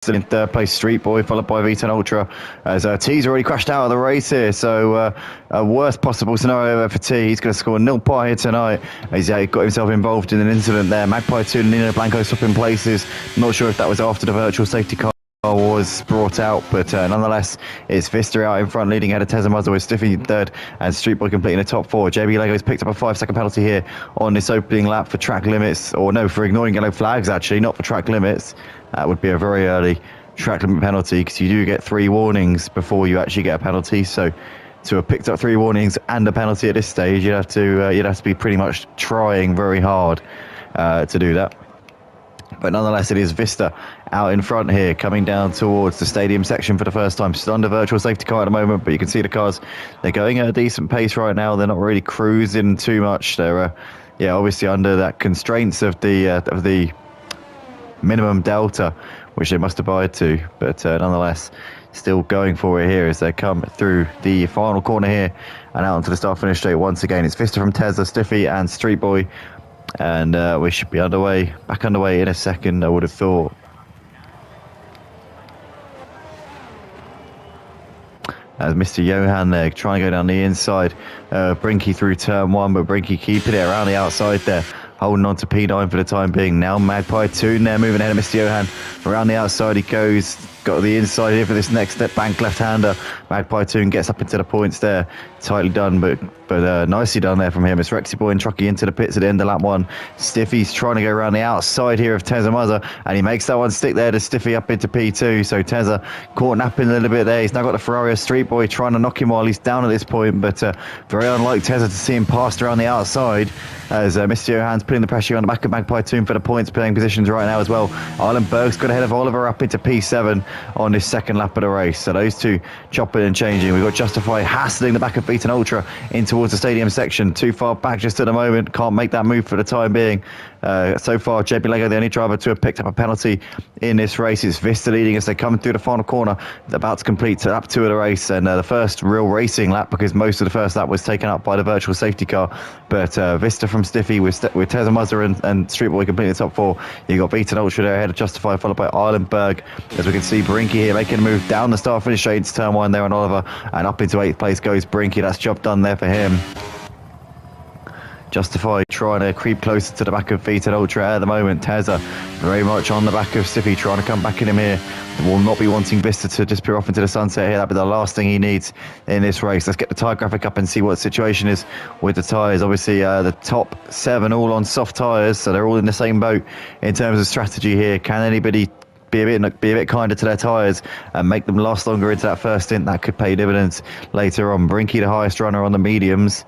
Still in third place, Street Boy, followed by V10 Ultra, as T's already crashed out of the race here. So a worst possible scenario for T. He's going to score 0 point here tonight. He's got himself involved in an incident there. Magpie 2 and Nino Blanco swapping places. Not sure if that was after the virtual safety car was brought out, but nonetheless, it's Vista out in front, leading ahead of Tezza Muzzle with Stiffy third and Street Boy completing the top four. JB Lego's picked up a 5-second penalty here on this opening lap for track limits, or no, for ignoring yellow flags actually, not for track limits. That would be a very early track limit penalty, because you do get 3 warnings before you actually get a penalty. So to have picked up 3 warnings and a penalty at this stage, you'd have to be pretty much trying very hard to do that. But nonetheless, it is Vista out in front here, coming down towards the stadium section for the first time. Still under virtual safety car at the moment, but you can see the cars, they're going at a decent pace right now. They're not really cruising too much. They're obviously under that constraints of the minimum delta, which they must abide to. But nonetheless, still going for it here as they come through the final corner here and out onto the start-finish straight once again. It's Vista from Tesla, Stiffy and Street Boy. And we should be back underway in a second, I would have thought. As Mr. Johan there trying to go down the inside. Brinky through turn 1, but Brinky keeping it around the outside there. Holding on to P9 for the time being. Now Magpie 2 now moving ahead of Mr. Johan. Around the outside he goes. Got the inside here for this next step bank left-hander. Magpie 2 gets up into the points there. Tightly done, but nicely done there from him. It's Rexy Boy and Trucky into the pits at the end of lap 1. Stiffy's trying to go around the outside here of Tezza Muzza, and he makes that one stick there to Stiffy up into P2. So Tezza caught napping a little bit there. He's now got the Ferrari Street Boy trying to knock him while he's down at this point, but very unlike Tezza to see him passed around the outside, as Mr. Johan's putting the pressure on the back of Magpie 2 for the points playing positions right now as well. Berg's got ahead of Oliver up into P7 on this second lap of the race. So those two chopping and changing. We've got Justify hassling the back of Beaton Ultra in towards the stadium section. Too far back just at the moment. Can't make that move for the time being. So far, JP Lego, the only driver to have picked up a penalty in this race. It's Vista leading as they come through the final corner. They're about to complete lap 2 of the race, and the first real racing lap, because most of the first lap was taken up by the virtual safety car. But Vista from Stiffy with Tezza Muzza and Street Boy completing the top 4. You got Beaton Ultra there ahead of Justify, followed by Berg. As we can see, Brinky here making a move down the start finish straight into turn 1 there on Oliver, and up into 8th place goes Brinky. That's job done there for him. Justify trying to creep closer to the back of Beaton Ultra at the moment. Tezza very much on the back of Stiffy, trying to come back in him here. Will not be wanting Vista to disappear off into the sunset here. That'll be the last thing he needs in this race. Let's get the tyre graphic up and see what the situation is with the tyres. Obviously, the top 7 all on soft tyres, so they're all in the same boat in terms of strategy here. Can anybody be a bit kinder to their tyres and make them last longer into that first stint? That could pay dividends later on. Brinky, the highest runner on the mediums.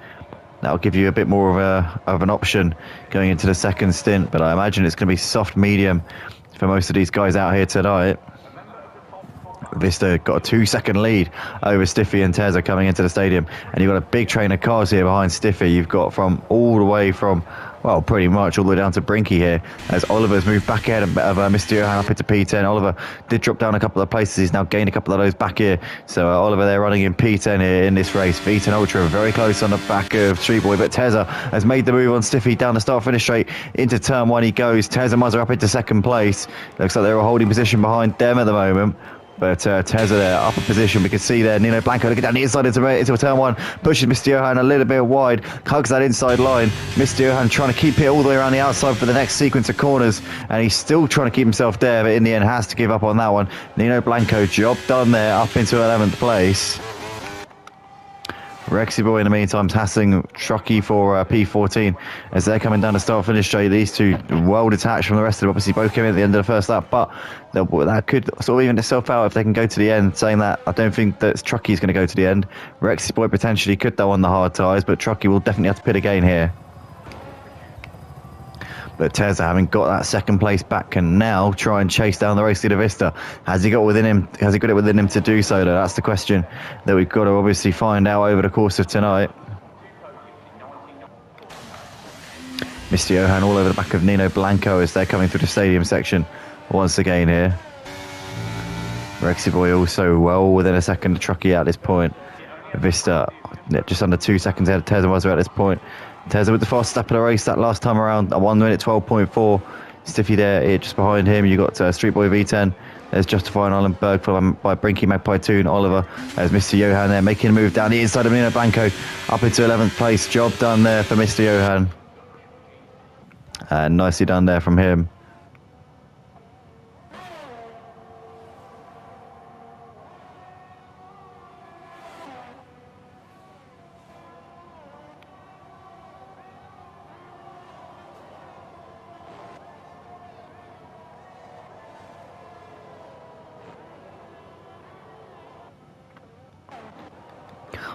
That'll give you a bit more of an option going into the second stint, but I imagine it's going to be soft medium for most of these guys out here tonight. Vista got a 2-second lead over Stiffy and Tezza coming into the stadium, and you've got a big train of cars here behind Stiffy. You've got all the way from pretty much all the way down to Brinky here, as Oliver's moved back ahead of Mr. Johan up into P10. Oliver did drop down a couple of places. He's now gained a couple of those back here. So Oliver there running in P10 here in this race. V10 Ultra very close on the back of Street Boy, but Tezza has made the move on Stiffy down the start finish straight into turn 1 he goes. Tezza Muzza up into second place. Looks like they're a holding position behind them at the moment. But Tezza there, upper position. We can see there Nino Blanco looking down the inside into a turn 1, pushes Mr. Johan a little bit wide, hugs that inside line. Mr. Johan trying to keep it all the way around the outside for the next sequence of corners, and he's still trying to keep himself there, but in the end has to give up on that one. Nino Blanco, job done there, up into 11th place. Rexy Boy in the meantime hassling Trucky for P14 as they're coming down the start finish straight. These two well detached from the rest of them. Obviously both came in at the end of the first lap, but that could sort of even itself out if they can go to the end. Saying that, I don't think that Trucky's going to go to the end. Rexy Boy potentially could though on the hard tyres, but Trucky will definitely have to pit again here. But Tezza, having got that second place back, can now try and chase down the race leader Vista. Has he got it within him to do so though? That's the question that we've got to obviously find out over the course of tonight. Mr. Johan all over the back of Nino Blanco as they're coming through the stadium section once again here. Rexy Boy also well within a second of Trucky at this point. Vista just under 2 seconds ahead of Tezza was at this point. Tezza with the fastest lap of the race that last time around, at 1 minute 12.4. Stiffy there, just behind him. You got Street Boy V10 There's Justify and Ollenberg, followed by Brinky, Magpie 2 and Oliver. There's Mr. Johan there, making a move down the inside of Nino Blanco, up into 11th place. Job done there for Mr. Johan. Nicely done there from him.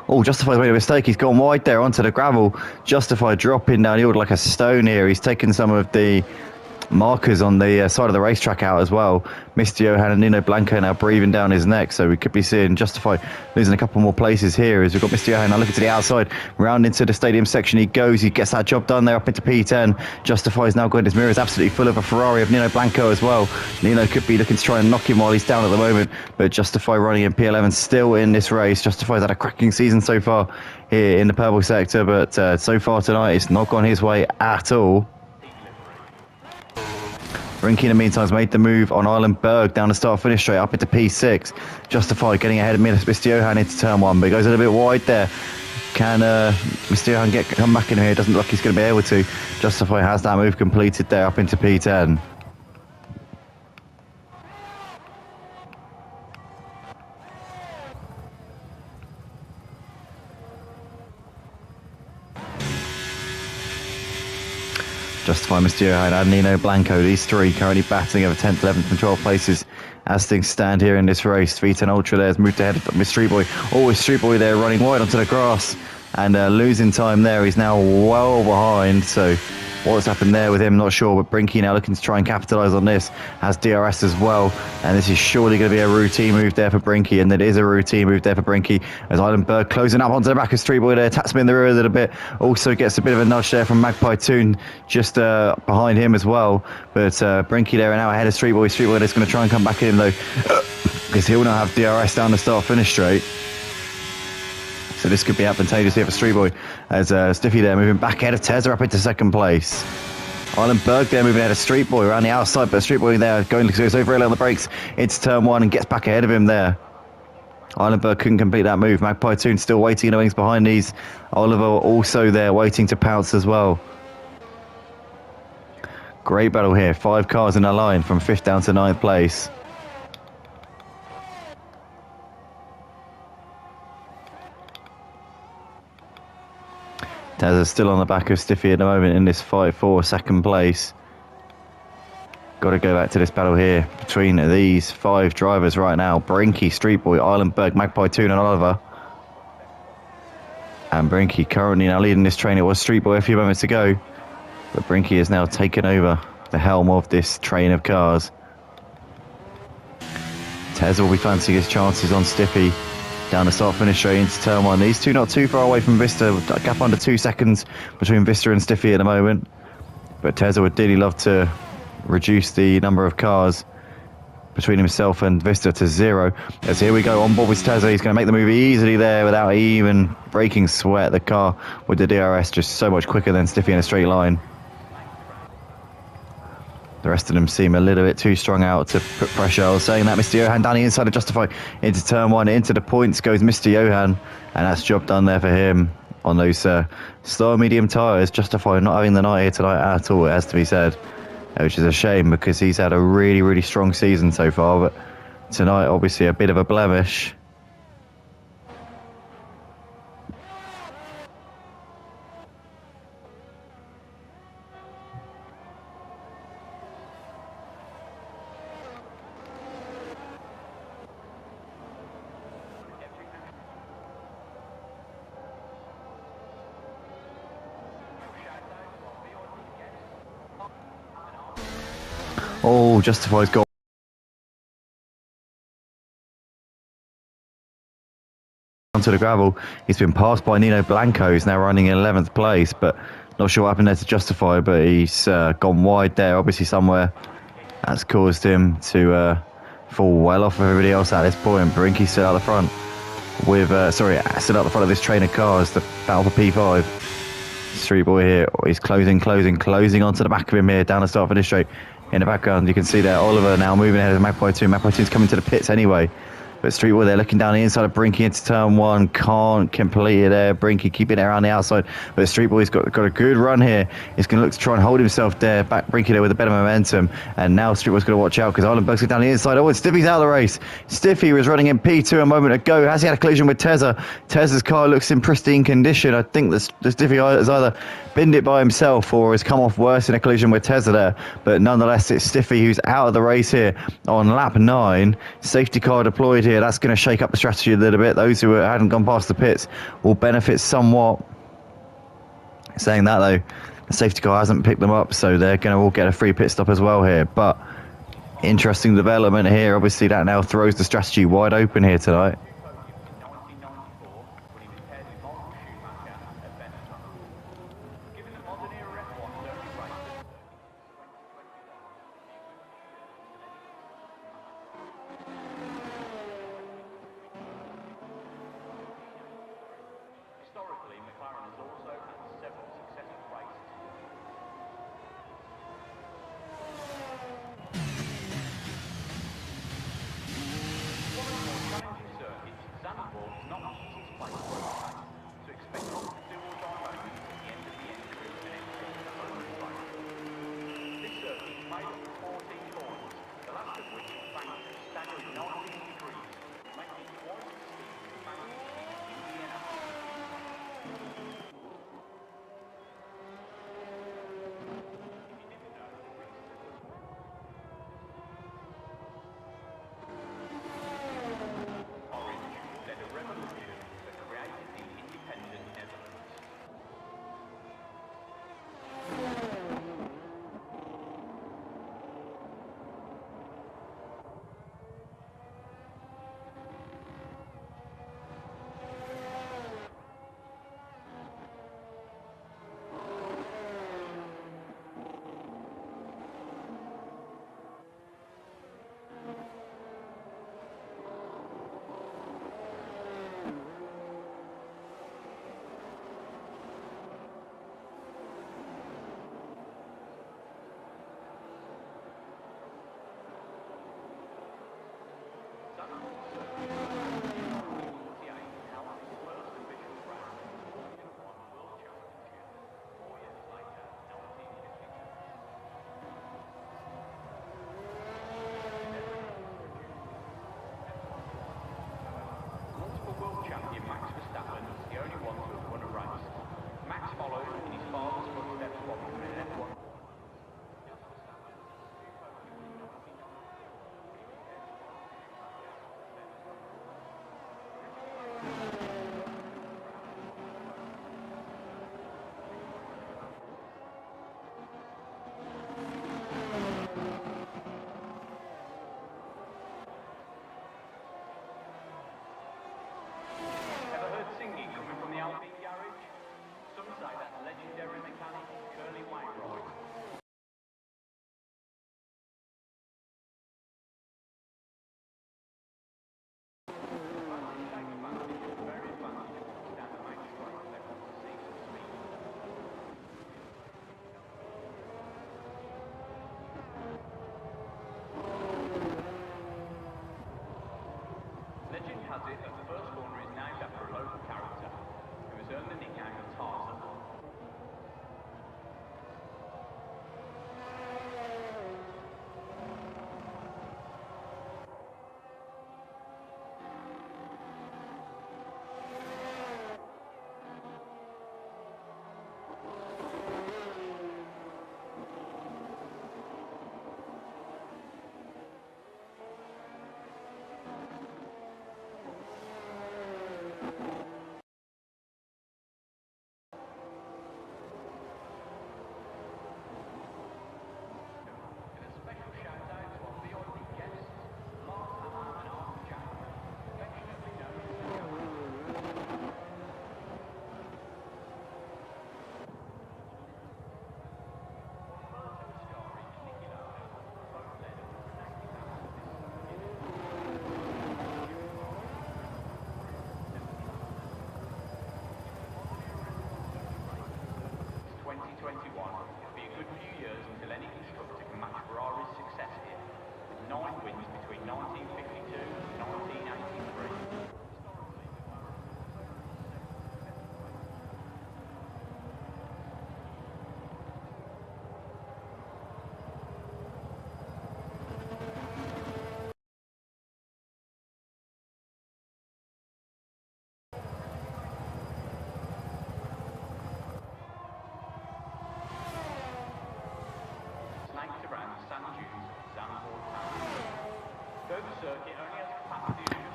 Oh, Justify's made a mistake. He's gone wide there onto the gravel. Justify dropping down the field like a stone here. He's taken some of the markers on the side of the racetrack out as well. Mr. Johan and Nino Blanco now breathing down his neck, so we could be seeing Justify losing a couple more places here as we've got Mr. Johan now looking to the outside, round into the stadium section he goes. He gets that job done there up into P10. Justify is now going, his mirror is absolutely full of a Ferrari of Nino Blanco as well. Nino could be looking to try and knock him while he's down at the moment, but Justify running in P11 still in this race. Justify's had a cracking season so far here in the purple sector, but so far tonight it's not gone his way at all. Brinky in the meantime has made the move on Islandberg down the start finish straight up into P6. Justify getting ahead of Mr. Johan into turn 1, but he goes a little bit wide there. Can Mr. Johan come back in here? Doesn't look like he's going to be able to. Justify has that move completed there up into P10. Justify, Mr. Johan and Nino Blanco, these three currently battling over 10th, 11th and 12th places as things stand here in this race. V10 Ultra there has moved ahead of Street Boy. Oh, Street Boy there running wide onto the grass and losing time there. He's now well behind, so what's happened there with him, not sure, but Brinky now looking to try and capitalise on this, has DRS as well, and this is surely going to be a routine move there for Brinky, and it is a routine move there for Brinky, as Islandberg closing up onto the back of Street Boy there, taps him in the rear a little bit, also gets a bit of a nudge there from Magpie Toon, just behind him as well, but Brinky there now ahead of Street Boy is going to try and come back in though, because he'll now have DRS down the start finish straight. So this could be advantageous here for Street Boy as Stiffy there moving back ahead of Tezza up into second place. Islandberg there moving ahead of Street Boy around the outside, but Street Boy there goes over early on the brakes into turn 1 and gets back ahead of him there. Islandberg couldn't complete that move. Magpie Toon still waiting in the wings behind these. Oliver also there waiting to pounce as well. Great battle here. 5 cars in a line from 5th down to 9th place. Tezza's still on the back of Stiffy at the moment in this fight for second place. Got to go back to this battle here between these 5 drivers right now. Brinky, Street Boy, Islandberg, Magpie Toon and Oliver. And Brinky currently now leading this train. It was Street Boy a few moments ago, but Brinky has now taken over the helm of this train of cars. Tezza will be fancying his chances on Stiffy. Down the start finish straight into turn 1. These two not too far away from Vista. A gap under 2 seconds between Vista and Stiffy at the moment. But Tezza would dearly love to reduce the number of cars between himself and Vista to 0. As here we go on board with Tezza. He's going to make the move easily there without even breaking sweat. The car with the DRS just so much quicker than Stiffy in a straight line. The rest of them seem a little bit too strong out to put pressure. I was saying that Mr. Johan down the inside of Justify into turn 1, into the points goes Mr. Johan, and that's job done there for him on those slow and medium tyres. Justify not having the night here tonight at all, it has to be said, which is a shame because he's had a really, really strong season so far, but tonight obviously a bit of a blemish. Oh, Justify's got onto the gravel. He's been passed by Nino Blanco, who's now running in 11th place, but not sure what happened there to Justify, but he's gone wide there, obviously somewhere. That's caused him to fall well off of everybody else at this point. Brinky's still out the front with, still out the front of this train of cars, the battle for P5. Street Boy here, he's closing onto the back of him here, down the start finish straight. In the background, you can see there Oliver now moving ahead of Magpie 2. Magpie 2's coming to the pits anyway. But Streetboy there looking down the inside of Brinky into turn one. Can't complete it there. Brinky keeping it around the outside. But Streetboy's got a good run here. He's going to look to try and hold himself there. Back Brinky there with a better momentum. And now Streetboy's going to watch out because Islandberg's down the inside. Oh, and Stiffy's out of the race. Stiffy was running in P2 a moment ago. Has he had a collision with Tezza? Tezza's car looks in pristine condition. I think the Stiffy has either binned it by himself or has come off worse in a collision with Tezza there. But nonetheless, it's Stiffy who's out of the race here on lap 9. Safety car deployed here. That's going to shake up the strategy a little bit. Those who hadn't gone past the pits will benefit somewhat. Saying that though, the safety car hasn't picked them up, so they're going to all get a free pit stop as well here. But interesting development here. Obviously, that now throws the strategy wide open here tonight.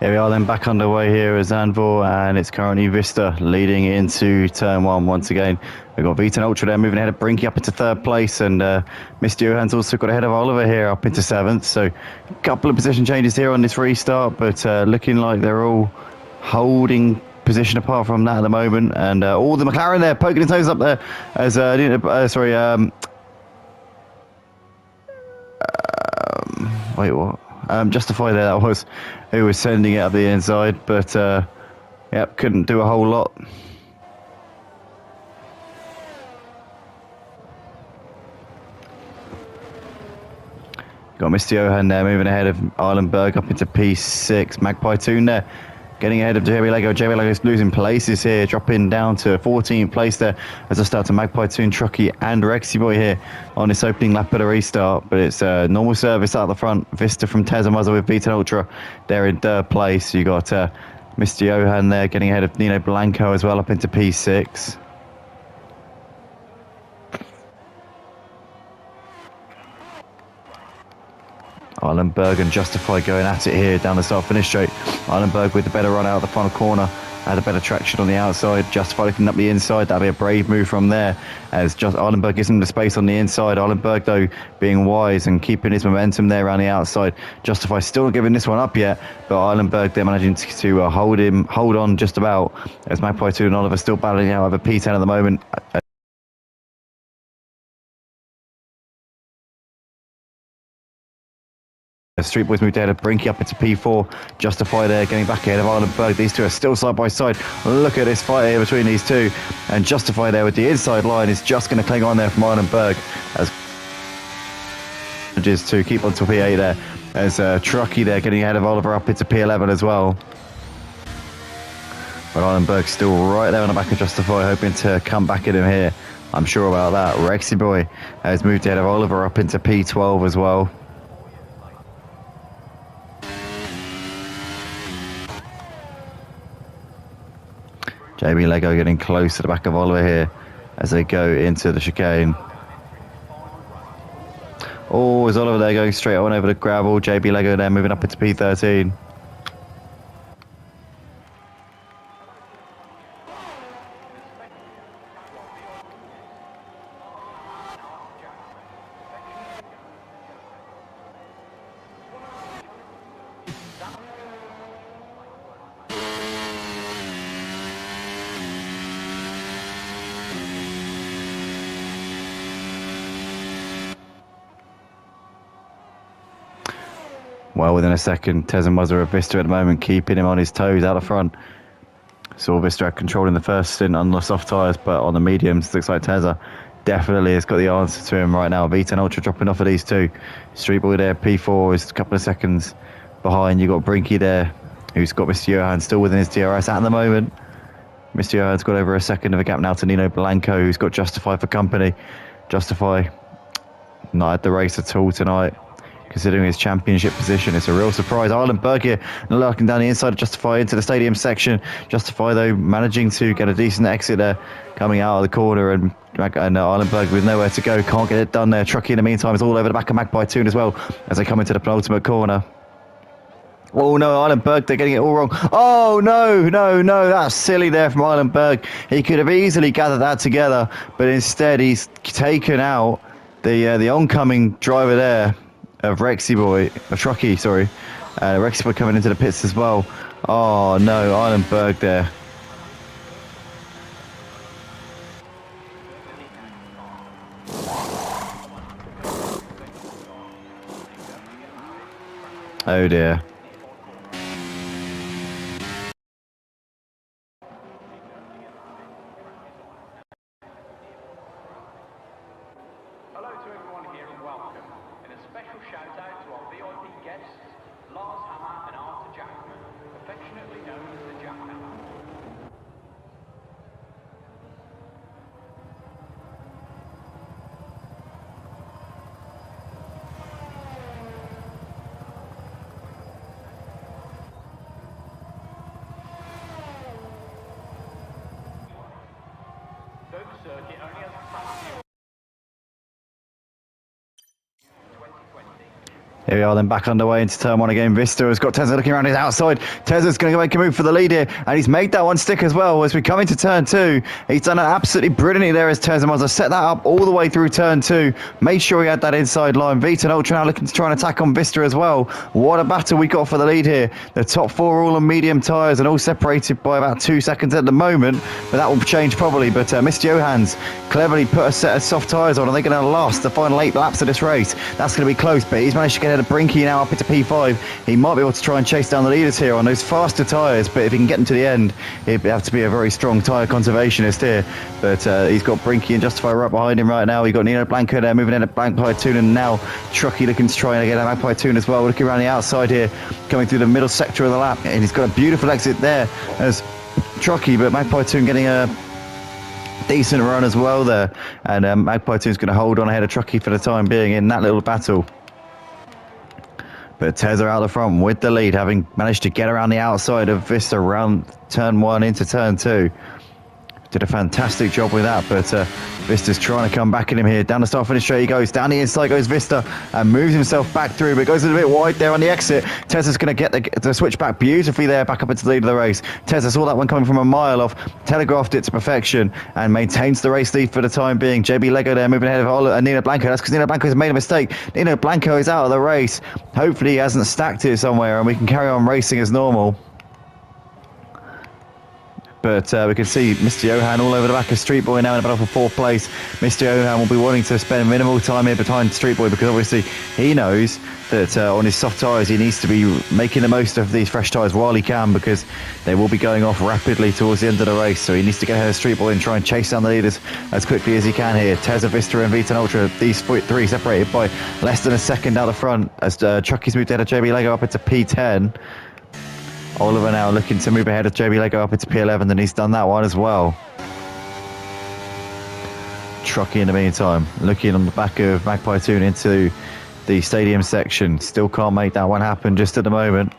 Here we are then back underway here as Anvil, and it's currently Vista leading into turn one once again. We've got Vita and Ultra there moving ahead of Brinky up into third place, and Mr. Johan's also got ahead of Oliver here up into seventh. So a couple of position changes here on this restart, but looking like they're all holding position apart from that at the moment. And all the McLaren there poking his nose up there as wait, what? Justify there, that was who was sending it up the inside, but yep, couldn't do a whole lot. Got Mr. Johan there moving ahead of Eilenberg up into P6. Magpie Toon there getting ahead of JB Lego. JB Lego is losing places here, dropping down to 14th place there as I start to Magpie Toon, Truckee and Rexy Boy here on this opening lap of the restart. But it's normal service out the front. Vista from Tezza with Vita Ultra there in third place. You got Mr. Johan there getting ahead of Nino Blanco as well up into P6. Eilenberg and Justify going at it here down the start finish straight. Eilenberg with the better run out of the final corner. Had a better traction on the outside. Justify looking up the inside. That'll be a brave move from there as Eilenberg gives him the space on the inside. Eilenberg, though, being wise and keeping his momentum there around the outside. Justify still not giving this one up yet, but Eilenberg, they're managing to hold on just about as Magpie 2 and Oliver still battling out over P10 at the moment. Street Boys moved ahead of Brinky up into P4. Justify there getting back ahead of Eilenberg. These two are still side by side. Look at this fight here between these two. And Justify there with the inside line is just going to cling on there from Eilenberg as manages to keep on to P8 there. As Truckee there getting ahead of Oliver up into P11 as well. But Eilenberg still right there on the back of Justify, hoping to come back at him here. I'm sure about that. Rexy Boy has moved ahead of Oliver up into P12 as well. JB Lego getting close to the back of Oliver here as they go into the chicane. Oh, is Oliver there going straight on over the gravel? JB Lego there moving up into P13. Well, within a second, Tez and Muzzer of Vista at the moment, keeping him on his toes out the front. Saw Vista had control in the first stint on the soft tyres, but on the mediums, looks like Tezza definitely has got the answer to him right now. V10 Ultra dropping off of these two. Street Boy there, P4 is a couple of seconds behind. You got Brinky there, who's got Mr. Johan still within his DRS at the moment. Mr. Johan's got over a second of a gap now to Nino Blanco, who's got Justify for company. Justify not at the race at all tonight, considering his championship position. It's a real surprise. Eilenberg here lurking down the inside of Justify into the stadium section. Justify, though, managing to get a decent exit there, coming out of the corner, and Eilenberg with nowhere to go. Can't get it done there. Truckee, in the meantime, is all over the back of Magpie Toon as well as they come into the penultimate corner. Oh no, Eilenberg, they're getting it all wrong. Oh no, that's silly there from Eilenberg. He could have easily gathered that together, but instead he's taken out the oncoming driver there of Rexy Boy, Truckee, sorry. Rexy Boy coming into the pits as well. Oh no, Eilenberg there. Oh dear. Here we are then back underway into turn 1 again. Vista has got Tezza looking around his outside. Tezza's going to make a move for the lead here, and he's made that one stick as well as we come into turn 2. He's done it absolutely brilliantly there as Tezza Monza set that up all the way through turn 2. Made sure he had that inside line. Vita and Ultra now looking to try and attack on Vista as well. What a battle we got for the lead here. The top 4 are all on medium tyres and all separated by about 2 seconds at the moment, but that will change probably. But Mr. Johans cleverly put a set of soft tyres on, and they're going to last the final 8 laps of this race. That's going to be close, but he's managed to get ahead of Brinky now up into P5. He might be able to try and chase down the leaders here on those faster tyres, but if he can get them to the end, he'd have to be a very strong tyre conservationist here. But he's got Brinky and Justify right behind him right now. We've got Nino Blanco there moving in at Magpie Toon, and now Truckee looking to try and get a Magpie Toon as well. Looking around the outside here, coming through the middle sector of the lap, and he's got a beautiful exit there as Truckee, but Magpie Toon getting a decent run as well there, and Magpie Toon's going to hold on ahead of Truckee for the time being in that little battle. But Tezza out the front with the lead, having managed to get around the outside of Vista around turn 1 into turn 2. Did a fantastic job with that, but Vista's trying to come back at him here. Down the start finish straight he goes. Down the inside goes Vista and moves himself back through, but goes a little bit wide there on the exit. Tezza's going to get the switch back beautifully there, back up into the lead of the race. Tezza saw that one coming from a mile off, telegraphed it to perfection, and maintains the race lead for the time being. JB Lego there moving ahead of Nino Blanco. That's because Nino Blanco has made a mistake. Nino Blanco is out of the race. Hopefully he hasn't stacked it somewhere and we can carry on racing as normal. But we can see Mr. Johan all over the back of Street Boy now in a battle for 4th place. Mr. Johan will be wanting to spend minimal time here behind Street Boy because obviously he knows that on his soft tyres he needs to be making the most of these fresh tyres while he can, because they will be going off rapidly towards the end of the race. So he needs to get ahead of Street Boy and try and chase down the leaders as quickly as he can here. Tezza, Vista and Vita and Ultra, these 3 separated by less than a second out the front as Truckee's moved ahead of JB Lego up into P10. Oliver now looking to move ahead of JB Lego up into P11, and he's done that one as well. Truckee in the meantime, looking on the back of Magpie Toon into the stadium section. Still can't make that one happen just at the moment.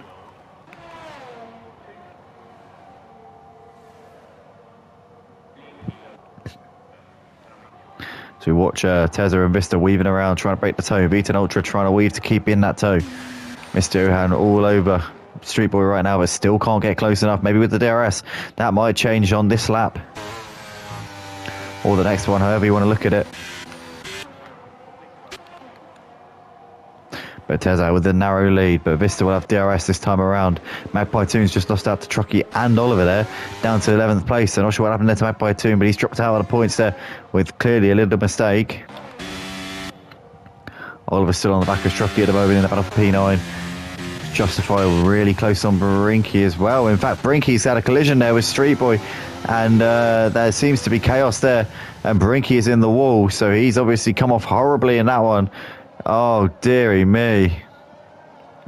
So we watch Tezza and Vista weaving around, trying to break the toe. Vita and Ultra trying to weave to keep in that toe. Mr. Johan all over Street Boy right now, but still can't get close enough. Maybe with the DRS that might change on this lap or the next one, however you want to look at it. But Tezza with the narrow lead, but Vista will have DRS this time around. Magpie Toon's just lost out to Truckee and Oliver there, down to 11th place. I'm not sure what happened there to Magpie Toon, but he's dropped out of the points there with clearly a little mistake. Oliver's still on the back of Truckee at the moment in the battle for P9. Justify really close on Brinky as well. In fact, Brinky's had a collision there with Street Boy, and there seems to be chaos there, and Brinky is in the wall, so he's obviously come off horribly in that one. Oh dearie me.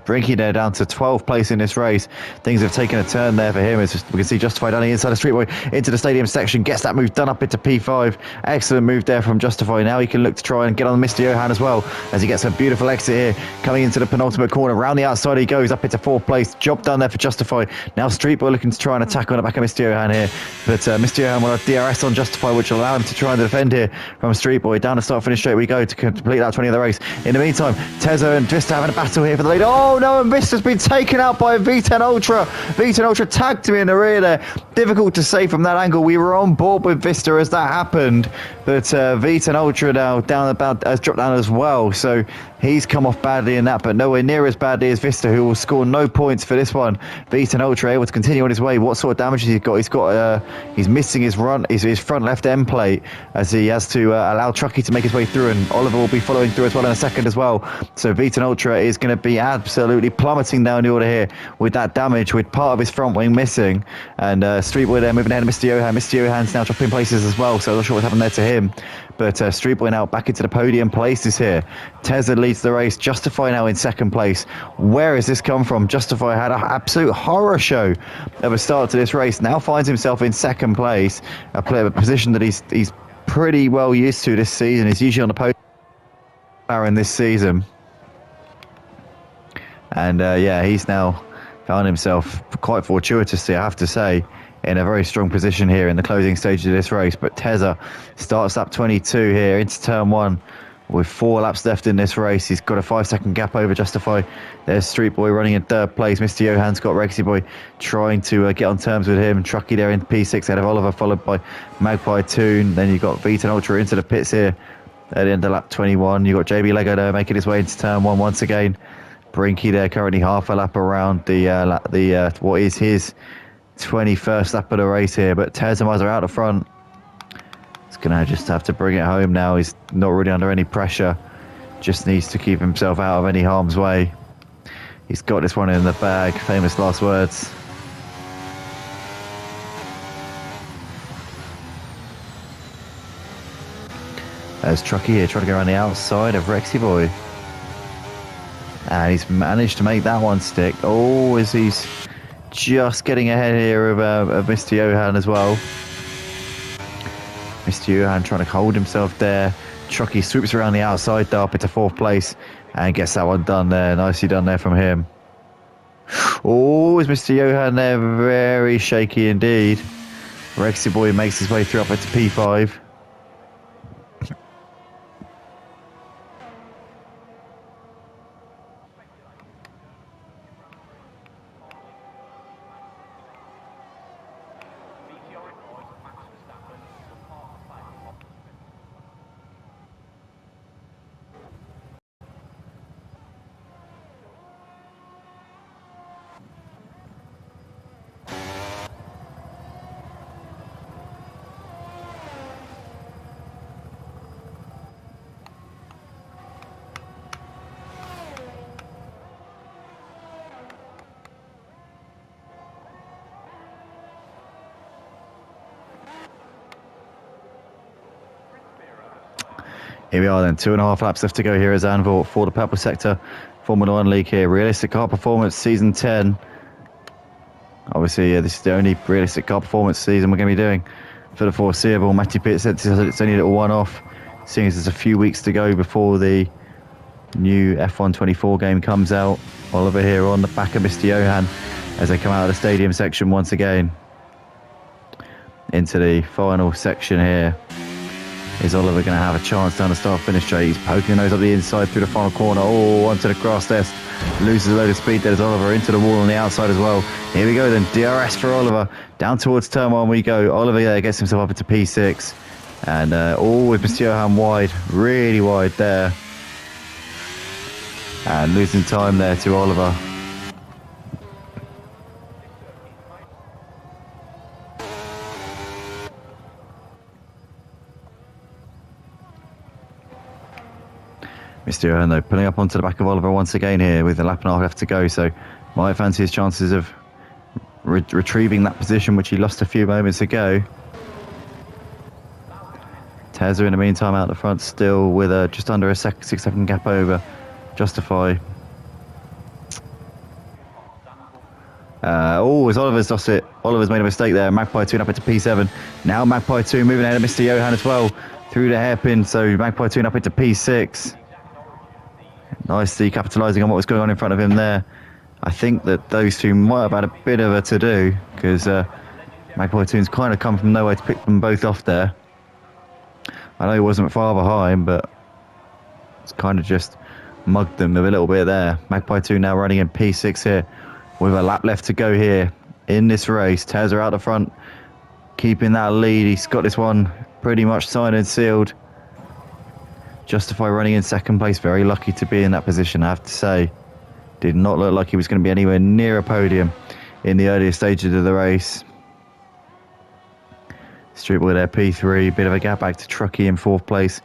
Brinky there down to 12th place in this race. Things have taken a turn there for him. As we can see Justify down the inside of Street Boy into the stadium section. Gets that move done up into P5. Excellent move there from Justify. Now he can look to try and get on Mr. Johan as well, as he gets a beautiful exit here. Coming into the penultimate corner. Round the outside he goes up into 4th place. Job done there for Justify. Now Street Boy looking to try and attack on the back of Mr. Johan here. But Mr. Johan will have DRS on Justify, which will allow him to try and defend here from Street Boy. Down the start finish straight we go to complete that 20 of the race. In the meantime, Tezza and Vista having a battle here for the lead. Oh no, and Vista's been taken out by Vita and Ultra. Vita and Ultra tagged him in the rear there. Difficult to say from that angle. We were on board with Vista as that happened, but Vita and Ultra now down about has dropped down as well. So he's come off badly in that, but nowhere near as badly as Vista, who will score no points for this one. Vita and Ultra able to continue on his way. What sort of damage has he got? He's missing his front left end plate as he has to allow Truckee to make his way through, and Oliver will be following through as well in a second as well. So Vita and Ultra is going to be absolutely plummeting down the order here with that damage, with part of his front wing missing. And Street Boy there moving ahead of Mr. Johan. Mr. Johan's now dropping places as well, so I'm not sure what's happened there to him. But Street Boy now back into the podium places here. Tezza leads the race. Justify now in 2nd place. Where has this come from? Justify had an absolute horror show of a start to this race. Now finds himself in 2nd place, a position that he's pretty well used to this season. He's usually on the podium in this season. And yeah, he's now found himself quite fortuitously, I have to say, in a very strong position here in the closing stage of this race. But Tezza starts up 22 here into turn 1 With 4 laps left in this race, he's got a 5-second gap over Justify. There's Street Boy running in third place. Mr. Johan's got Rexy Boy trying to get on terms with him. Trucky there in P6 ahead of Oliver, followed by Magpie Toon. Then you've got Vita and Ultra into the pits here at the end of lap 21. You've got JB Lego there making his way into turn 1 once again. Brinky there currently half a lap around the what is his 21st lap of the race here. But Tezamaz are out the front. He's going to just have to bring it home now. He's not really under any pressure. Just needs to keep himself out of any harm's way. He's got this one in the bag. Famous last words. There's Trucky here trying to go around the outside of Rexy Boy. And he's managed to make that one stick. Oh, as he's just getting ahead here of Mr. Johan as well. Mr. Johan trying to hold himself there. Trucky swoops around the outside though up into 4th place and gets that one done there. Nicely done there from him. Oh, is Mr. Johan there? Very shaky indeed. Rexy Boy makes his way through up into P5. Here we are then, 2.5 laps left to go here at Zandvoort for the Purple Sector Formula 1 League here. Realistic car performance season 10. Obviously, this is the only realistic car performance season we're going to be doing for the foreseeable. Matty Pitt said it's only a little one-off, seeing as there's a few weeks to go before the new F1 24 game comes out. Oliver here on the back of Mr. Johan as they come out of the stadium section once again. Into the final section here. Is Oliver going to have a chance down the start-finish straight? He's poking the nose up the inside through the final corner. Oh, onto the grass test. Loses a load of speed. There's Oliver into the wall on the outside as well. Here we go then. DRS for Oliver. Down towards turn 1 we go. Oliver gets himself up into P6. And, with Mr. Johan wide. Really wide there. And losing time there to Oliver. Mr. Johan though pulling up onto the back of Oliver once again here with a lap and a half left to go, so might fancy his chances of retrieving that position which he lost a few moments ago. Tezza in the meantime out the front still with just under a 6-second gap over Justify. As Oliver's lost it. Oliver's made a mistake there. Magpie 2 up into P7. Now Magpie 2 moving ahead of Mr. Johan as well through the hairpin, so Magpie 2 up into P6. Nicely capitalising on what was going on in front of him there. I think that those two might have had a bit of a to-do, because Magpie 2's kind of come from nowhere to pick them both off there. I know he wasn't far behind, but it's kind of just mugged them a little bit there. Magpie 2 now running in P6 here with a lap left to go here in this race. Tezza out the front, keeping that lead. He's got this one pretty much signed and sealed. Justify running in second place. Very lucky to be in that position, I have to say. Did not look like he was going to be anywhere near a podium in the earlier stages of the race. Street Boy there, P3. Bit of a gap back to Trucky in 4th place.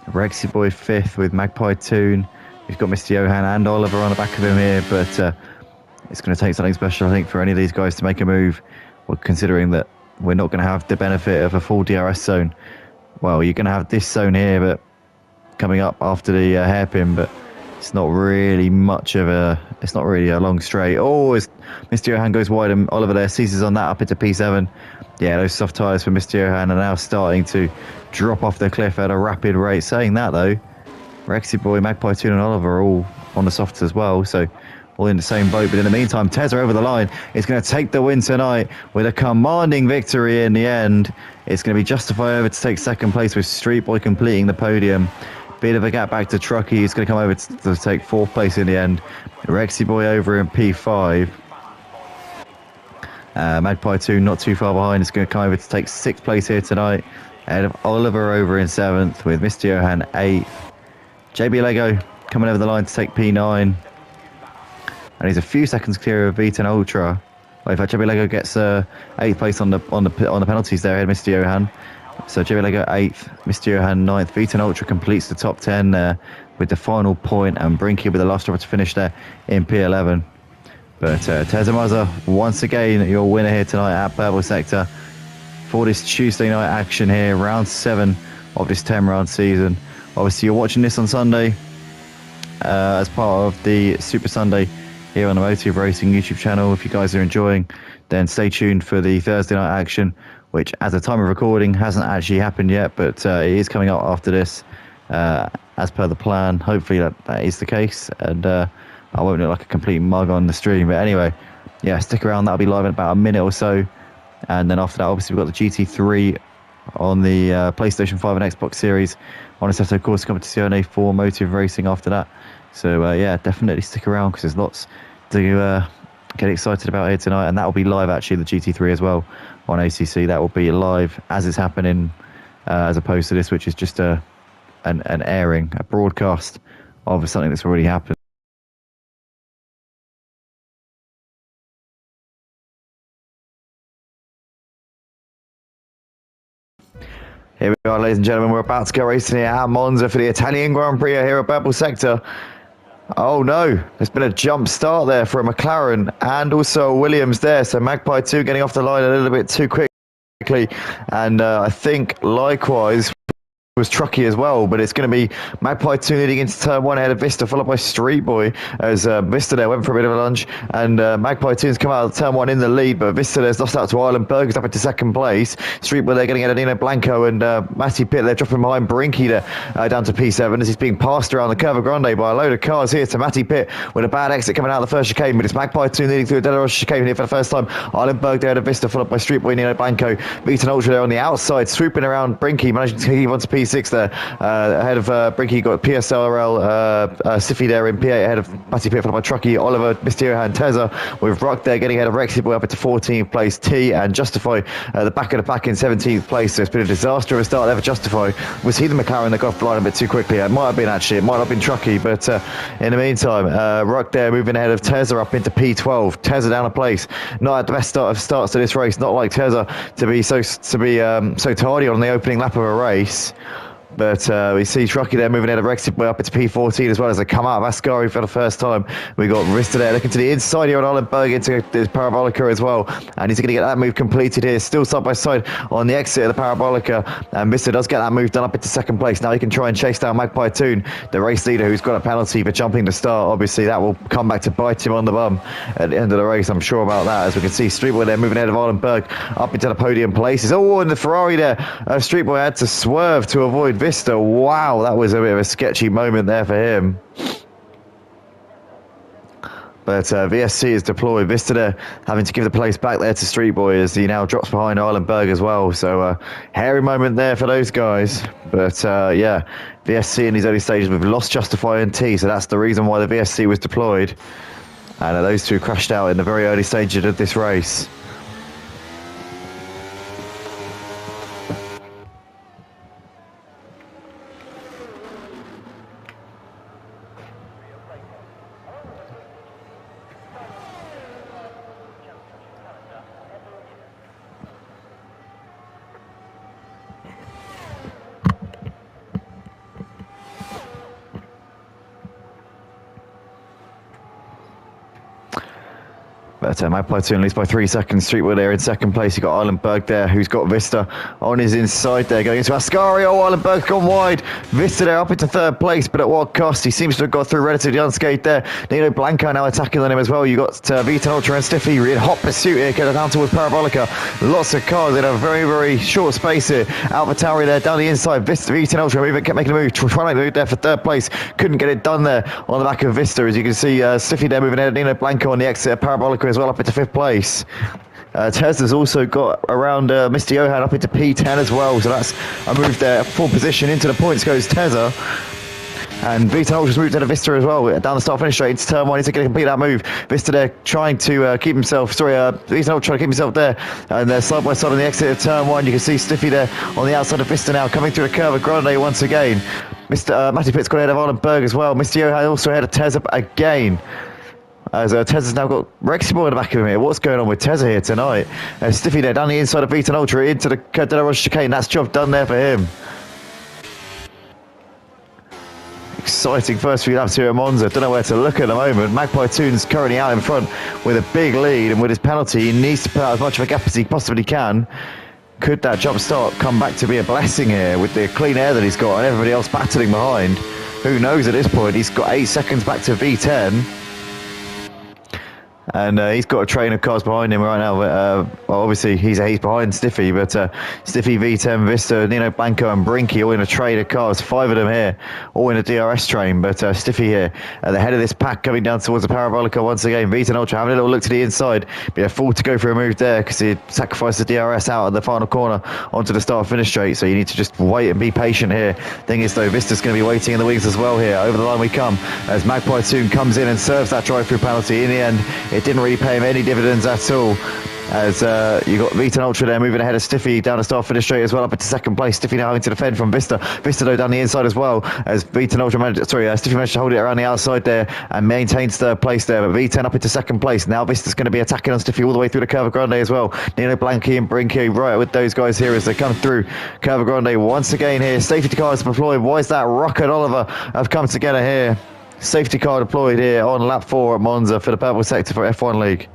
Rexy Boy 5th with Magpie Toon. We've got Mr. Johan and Oliver on the back of him here, but it's going to take something special, I think, for any of these guys to make a move. Well, considering that we're not going to have the benefit of a full DRS zone. Well, you're going to have this zone here, but coming up after the hairpin, but it's not really it's not really a long straight. Oh, as Mr. Johan goes wide and Oliver there seizes on that up into P7. Yeah, those soft tyres for Mr. Johan are now starting to drop off the cliff at a rapid rate. Saying that though, Rexy Boy, Magpie Toon and Oliver are all on the softs as well, so all in the same boat. But in the meantime, Tezza over the line is going to take the win tonight with a commanding victory in the end. It's going to be Justify over to take second place with Street Boy completing the podium. Bit of a gap back to Truckee. He's going to come over to take 4th place in the end. Rexy Boy over in P5. Magpie 2 not too far behind. Is going to come over to take 6th place here tonight. Ahead of Oliver over in 7th with Mr. Johan 8th. JB Lego coming over the line to take P9. And he's a few seconds clear of V10 Ultra. Well, in fact, JB Lego gets 8th place on the penalties there ahead of Mr. Johan. So JB Lego 8th, Mr. Johan 9th. V10 Ultra completes the top 10 there with the final point, and Brinky with the last driver to finish there in P11. But Tezamaza, once again, your winner here tonight at Purple Sector for this Tuesday night action here, round 7 of this 10-round season. Obviously, you're watching this on Sunday as part of the Super Sunday here on the Motive Racing YouTube channel. If you guys are enjoying, then stay tuned for the Thursday night action, which at the time of recording hasn't actually happened yet, but it is coming up after this as per the plan. Hopefully that is the case, and I won't look like a complete mug on the stream. But anyway, yeah, stick around. That'll be live in about a minute or so. And then after that, obviously, we've got the GT3 on the PlayStation 5 and Xbox Series on Assetto Corsa Competizione for Motive Racing after that. So, yeah, definitely stick around because there's lots to get excited about here tonight. And that will be live, actually, the GT3 as well on ACC. That will be live as it's happening, as opposed to this, which is just an airing, a broadcast of something that's already happened. Here we are, ladies and gentlemen. We're about to go racing here at Monza for the Italian Grand Prix here at Purple Sector. Oh no, there's been a jump start there for a McLaren and also a Williams there. So Magpie 2 getting off the line a little bit too quickly. And I think likewise was Truckee as well, but it's going to be Magpie 2 leading into turn 1 ahead of Vista, followed by Street Boy, as Vista there went for a bit of a lunge, and Magpie 2 has come out of turn 1 in the lead, but Vista there's lost out to Island Burgers up into 2nd place. Street Boy they're getting ahead of Nino Blanco, and Matty Pitt they're dropping behind Brinky there down to P7 as he's being passed around the Curva Grande by a load of cars here to Matty Pitt with a bad exit coming out of the first chicane, but it's Magpie 2 leading through a Delarosa chicane here for the first time. Island Burg there ahead of Vista, followed by Street Boy, Nino Blanco, V10 Ultra there on the outside, swooping around Brinky, managing to keep on to P6 there. Ahead of Brinky, got PSLRL Siffy there in P8 ahead of Matty Pitt, followed by Truckee, Oliver, Mysterio and Tezza, with Rock there getting ahead of Rexy Boy up into 14th place, T and Justify the back of the pack in 17th place. So it's been a disaster of a start there for Justify. Was he the McLaren that got off the line a bit too quickly? It might have been actually, it might not have been Truckee, but in the meantime, Rock there moving ahead of Tezza up into P12. Tezza down a place. Not at the best start of starts to this race, not like Tezza to be so tardy on the opening lap of a race. But we see Truckee there moving ahead of Rexy Boy up into P14 as well as they come out of Ascari for the first time. We got Rista there looking to the inside here on Islandberg into the Parabolica as well. And he's going to get that move completed here. Still side by side on the exit of the Parabolica. And Mister does get that move done up into 2nd place. Now he can try and chase down Magpie Toon, the race leader who's got a penalty for jumping the start. Obviously that will come back to bite him on the bum at the end of the race. I'm sure about that. As we can see Streetboy there moving ahead of Islandberg up into the podium places. Oh, and the Ferrari there. Streetboy had to swerve to avoid Vista. Wow, that was a bit of a sketchy moment there for him. But VSC is deployed. Vista there having to give the place back there to Street Boy as he now drops behind Islandberg as well. So hairy moment there for those guys. But yeah, VSC in these early stages we've lost Justify and T, so that's the reason why the VSC was deployed. And those two crashed out in the very early stages of this race. But Magpie 2 leads by 3 seconds. Streetwood there in 2nd place. You've got Islandberg there, who's got Vista on his inside there, going into Ascari. Oh, Islandberg's gone wide. Vista there up into 3rd place, but at what cost? He seems to have got through relatively unscathed there. Nino Blanco now attacking on him as well. You've got V10 Ultra and Stiffy in hot pursuit here, going down towards Parabolica. Lots of cars in a very, very short space here. AlphaTauri there down the inside. Vista, V10 Ultra kept making a move, trying to make a move there for 3rd place. Couldn't get it done there on the back of Vista. As you can see, Stiffy there moving ahead. Nino Blanco on the exit of Parabolica as well up into 5th place. Tesla's also got around Mr. Johan up into P10 as well, so that's a move there. Full position into the points goes Tezza. And Vita Ultra's moved to Vista as well, down the start finish straight into turn one. He's going to complete that move. Vista there trying to keep himself, Vita Ultra trying to keep himself there. And they're side by side on the exit of turn one. You can see Stiffy there on the outside of Vista now, coming through the curve of Grande once again. Matty Pitt's got ahead of Arlenberg as well. Mr. Johan also ahead of Tezza again. As Tezza's now got Rexy Boy in the back of him here. What's going on with Tezza here tonight? Stiffy there down the inside of Vita Ultra into the De La Roche chicane. That's job done there for him. Exciting first few laps here at Monza. Don't know where to look at the moment. Magpie Toon's currently out in front with a big lead, and with his penalty, he needs to put out as much of a gap as he possibly can. Could that jump start come back to be a blessing here with the clean air that he's got and everybody else battling behind? Who knows at this point? He's got 8 seconds back to V10. And he's got a train of cars behind him right now. Well, obviously, he's behind Stiffy, but Stiffy, V10, Vista, Nino Blanco, and Brinky all in a train of cars. 5 of them here, all in a DRS train. But Stiffy here at the head of this pack, coming down towards the Parabolica once again. V10 Ultra having a little look to the inside. Be a fool to go for a move there because he sacrificed the DRS out at the final corner onto the start finish straight. So you need to just wait and be patient here. Thing is, though, Vista's going to be waiting in the wings as well here. Over the line we come as Magpie Toon comes in and serves that drive-through penalty. In the end, it didn't really pay him any dividends at all, as you got V10 Ultra there moving ahead of Stiffy down the start finish straight as well, up into second place. Stiffy now having to defend from Vista. Vista though down the inside as well, as V10 Ultra Stiffy managed to hold it around the outside there and maintains third place there, but V10 up into second place. Now Vista's going to be attacking on Stiffy all the way through the Curva Grande as well. Nino Blanky and Brinky right with those guys here as they come through Curva Grande once again here. Safety cars deployed. Why is that Rock and Oliver have come together here? Safety car deployed here on lap 4 at Monza for the purple sector for F1 League.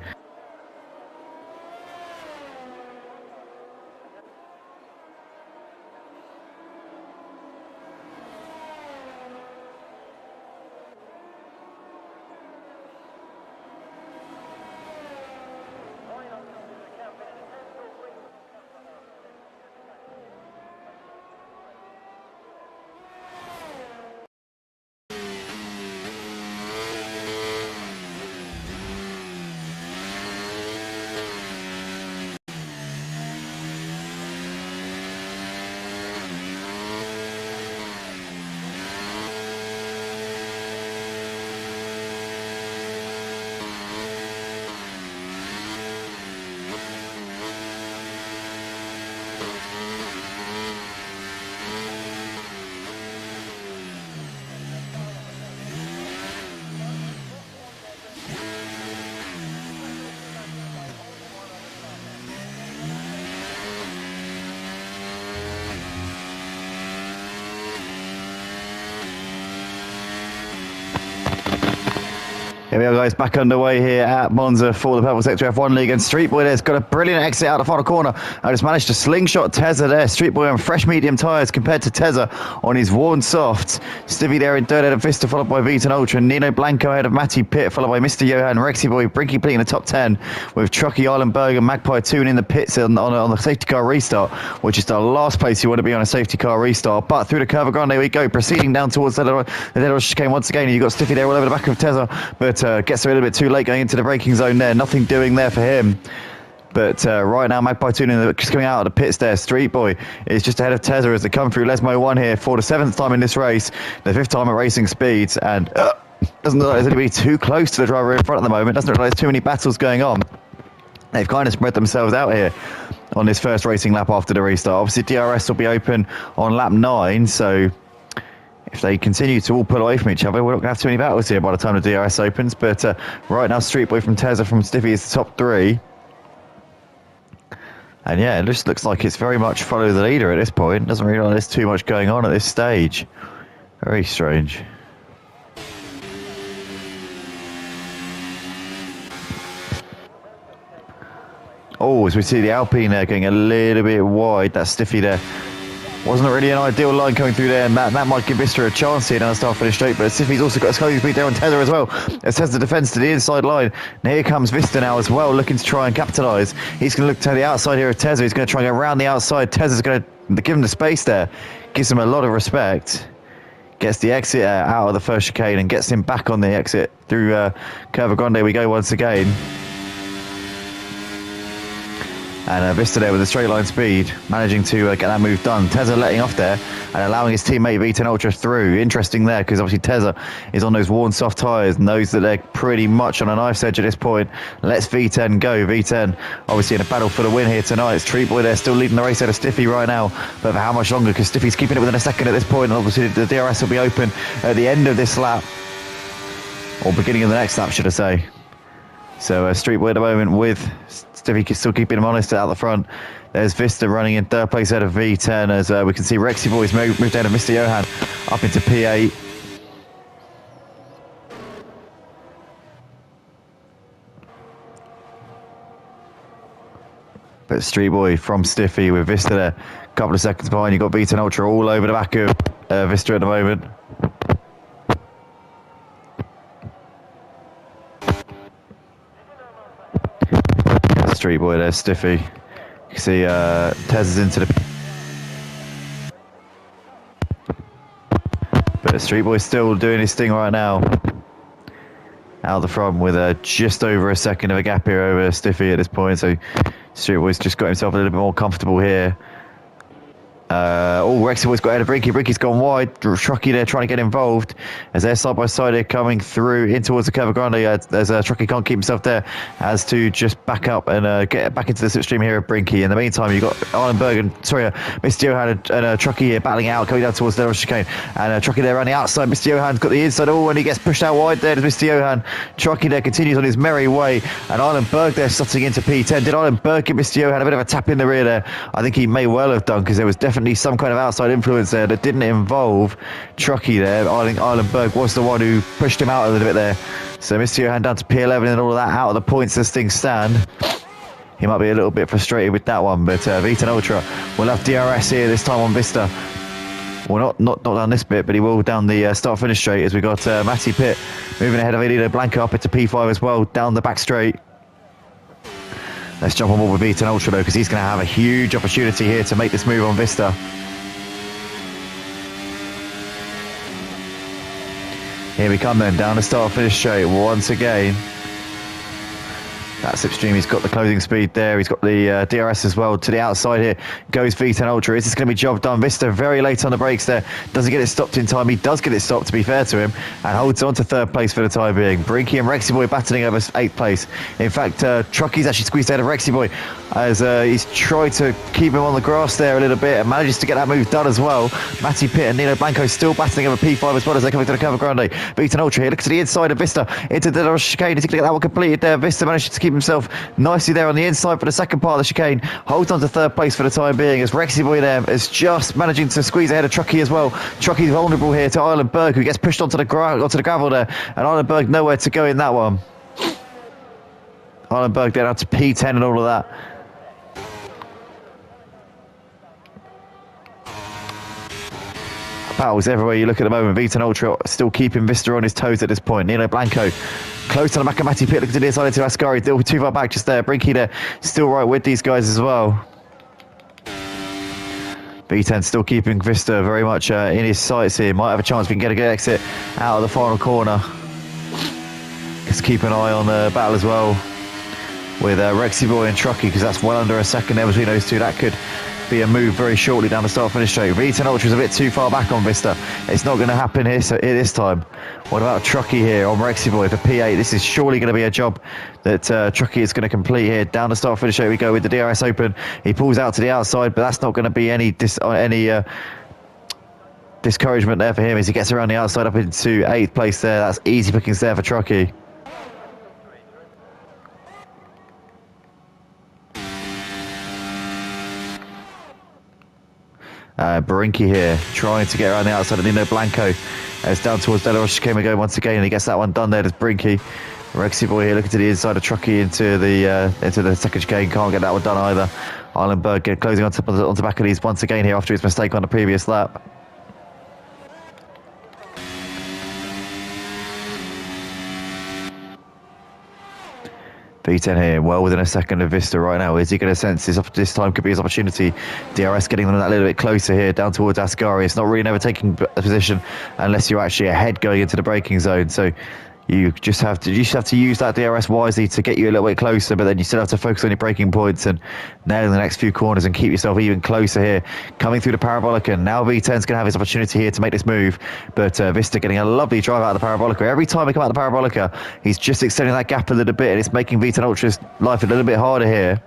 Here we are, guys, back underway here at Monza for the Purple Sector F1 League, and Street Boy there's got a brilliant exit out the final corner. I just managed to slingshot Tezza there. Street Boy on fresh medium tyres compared to Tezza on his worn softs. Stiffy there in third, ahead of Vista, followed by V10 Ultra. Nino Blanco ahead of Matty Pitt, followed by Mr. Johan, Rexy Boy, Brinky Pete in the top 10, with Truckee, Arlenberg and Magpie Toon in the pits on the safety car restart, which is the last place you want to be on a safety car restart. But through the Curva Grande we go, proceeding down towards the little chicane once again. You've got Stiffy there all over the back of Tezza, but gets there a little bit too late going into the braking zone there. Nothing doing there for him. But right now, Magpie Toon just coming out of the pits there. Street Boy is just ahead of Tezza as they come through Lesmo 1 here for the 7th time in this race, the 5th time at Racing Speeds, and doesn't look like there's going to be too close to the driver in front at the moment. Doesn't look like there's too many battles going on. They've kind of spread themselves out here on this first racing lap after the restart. Obviously, DRS will be open on lap 9, so if they continue to all pull away from each other, we're not going to have too many battles here by the time the DRS opens. But right now, Street Boy from Tezza from Stiffy is the top 3. And yeah, it just looks like it's very much follow the leader at this point. Doesn't really look like there's too much going on at this stage. Very strange. Oh, as we see the Alpine there getting a little bit wide. That Stiffy there wasn't really an ideal line coming through there, and that might give Vista a chance here down the start finish straight. But Stiffy's also got a slowing speed there on Tezza as well. As Tezza defends to the inside line. And here comes Vista now as well, looking to try and capitalise. He's going to look to the outside here of Tezza. He's going to try and go around the outside. Tezza's going to give him the space there. Gives him a lot of respect. Gets the exit out of the first chicane and gets him back on the exit through Curva Grande we go once again. And Vista there with a straight line speed, managing to get that move done. Tezza letting off there and allowing his teammate V10 Ultra through. Interesting there, because obviously Tezza is on those worn soft tyres, knows that they're pretty much on a knife's edge at this point. Lets V10 go. V10 obviously in a battle for the win here tonight. It's Treat Boy there still leading the race out of Stiffy right now. But for how much longer? Because Stiffy's keeping it within a second at this point. And obviously the DRS will be open at the end of this lap. Or beginning of the next lap, should I say. So Street Boy at the moment with Stiffy still keeping him honest out the front. There's Vista running in third place out of V10 as we can see Rexy Boy's moved down to Mr. Johan up into P8. But Street Boy from Stiffy with Vista there. A couple of seconds behind. You've got V10 Ultra all over the back of Vista at the moment. Street Boy there, Stiffy. You can see Tez is into the... But Street Boy's still doing his thing right now. Out the front with just over a second of a gap here over Stiffy at this point. So Street Boy's just got himself a little bit more comfortable here. Rexy Boy's got ahead of Brinky. Brinky's gone wide. Trucky there trying to get involved as they're side by side here coming through in towards the Curva Grande. As Trucky can't keep himself there, has to just back up and get back into the slipstream here of Brinky. In the meantime, you've got Arlenberg and Mr. Johan and Trucky here battling out, coming down towards the chicane. And Trucky there running outside. Mr. Johan's got the inside. And he gets pushed out wide there to Mr. Johan. Trucky there continues on his merry way. And Arlenberg there slotting into P10. Did Arlenberg give Mr. Johan a bit of a tap in the rear there? I think he may well have done, because there was definitely some kind of outside influence there that didn't involve Trucky there. I think Arlenberg was the one who pushed him out a little bit there. So Mr. Johan down to P11 and all of that out of the points as things stand. He might be a little bit frustrated with that one, but V10 Ultra will have DRS here this time on Vista. Well, not down this bit, but he will down the start-finish straight as we got Matty Pitt moving ahead of Elito Blanco up into P5 as well, down the back straight. Let's jump on board with V10 Ultra though, because he's going to have a huge opportunity here to make this move on Vista. Here we come then, down the start finish straight once again. That slipstream, he's got the closing speed there. He's got the DRS as well. To the outside here goes V10 Ultra. Is this going to be job done? Vista very late on the brakes there. Doesn't get it stopped in time. He does get it stopped, to be fair to him, and holds on to third place for the time being. Brinky and Rexy Boy battling over 8th place. In fact, Trucky's actually squeezed out of Rexy Boy as he's tried to keep him on the grass there a little bit and manages to get that move done as well. Matty Pitt and Nino Blanco still battling over P5 as well as they're coming to the Curva Grande. V10 Ultra here, looks to the inside of Vista into the chicane. He's going to get that one completed there. Vista manages to keep himself nicely there on the inside for the second part of the chicane. Holds on to third place for the time being as Rexy Boy there is just managing to squeeze ahead of Trucky as well. Trucky's vulnerable here to Arlenberg, who gets pushed onto the gravel there, and Arlenberg nowhere to go in that one. Arlenberg down to P10 and all of that. Battles everywhere you look at the moment. V10 Ultra still keeping Vista on his toes at this point. Nino Blanco close to the back of Matty Pitt, looking to the inside into Ascari, still too far back just there. Brinky there, still right with these guys as well. V10 still keeping Vista very much in his sights here. Might have a chance we can get a good exit out of the final corner. Just keep an eye on the battle as well with Rexy Boy and Trucky, because that's well under a second there between those two. That could be a move very shortly down the start finish straight. V10 Ultra is a bit too far back on Vista. It's not going to happen here this time. What about Trucky here on Rexy Boy for P8? This is surely going to be a job that Trucky is going to complete here. Down the start finish straight we go with the DRS open. He pulls out to the outside, but that's not going to be any discouragement there for him as he gets around the outside up into 8th place there. That's easy pickings there for Trucky. Brinky here trying to get around the outside of Nino Blanco. It's down towards De La Roche Chicane again once again, and he gets that one done there. There's Brinky. Rexy Boy here looking to the inside of Trucky into the second chicane. Can't get that one done either. Arlenberg closing onto the back of these once again here after his mistake on the previous lap. V10 here, well within a second of Vista right now. Is he going to sense this time could be his opportunity? DRS getting them that little bit closer here, down towards Ascari. It's not really never taking a position unless you're actually ahead going into the braking zone. So You just have to use that DRS wisely to get you a little bit closer, but then you still have to focus on your braking points and nail the next few corners and keep yourself even closer here. Coming through the Parabolica, now V10's going to have his opportunity here to make this move, but Vista getting a lovely drive out of the Parabolica. Every time we come out of the Parabolica, he's just extending that gap a little bit, and it's making V10 Ultra's life a little bit harder here.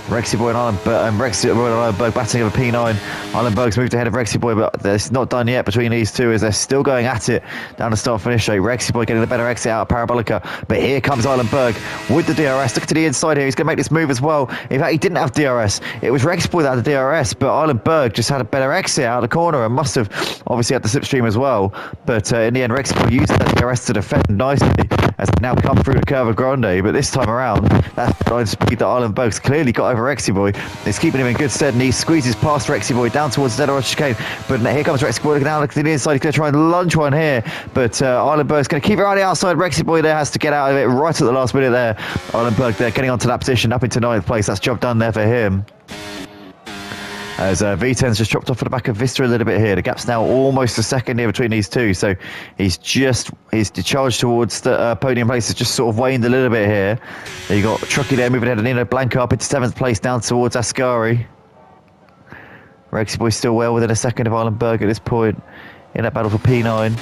Rexy Boy and Ironberg batting over P9. Ironberg's moved ahead of Rexy Boy, but it's not done yet between these two as they're still going at it down the start-finish straight. Rexy Boy getting the better exit out of Parabolica, but here comes Ironberg with the DRS. Look to the inside here, he's going to make this move as well. In fact, he didn't have DRS. It was Rexy Boy that had the DRS, but Ironberg just had a better exit out of the corner and must have obviously had the slipstream as well. But in the end, Rexy Boy used that DRS to defend nicely as they now come through the Curva Grande. But this time around, that blind speed that Ironberg's clearly got over Rexy Boy. It's keeping him in good stead, and he squeezes past Rexy Boy down towards the Dead chicane. But here comes Rexy Boy now looking to the inside. He's going to try and lunge one here, but Ironberg's going to keep it right outside. Rexy Boy there has to get out of it right at the last minute there. Ironberg there getting onto that position up into 9th place. That's job done there for him. As V10's just dropped off at the back of Vista a little bit here. The gap's now almost a second here between these two. So his charge towards the podium place has just sort of waned a little bit here. You got Trucky there moving ahead, and Nino Blanco up into 7th place down towards Ascari. Rexy Boy still well within a second of Ironberg at this point in that battle for P9.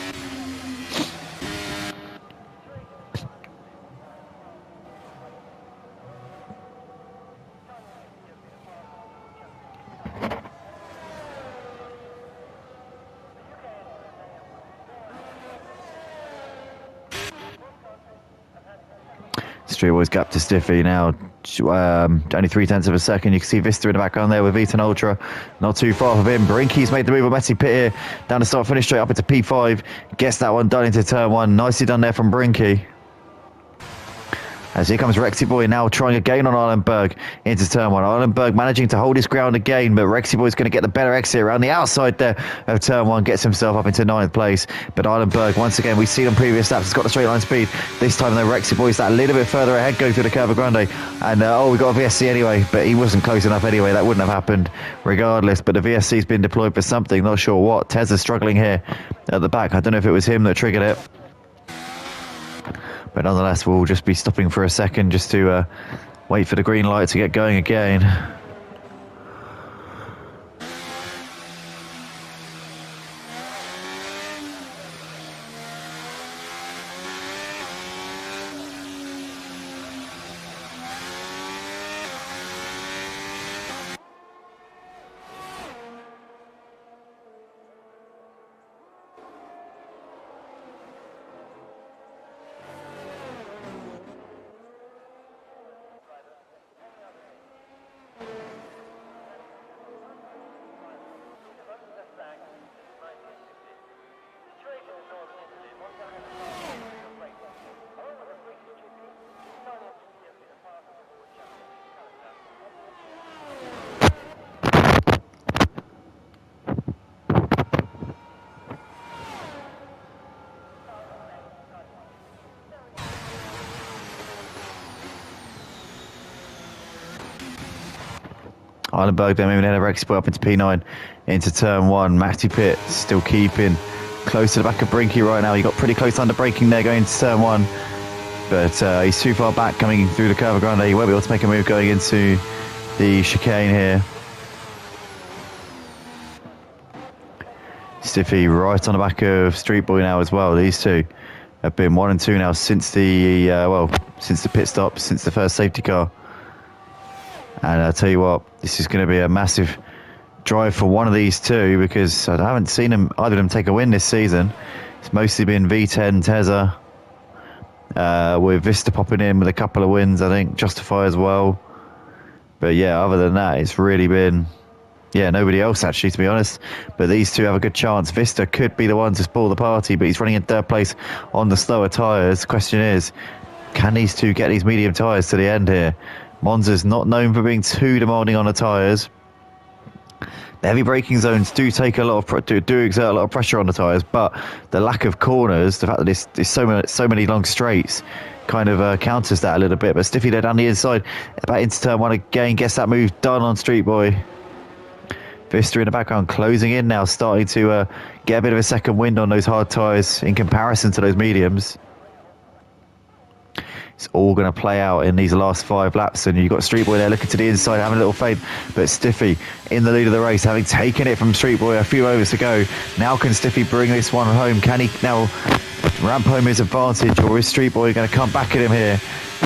Street Boys gap to Stiffy now, only 0.3 of a second. You can see Vista in the background there with V10 Ultra, not too far from him. Brinky's made the move on Messi Pit here, down the start finish straight up into P5, gets that one done into turn 1, nicely done there from Brinky. As here comes Rexy Boy now trying again on Ironberg into turn 1. Ironberg managing to hold his ground again, but Rexy Boy's going to get the better exit around the outside there of turn 1, gets himself up into 9th place. But Ironberg, once again, we've seen on previous laps, has got the straight line speed. This time though, Rexy Boy's that little bit further ahead going through the Curva Grande. And we got a VSC anyway, but he wasn't close enough anyway. That wouldn't have happened regardless. But the VSC's been deployed for something, not sure what. Tez's struggling here at the back. I don't know if it was him that triggered it. But nonetheless, we'll just be stopping for a second just to wait for the green light to get going again. Ironberg then moving ahead of Rexy Boy up into P9 into turn 1. Matty Pitt still keeping close to the back of Brinky right now. He got pretty close under braking there going into turn 1, but he's too far back coming through the Curva Grande. He won't be able to make a move going into the chicane here. Stiffy right on the back of Street Boy now as well. These two have been 1 and 2 now since the since the pit stop, since the first safety car. And I'll tell you what, this is going to be a massive drive for one of these two, because I haven't seen either of them take a win this season. It's mostly been V10, Tezza, with Vista popping in with a couple of wins, I think, Justify as well. But yeah, other than that, it's really been, nobody else actually, to be honest. But these two have a good chance. Vista could be the one to spoil the party, but he's running in 3rd place on the slower tyres. The question is, can these two get these medium tyres to the end here? Monza's not known for being too demanding on the tyres. The heavy braking zones do take exert a lot of pressure on the tyres, but the lack of corners, the fact that there's so many long straights, kind of counters that a little bit. But Stiffy there down the inside, back into turn 1 again, gets that move done on Street Boy. Vista in the background closing in now, starting to get a bit of a second wind on those hard tyres in comparison to those mediums. It's all going to play out in these last 5 laps, and you've got Street Boy there looking to the inside, having a little feint, but Stiffy in the lead of the race, having taken it from Street Boy a few overs to go. Now can Stiffy bring this one home? Can he now ramp home his advantage, or is Street Boy going to come back at him here?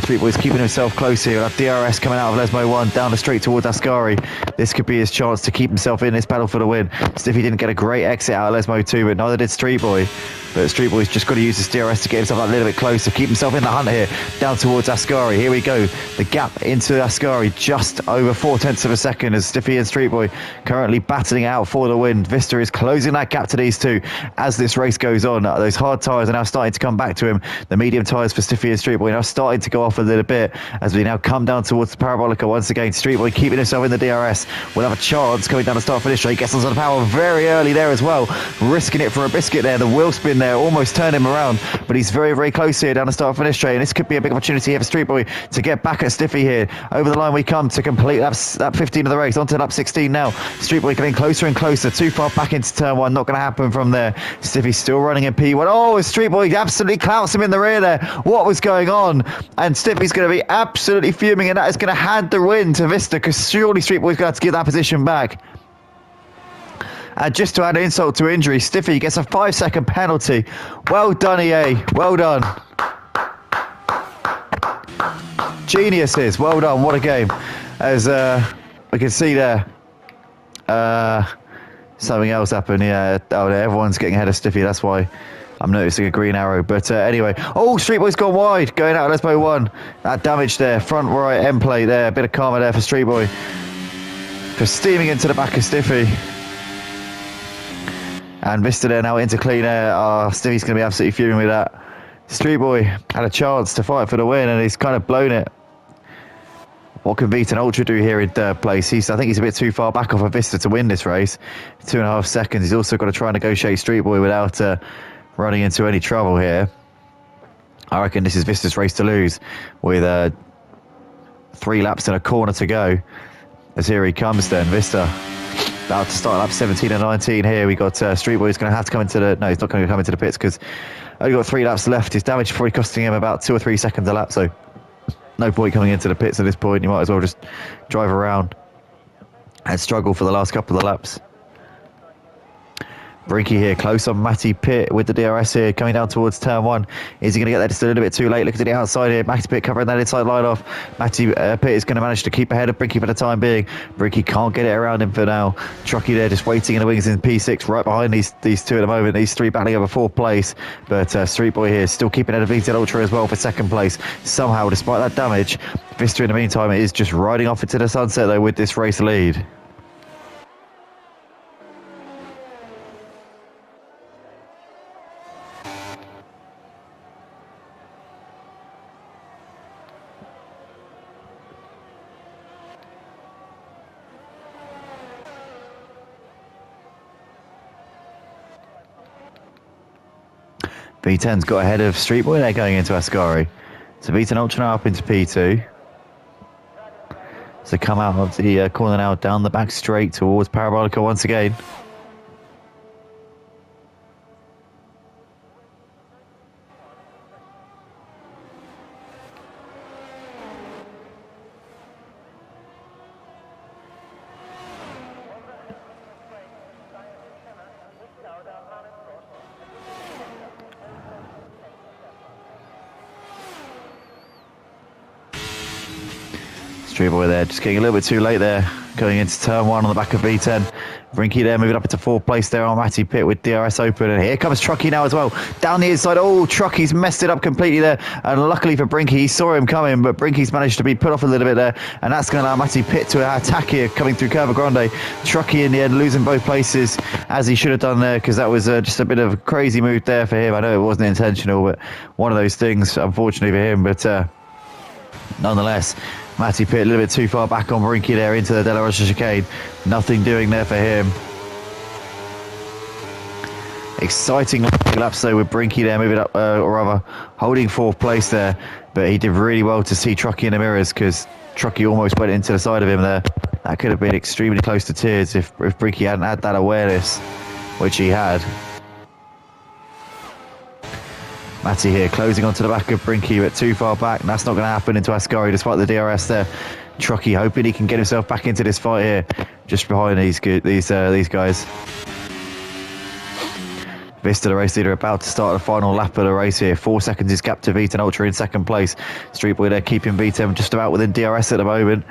Street Boy's keeping himself close here. We'll have DRS coming out of Lesmo 1 down the straight towards Ascari. This could be his chance to keep himself in this battle for the win. Stiffy didn't get a great exit out of Lesmo 2, but neither did Street Boy. But Street Boy's just got to use his DRS to get himself a little bit closer, keep himself in the hunt here, down towards Ascari. Here we go. The gap into Ascari just over 0.4 of a second as Stiffy and Street Boy currently battling out for the win. Vista is closing that gap to these two as this race goes on. Those hard tyres are now starting to come back to him. The medium tyres for Stiffy and Street Boy now starting to go off a little bit as we now come down towards the Parabolica once again. Street Boy keeping himself in the DRS. Will have a chance coming down the start finish straight. Gets onto the power very early there as well, risking it for a biscuit there. The wheel spin there almost turned him around, but he's very, very close here down the start finish straight, and this could be a big opportunity here for Street Boy to get back at Stiffy here. Over the line we come to complete lap 15 of the race, onto lap 16 now. Street Boy getting closer and closer, too far back into turn 1, not going to happen from there. Stiffy still running in P1. Oh, Street Boy absolutely clouts him in the rear there. What was going on? And Stiffy's going to be absolutely fuming, and that is going to hand the win to Vista, because surely Street Boy's going to have to get that position back. And just to add insult to injury, Stiffy gets a 5-second penalty. Well done, EA. Well done. Geniuses. Well done. What a game. As we can see there, something else happened. Yeah. Oh, everyone's getting ahead of Stiffy. That's why I'm noticing a green arrow. But anyway. Oh, Street Boy's gone wide. Going out of Lesbo 1. That damage there. Front right end plate there. A bit of karma there for Street Boy. Just steaming into the back of Stiffy. And Vista there now into clean air. Oh, Stiffy's going to be absolutely fuming with that. Street Boy had a chance to fight for the win, and he's kind of blown it. What can Vita and Ultra do here in third place? I think he's a bit too far back off of Vista to win this race. 2.5 seconds. He's also got to try and negotiate Street Boy without running into any trouble here. I reckon this is Vista's race to lose with 3 laps and a corner to go. As here he comes then, Vista. About to start lap 17 and 19 here. We got Street Boy who's going to have to come into the... No, he's not going to come into the pits because only got 3 laps left. His damage probably costing him about 2 or 3 seconds a lap, so no point coming into the pits at this point. You might as well just drive around and struggle for the last couple of laps. Brinky here, close on Matty Pitt with the DRS here, coming down towards turn 1. Is he going to get there just a little bit too late? Look at the outside here. Matty Pitt covering that inside line off. Matty Pitt is going to manage to keep ahead of Brinky for the time being. Brinky can't get it around him for now. Trucky there just waiting in the wings in P6, right behind these two at the moment. These 3 battling over 4th place. But Street Boy here still keeping ahead of VZ Ultra as well for 2nd place. Somehow, despite that damage, Vista in the meantime is just riding off into the sunset though with this race lead. V10's got ahead of Street Boy. They're going into Ascari. So V10 Ultra now up into P2. So come out of the corner now down the back straight towards Parabolica once again. Street Boy there, just getting a little bit too late there, going into turn 1 on the back of V10. Brinky there, moving up into 4th place there on Matty Pitt with DRS open. And here comes Trucky now as well, down the inside. Oh, Trucky's messed it up completely there. And luckily for Brinky, he saw him coming, but Brinky's managed to be put off a little bit there. And that's going to allow Matty Pitt to attack here, coming through Curva Grande. Trucky in the end losing both places, as he should have done there, because that was just a bit of a crazy move there for him. I know it wasn't intentional, but one of those things, unfortunately for him. But nonetheless, Matty Pitt a little bit too far back on Brinky there into the Della Rosa chicane. Nothing doing there for him. Exciting laps though with Brinky there moving up, or rather holding 4th place there. But he did really well to see Trucky in the mirrors, because Trucky almost went into the side of him there. That could have been extremely close to tears if Brinky hadn't had that awareness, which he had. Matty here, closing onto the back of Brinky, but too far back. And that's not going to happen into Ascari, despite the DRS there. Truckee hoping he can get himself back into this fight here, just behind these guys. Vista, the race leader, about to start the final lap of the race here. 4 seconds is gap to V10 Ultra in second place. Street Boy there keeping V10 just about within DRS at the moment.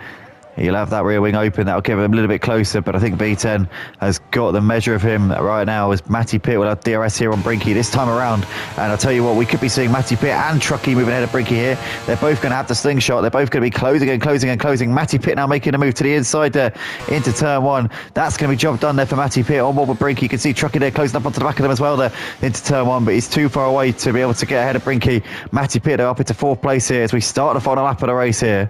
He'll have that rear wing open. That'll give him a little bit closer, but I think V10 has got the measure of him right now as Matty Pitt will have DRS here on Brinky this time around. And I'll tell you what, we could be seeing Matty Pitt and Truckee moving ahead of Brinky here. They're both going to have the slingshot. They're both going to be closing and closing and closing. Matty Pitt now making a move to the inside there into turn one. That's going to be job done there for Matty Pitt. On board with Brinky. You can see Truckee there closing up onto the back of them as well there into turn one, but he's too far away to be able to get ahead of Brinky. Matty Pitt up into fourth place here as we start the final lap of the race here.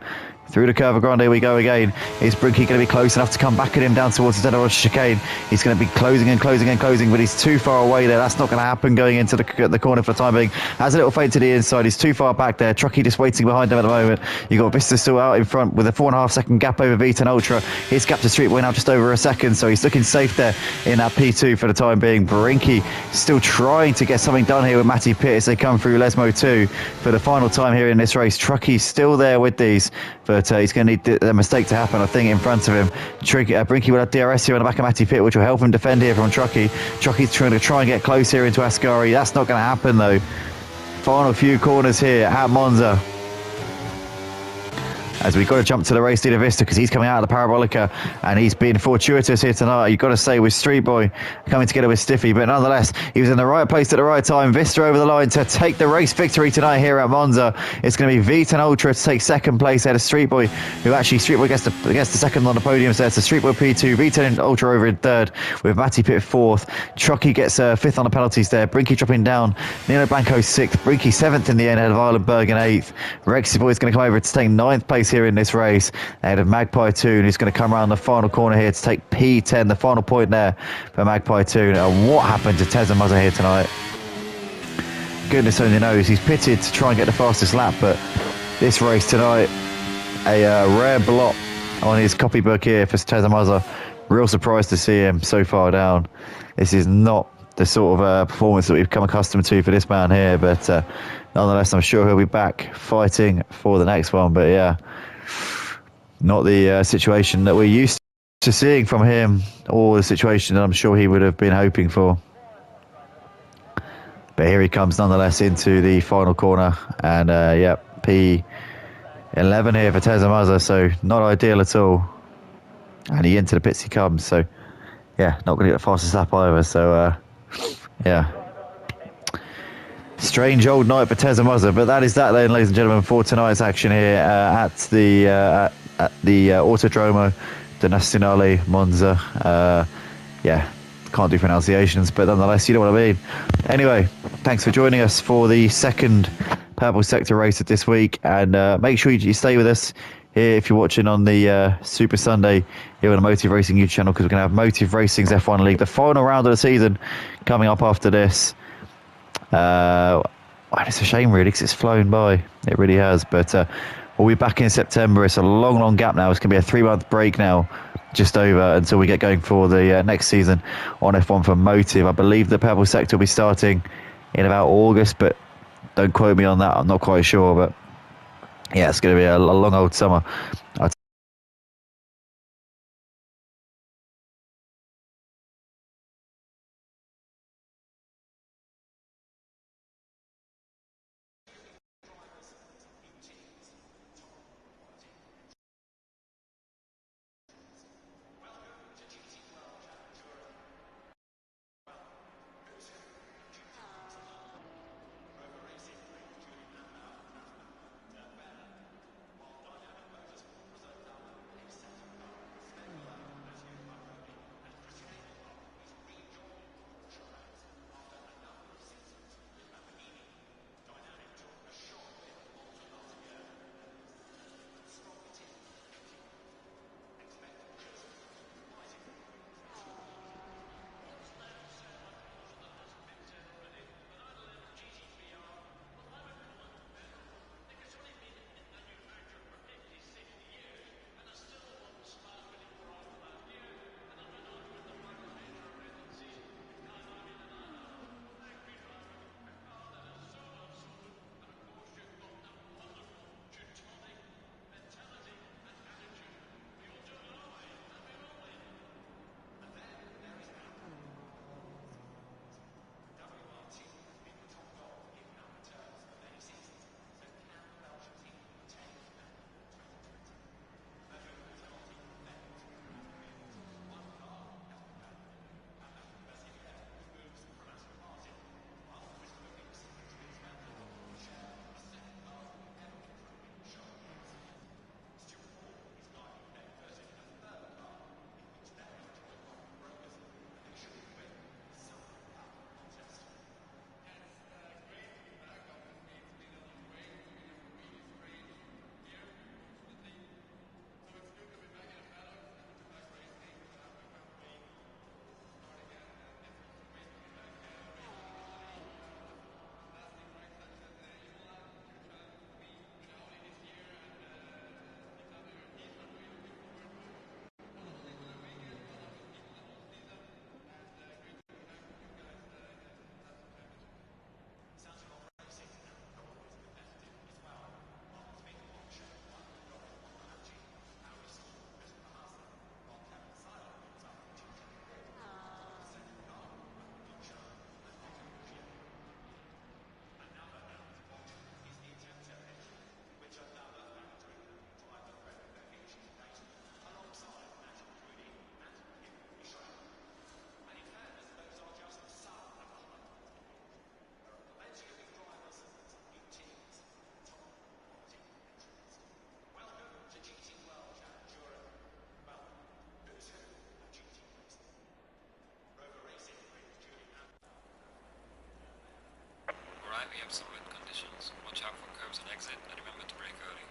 Through the Curva Grande we go again. Is Brinky going to be close enough to come back at him down towards the Dead chicane? He's going to be closing and closing and closing, but he's too far away there. That's not going to happen going into the corner for the time being. Has a little fade to the inside. He's too far back there. Truckee just waiting behind him at the moment. You've got Vista still out in front with a 4.5 second gap over V10 Ultra. His gap to Street Boy now just over a second, so he's looking safe there in that P2 for the time being. Brinky still trying to get something done here with Matty Pitt as they come through Lesmo 2 for the final time here in this race. Truckee's still there with these, but he's going to need a mistake to happen, I think, in front of him. Brinky will have DRS here on the back of Matty Pitt, which will help him defend here from Truckee. Truckee's trying to get close here into Ascari. That's not going to happen, though. Final few corners here at Monza, as we've got to jump to the race leader Vista because he's coming out of the Parabolica and he's been fortuitous here tonight. You've got to say, with Street Boy coming together with Stiffy, but nonetheless he was in the right place at the right time. Vista over the line to take the race victory tonight here at Monza. It's going to be V10 Ultra to take second place ahead of Street Boy, who actually Street Boy gets the second on the podium, so it's a Street Boy P2, V10 Ultra over in third with Matty Pitt fourth. Truckee gets fifth on the penalties there. Brinky dropping down. Nino Blanco sixth. Brinky seventh in the end ahead of Eilenberg in eighth. Rexy Boy is going to come over to take ninth place here in this race ahead of Magpie Toon, who's going to come around the final corner here to take P10, the final point there for Magpie Toon. And what happened to Teza Muzza here tonight? Goodness only knows. He's pitted to try and get the fastest lap, but this race tonight, a rare blot on his copybook here for Teza Muzza. Real surprised to see him so far down. This is not the sort of performance that we've come accustomed to for this man here, but nonetheless, I'm sure he'll be back fighting for the next one. But yeah, not the situation that we're used to seeing from him, or the situation that I'm sure he would have been hoping for. But here he comes nonetheless into the final corner, and yeah, P11 here for Teza Muzza, so not ideal at all. And he into the pits he comes, so yeah, not going to get the fastest lap either. So yeah, strange old night for Teza Muzza, but that is that then, ladies and gentlemen, for tonight's action here at the Autodromo de Nazionale Monza. Yeah, can't do pronunciations, but nonetheless, you know what I mean. Anyway, thanks for joining us for the second Purple Sector race of this week, and make sure you stay with us here if you're watching on the Super Sunday here on the Motive Racing YouTube channel, because we're going to have Motive Racing's F1 League, the final round of the season, coming up after this. It's a shame really, because it's flown by. It really has, but we'll be back in September. It's a long gap now. It's going to be a 3-month break now, just over, until we get going for the next season on F1 for Motive. I believe the Purple Sector will be starting in about August, but don't quote me on that. I'm not quite sure, but yeah, it's going to be a long old summer. we have some wet conditions. Watch out for curbs and exit, and remember to brake early.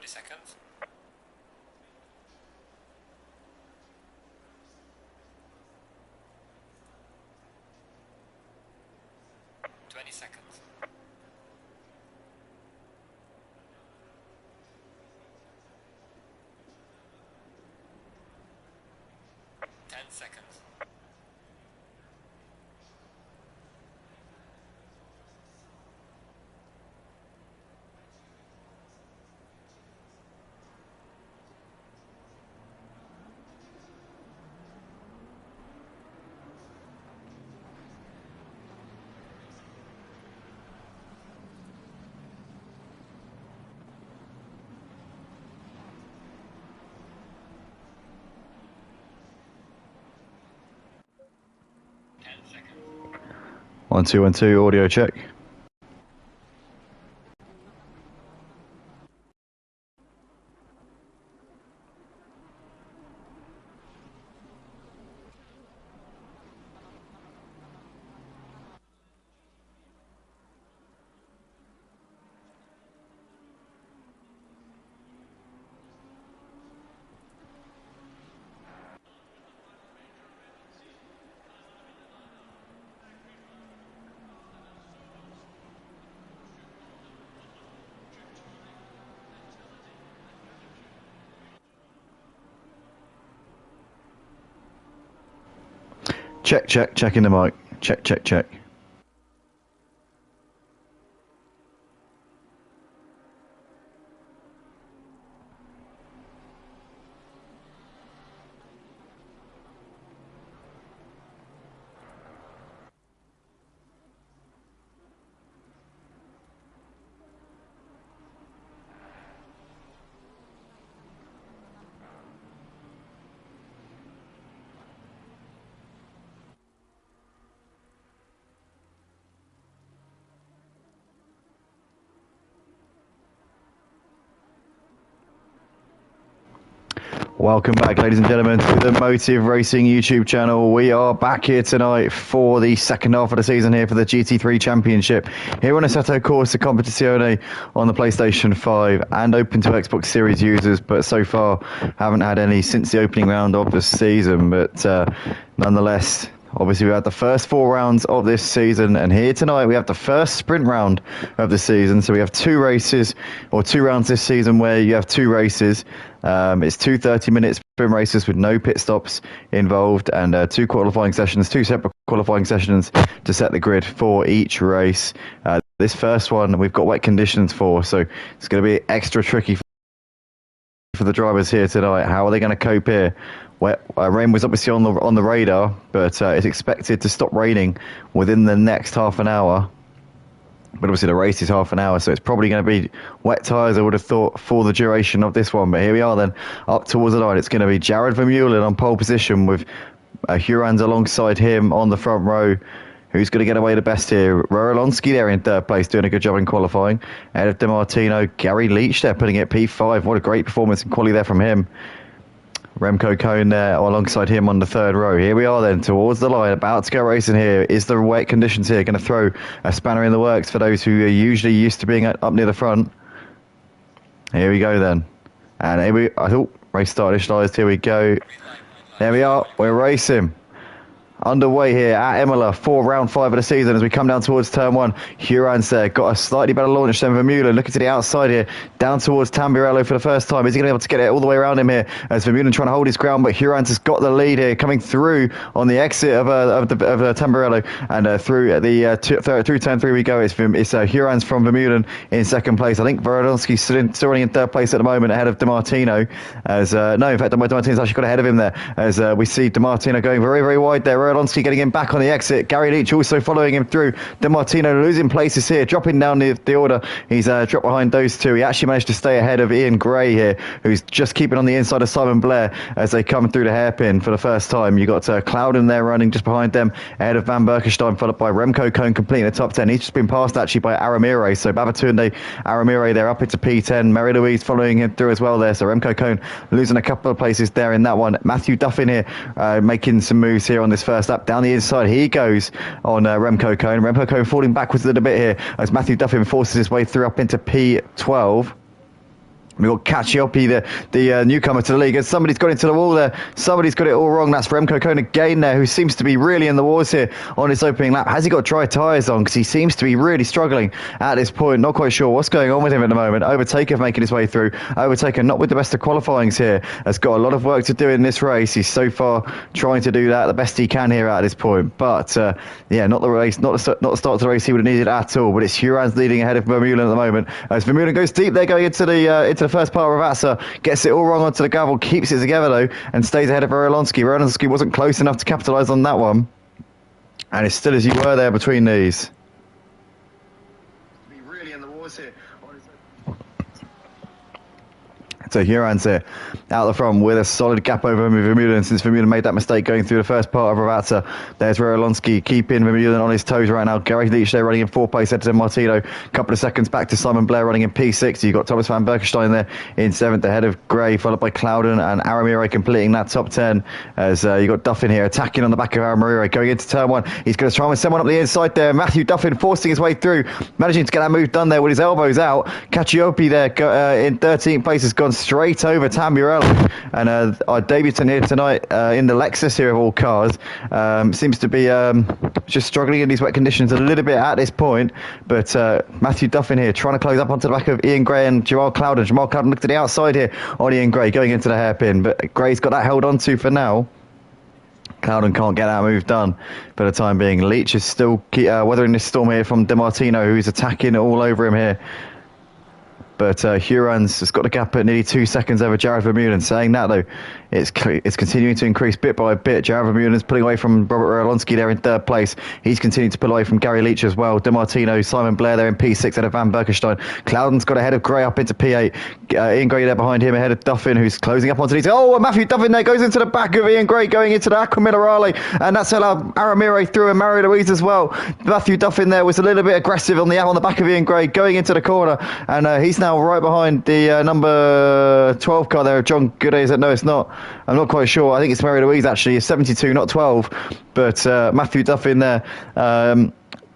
Seconds. 20 seconds. 10 seconds. 1 2 1 2 audio check. Check, check, checking the mic. Check, check, check. Welcome back, ladies and gentlemen, to the Motive Racing YouTube channel. We are back here tonight for the second half of the season here for the GT3 Championship here on Assetto Corsa Competizione on the PlayStation 5 and open to Xbox Series users, but so far haven't had any since the opening round of the season. But nonetheless, obviously we had the first 4 rounds of this season, and here tonight we have the first sprint round of the season. So we have 2 races, or 2 rounds this season where you have 2 races. It's 2 30 minutes sprint races with no pit stops involved, and two separate qualifying sessions to set the grid for each race. This first one we've got wet conditions for, so it's going to be extra tricky for the drivers here tonight. How are they going to cope here? Rain was obviously on the radar, but it's expected to stop raining within the next half an hour. But obviously the race is half an hour, so it's probably going to be wet tyres, I would have thought, for the duration of this one. But here we are then, up towards the line. It's going to be Jared Vermeulen on pole position with Hurans alongside him on the front row. Who's going to get away the best here? Rorolonsky there in third place, doing a good job in qualifying. Ahead of DiMartino, Gary Leach there, putting it P5. What a great performance in quali there from him. Remco Cohn there alongside him on the third row. Here we are then towards the line, about to go racing here. Is the wet conditions here going to throw a spanner in the works for those who are usually used to being up near the front? Here we go then. And race start initialised. Here we go. There we are. We're racing. Underway here at Imola for round 5 of the season as we come down towards turn 1. Hurans there got a slightly better launch than Vermeulen. Looking to the outside here, down towards Tamburello for the first time. Is he going to be able to get it all the way around him here as Vermeulen trying to hold his ground, but Hurans has got the lead here, coming through on the exit of Tamburello, and through turn 3 we go. It's Hurans from Vermeulen in second place. I think Vorodonsky's still running in third place at the moment, ahead of DiMartino. In fact, DiMartino's actually got ahead of him there as we see DiMartino going very, very wide there. Rorolonsky getting him back on the exit. Gary Leach also following him through. DiMartino losing places here, dropping down the order. He's dropped behind those two. He actually managed to stay ahead of Ian Gray here, who's just keeping on the inside of Simon Blair as they come through the hairpin for the first time. You got Clouden there running just behind them, ahead of Van Berkenstein, followed by Remco Cohn completing the top 10. He's just been passed actually by Aramire. So Babatunde, Aramire there up into P10. Mary Louise following him through as well there. So Remco Cohn losing a couple of places there in that one. Matthew Duffin here making some moves here on this first lap. Down the inside he goes on Remco Cohn. Remco Cohn falling backwards a little bit here as Matthew Duffin forces his way through up into P12. We've got Cacciopi, the newcomer to the league, and somebody's got into the wall there. Somebody's got it all wrong. That's Remco Cohn again there, who seems to be really in the wars here on his opening lap. Has he got dry tyres on? Because he seems to be really struggling at this point. Not quite sure what's going on with him at the moment. Overtaker making his way through. Overtaker not with the best of qualifyings here. Has got a lot of work to do in this race. He's so far trying to do that the best he can here at this point. But not the race, not the start to the race he would have needed at all. But it's Hurans leading ahead of Vermeulen at the moment. As Vermeulen goes deep there, going into the first part of Ravassa, gets it all wrong onto the gravel, keeps it together though, and stays ahead of Rorolonsky. Rorolonsky wasn't close enough to capitalise on that one, and it's still as you were there between these. To be really in the wars here. So Hurans here out the front with a solid gap over Vermeulen, since Vermeulen made that mistake going through the first part of Ravassa. There's Rorolonsky keeping Vermeulen on his toes right now. Gary Leach there running in 4th place, ahead to Martino. Couple of seconds back to Simon Blair running in P6. You've got Thomas Van Berkenstein there in 7th ahead of Gray, followed by Clouden and Aramire completing that top 10. As you've got Duffin here attacking on the back of Aramire going into turn 1. He's going to try and send one up the inside there. Matthew Duffin forcing his way through, managing to get that move done there with his elbows out. Cacciopi there in 13th place has gone straight over Tamburello, and our debutant here tonight in the Lexus here of all cars seems to be just struggling in these wet conditions a little bit at this point, but Matthew Duffin here trying to close up onto the back of Ian Gray and Jamal Clouden. Jamal Clouden looked to the outside here on Ian Gray going into the hairpin, but Gray's got that held on to for now. Clouden can't get that move done for the time being. Leach is still weathering this storm here from DiMartino, who's attacking all over him here. But Hurans has got the gap at nearly 2 seconds over Jared Vermeulen. Saying that, though, it's continuing to increase bit by bit. Jared Vermeulen's pulling away from Robert Rorolonsky there in 3rd place. He's continuing to pull away from Gary Leach as well. DiMartino, Simon Blair there in P6 ahead of Van Berkenstein. Clouden's got ahead of Gray up into P8. Ian Gray there behind him ahead of Duffin, who's closing up onto these. Oh, Matthew Duffin there goes into the back of Ian Gray going into the Aqua Minerale. And that's allowed Aramire through and Mary Louise as well. Matthew Duffin there was a little bit aggressive on the back of Ian Gray going into the corner. And he's now right behind the number 12 car there, John Gooday. No, it's not. I'm not quite sure. I think it's Mary Louise actually. It's 72, not 12. But Matthew Duffin there,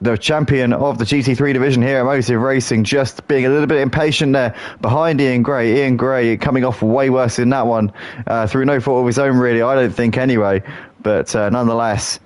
the champion of the GT3 division here at Motive Racing, just being a little bit impatient there behind Ian Gray. Ian Gray coming off way worse in that one through no fault of his own, really. I don't think anyway. But nonetheless,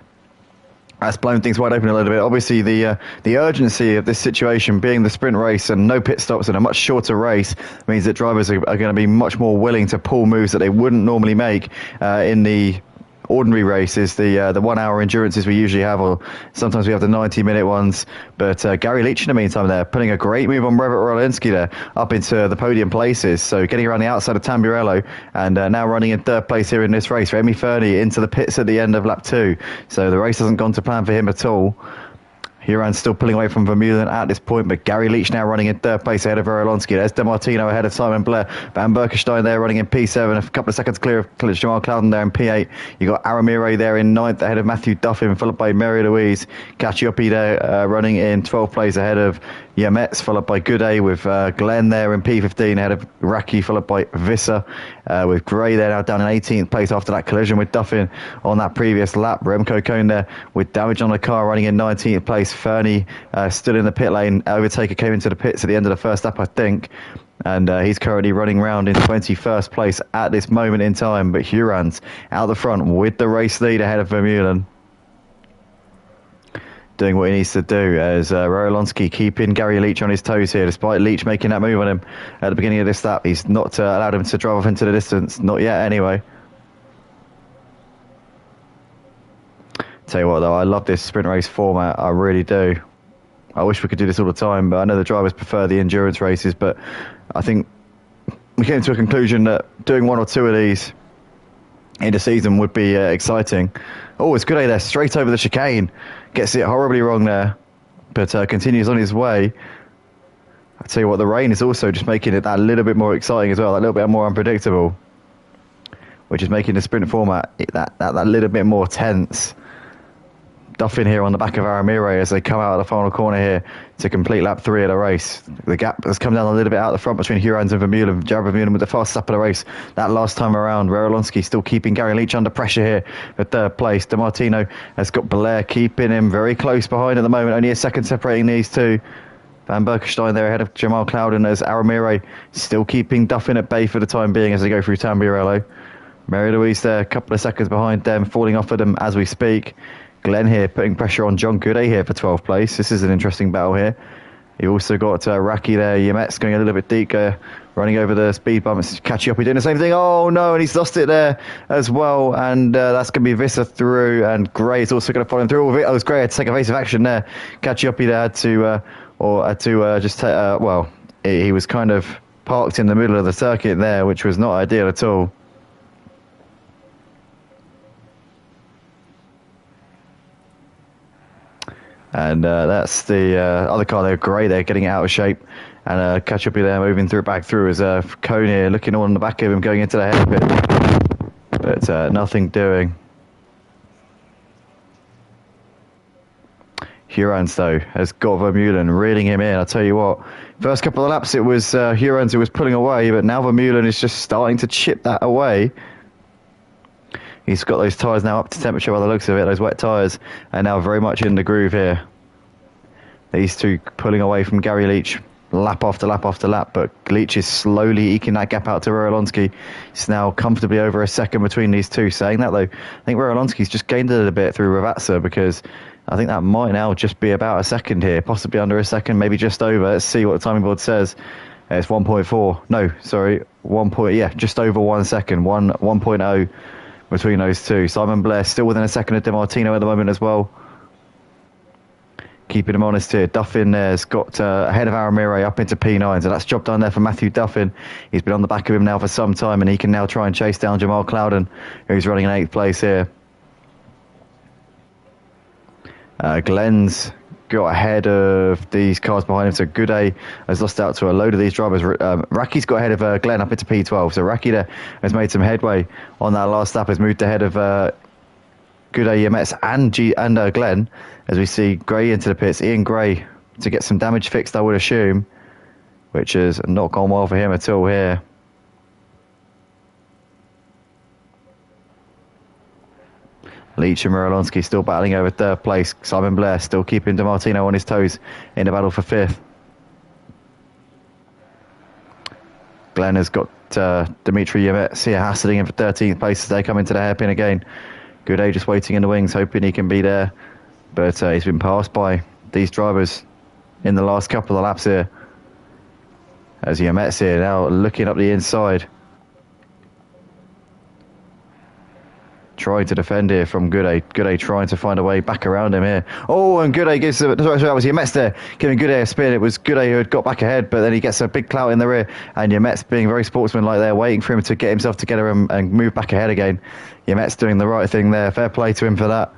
That's blown things wide open a little bit. Obviously, the urgency of this situation being the sprint race and no pit stops and a much shorter race means that drivers are going to be much more willing to pull moves that they wouldn't normally make in the ordinary races, the 1 hour endurances we usually have, or sometimes we have the 90-minute ones. But Gary Leach in the meantime there, putting a great move on Brevet Rolinski there up into the podium places, so getting around the outside of Tamburello, and now running in third place here in this race. Remy Fernie into the pits at the end of lap 2, so the race hasn't gone to plan for him at all. Huron's still pulling away from Vermeulen at this point, but Gary Leach now running in third place ahead of Verolonsky. There's De Martino ahead of Simon Blair. Van Berkenstein there running in P7, a couple of seconds clear of Jamal Clouden there in P8. You got Aramire there in 9th ahead of Matthew Duffin, followed by Mary Louise. Cacioppi there running in 12th place ahead of Yametz, followed by Gooday with Glenn there in P15 ahead of Raki, followed by Visser, with Gray there now down in 18th place after that collision with Duffin on that previous lap. Remco Cohn there with damage on the car running in 19th place. Fernie still in the pit lane. Overtaker came into the pits at the end of the first lap, I think, and he's currently running round in 21st place at this moment in time. But Huron's out the front with the race lead ahead of Vermeulen, doing what he needs to do, as Rowlonsky keeping Gary Leach on his toes here, despite Leach making that move on him at the beginning of this lap. He's not allowed him to drive off into the distance, not yet anyway. Tell you what though, I love this sprint race format, I really do. I wish we could do this all the time, but I know the drivers prefer the endurance races, but I think we came to a conclusion that doing 1 or 2 of these in the season would be exciting. Oh, it's Gooday there, straight over the chicane. Gets it horribly wrong there, but continues on his way. I tell you what, the rain is also just making it that little bit more exciting as well, that little bit more unpredictable, which is making the sprint format that little bit more tense. Duffin here on the back of Aramire as they come out of the final corner here to complete lap 3 of the race. The gap has come down a little bit out the front between Hurons and Vermeulen. Jared Vermeulen with the fast lap of the race that last time around. Rowlonsky still keeping Gary Leach under pressure here for third place. De Martino has got Blair keeping him very close behind at the moment. Only a second separating these two. Van Berkenstein there ahead of Jamal Clouden, as Aramire still keeping Duffin at bay for the time being as they go through Tamburello. Mary Louise there, a couple of seconds behind them, falling off of them as we speak. Glenn here putting pressure on John Gooday here for 12th place. This is an interesting battle here. You've also got Raki there, Yametz going a little bit deep, running over the speed bumps. Cacioppi doing the same thing. Oh no, and he's lost it there as well. And that's going to be Visser through, and Gray is also going to follow him through. Oh, it was Gray had to take evasive action there. Cacioppi there had to just take, well, he was kind of parked in the middle of the circuit there, which was not ideal at all. And that's the other car there, Gray there, getting it out of shape. And Cacioppi there moving back through as Cohn here looking all on the back of him going into the head pit. But nothing doing. Hurons though has got Vermeulen reeling him in. I'll tell you what, first couple of laps it was Hurons who was pulling away, but now Vermeulen is just starting to chip that away. He's got those tyres now up to temperature by the looks of it, those wet tyres, and now very much in the groove here. These two pulling away from Gary Leach lap after lap after lap, but Leach is slowly eking that gap out to Rowlonsky. It's now comfortably over a second between these two. Saying that though, I think Rowlonsky's just gained a little bit through Ravazza, because I think that might now just be about a second here, possibly under a second, maybe just over. Let's see what the timing board says. It's 1.4. No, sorry, 1. Yeah, just over 1 second. 1.0 between those two. Simon Blair still within a second of De Martino at the moment as well. Keeping him honest here. Duffin there's got ahead of Aramire up into P9, so that's job done there for Matthew Duffin. He's been on the back of him now for some time, and he can now try and chase down Jamal Clouden, who's running in 8th place here. Glenn's got ahead of these cars behind him, so Gooday has lost out to a load of these drivers. Raki's got ahead of Glenn up into P12, so Raki there has made some headway on that last lap, has moved ahead of Gooday, Yametz and Glenn, as we see Gray into the pits. Ian Gray to get some damage fixed, I would assume, which has not gone well for him at all here. Leach and Rowlonsky still battling over third place. Simon Blair still keeping De Martino on his toes in the battle for 5th. Glenn has got Dimitri Yametz here hassling him for 13th place as they come into the hairpin again. Gooday just waiting in the wings, hoping he can be there but he's been passed by these drivers in the last couple of laps here. As Yamet's here now looking up the inside. Trying to defend here from Gooday. Gooday trying to find a way back around him here. Oh, and Gooday gives... Sorry, that was Yamet's there, giving Gooday a spin. It was Gooday who had got back ahead, but then he gets a big clout in the rear, and Yamet's being very sportsmanlike there, waiting for him to get himself together and move back ahead again. Yamet's doing the right thing there. Fair play to him for that.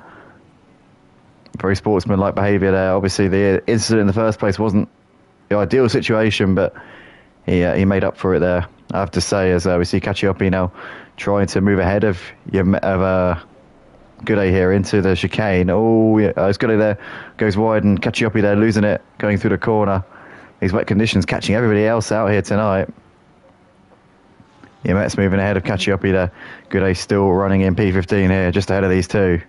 Very sportsmanlike behaviour there. Obviously, the incident in the first place wasn't the ideal situation, but he made up for it there. I have to say, as we see Cacioppi now trying to move ahead of Gooday here into the chicane. Oh, yeah, it's Gooday there, goes wide, and Cacioppi there losing it, going through the corner. These wet conditions catching everybody else out here tonight. Yamet's moving ahead of Cacioppi there. Gooday still running in P15 here, just ahead of these two.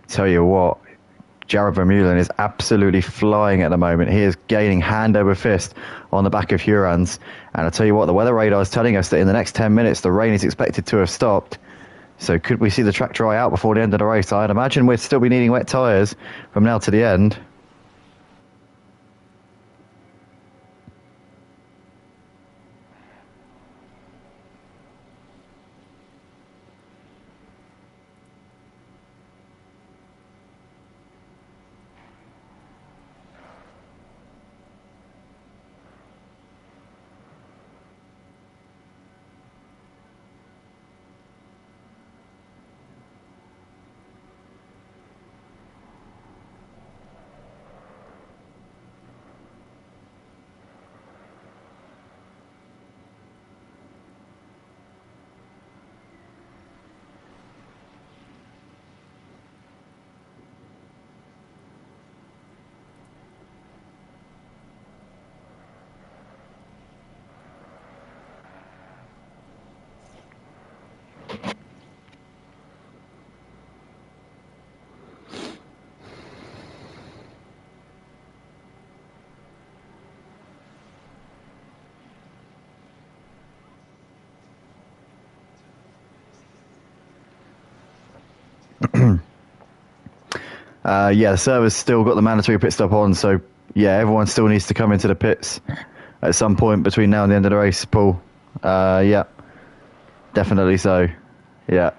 Tell you what, Jared Vermeulen is absolutely flying at the moment. He is gaining hand over fist on the back of Hurans. And I'll tell you what, the weather radar is telling us that in the next 10 minutes, the rain is expected to have stopped. So could we see the track dry out before the end of the race? I'd imagine we'd still be needing wet tyres from now to the end. Yeah, the server's still got the mandatory pit stop on, so yeah, everyone still needs to come into the pits at some point between now and the end of the race, Paul. Yeah, definitely so. Yeah.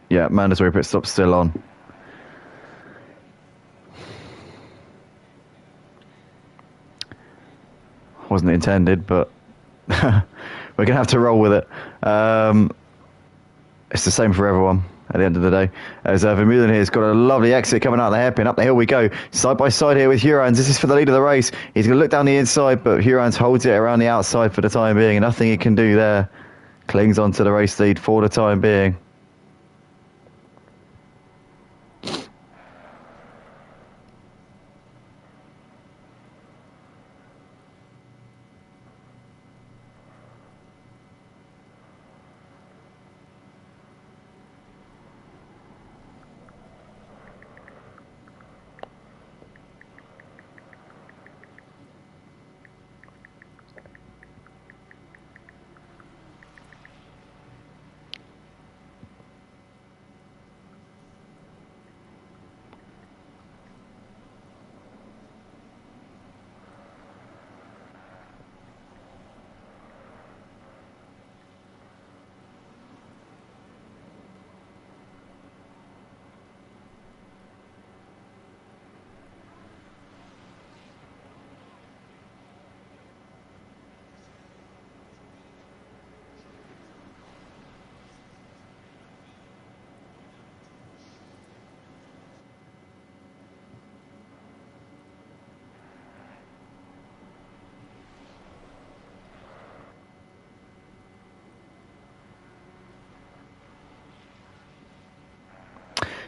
Yeah, mandatory pit stop's still on. Wasn't intended, but we're going to have to roll with it. It's the same for everyone at the end of the day. As Vermeulen here has got a lovely exit coming out of the hairpin. Up the hill we go. Side by side here with Hurans. This is for the lead of the race. He's going to look down the inside, but Hurans holds it around the outside for the time being. Nothing he can do there. Clings onto the race lead for the time being.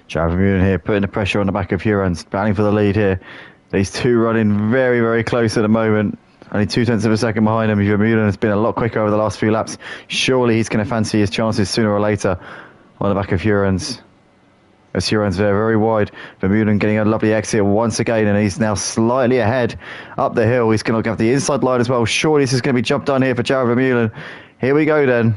Jared Vermeulen here putting the pressure on the back of Hurans, battling for the lead here. These two running very, very close at the moment. Only 0.2 of a second behind him. Vermeulen has been a lot quicker over the last few laps. Surely he's going to fancy his chances sooner or later on the back of Hurans. as Huron's there very wide. Vermeulen getting a lovely exit once again, and he's now slightly ahead up the hill. He's going to have the inside line as well. Surely this is going to be jumped on here for Jared Vermeulen. Here we go then.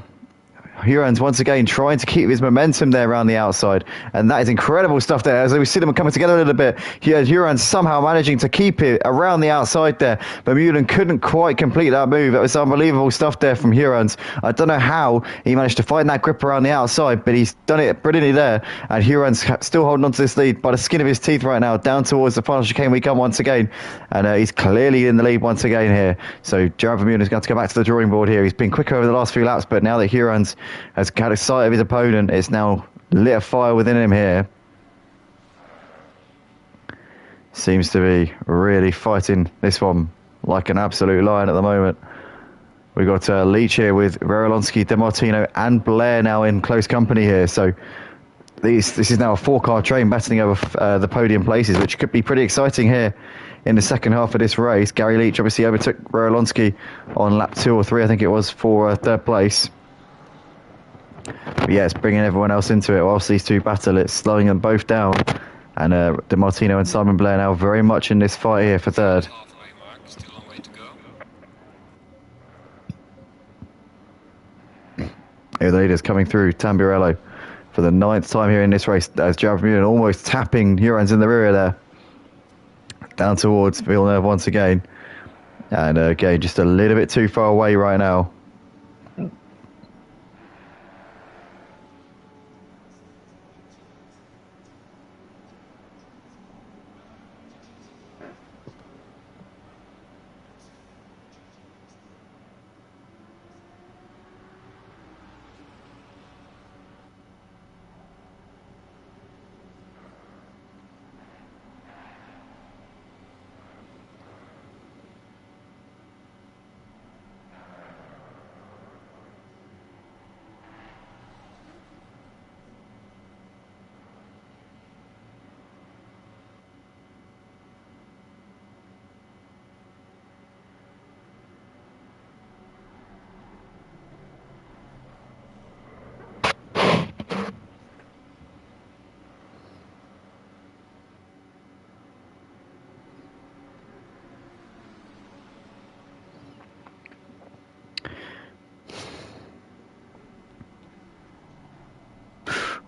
Huron's once again trying to keep his momentum there around the outside, and that is incredible stuff there as we see them coming together a little bit. Huron's somehow managing to keep it around the outside there, but Vermeulen couldn't quite complete that move. That was unbelievable stuff there from Huron's. I don't know how he managed to find that grip around the outside, but he's done it brilliantly there, and Huron's still holding on to this lead by the skin of his teeth right now, down towards the final chicane we come once again, and he's clearly in the lead once again here. So Jared Vermeulen is going to go back to the drawing board here. He's been quicker over the last few laps, but now that Huron's has got a sight of his opponent, it's now lit a fire within him here. Seems to be really fighting this one like an absolute lion at the moment. We've got Leach here with Verolonsky, DeMartino and Blair now in close company here. So this is now a 4-car train battling over the podium places, which could be pretty exciting here in the second half of this race. Gary Leach obviously overtook Verolonsky on lap 2 or 3, I think it was, for third place. But yeah, it's bringing everyone else into it whilst these two battle. It's slowing them both down. And DeMartino and Simon Blair now very much in this fight here for third. Halfway mark, still a long way to go. Here the leaders coming through. Tamburello for the 9th time here in this race, as Jared Vermeulen almost tapping Huron's in the rear there. Down towards Villeneuve once again. And again, just a little bit too far away right now.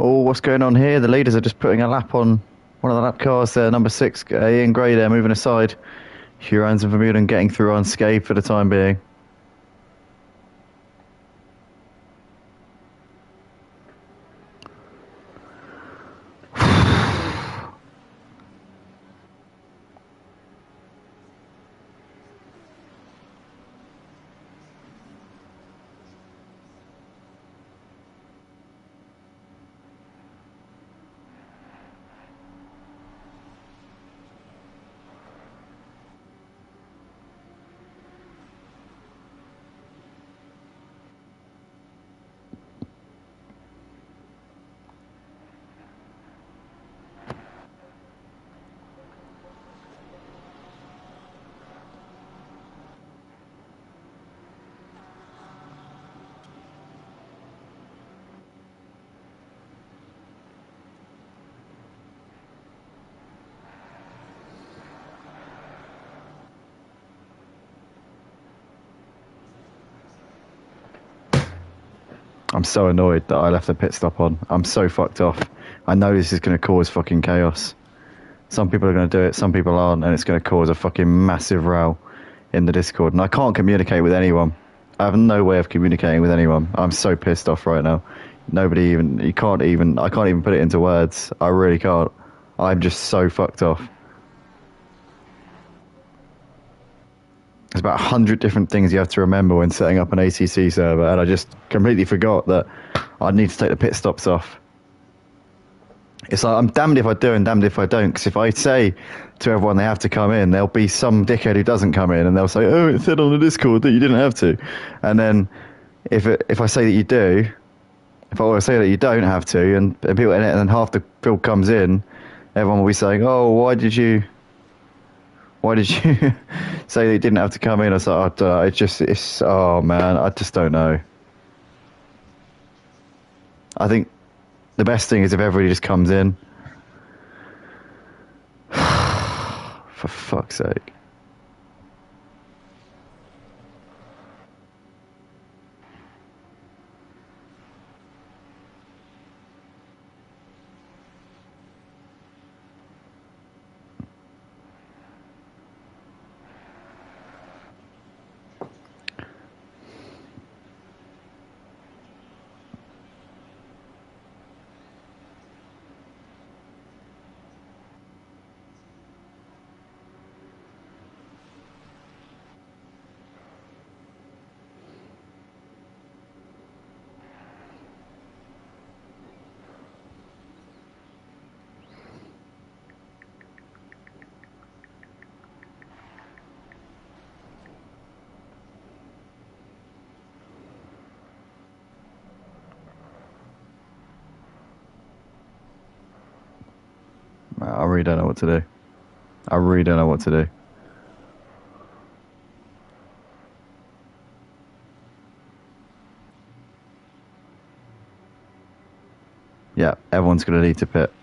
Oh, what's going on here? The leaders are just putting a lap on one of the lap cars there. Number 6, Ian Gray there, moving aside. Huron's and Vermeulen getting through unscathed for the time being. I'm so annoyed that I left the pit stop on. I'm so fucked off. I know this is going to cause fucking chaos. Some people are going to do it, some people aren't, and it's going to cause a fucking massive row in the Discord. And I can't communicate with anyone. I have no way of communicating with anyone. I'm so pissed off right now. I can't even put it into words. I really can't. I'm just so fucked off. There's about 100 different things you have to remember when setting up an ACC server, and I just completely forgot that I need to take the pit stops off. It's like, I'm damned if I do and damned if I don't, because if I say to everyone they have to come in, there'll be some dickhead who doesn't come in, and they'll say, oh, it said on the Discord that you didn't have to. And then if I say that you do, if I say that you don't have to, and people in it, and then half the field comes in, everyone will be saying, oh, why did you say that you didn't have to come in? I was like, oh man, I just don't know. I think the best thing is if everybody just comes in For fuck's sake. I really don't know what to do. I really don't know what to do. Yeah, everyone's going to need to pit.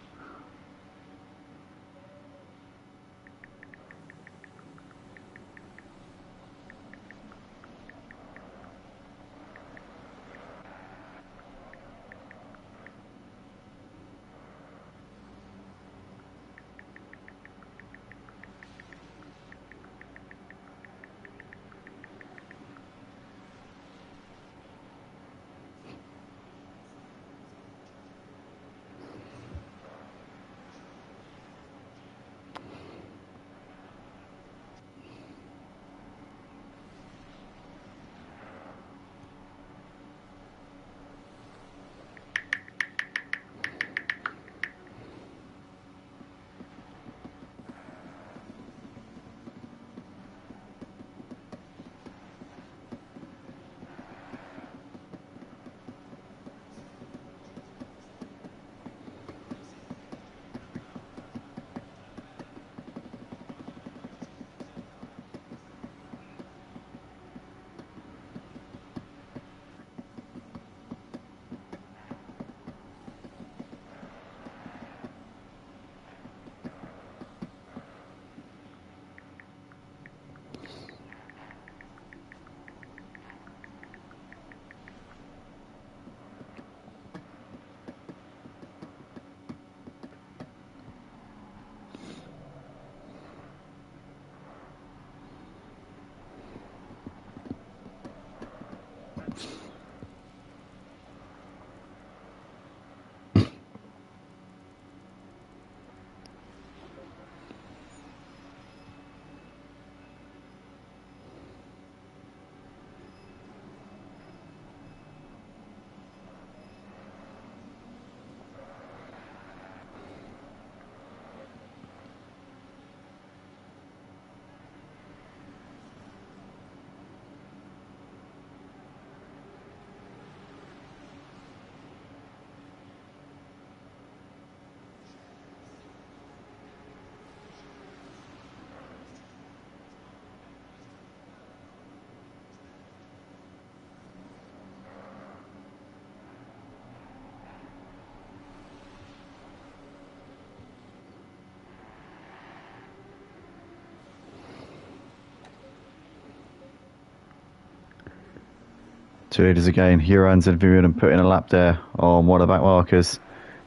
Two leaders again. Hurans and Vermeulen put in a lap there on one of the back markers.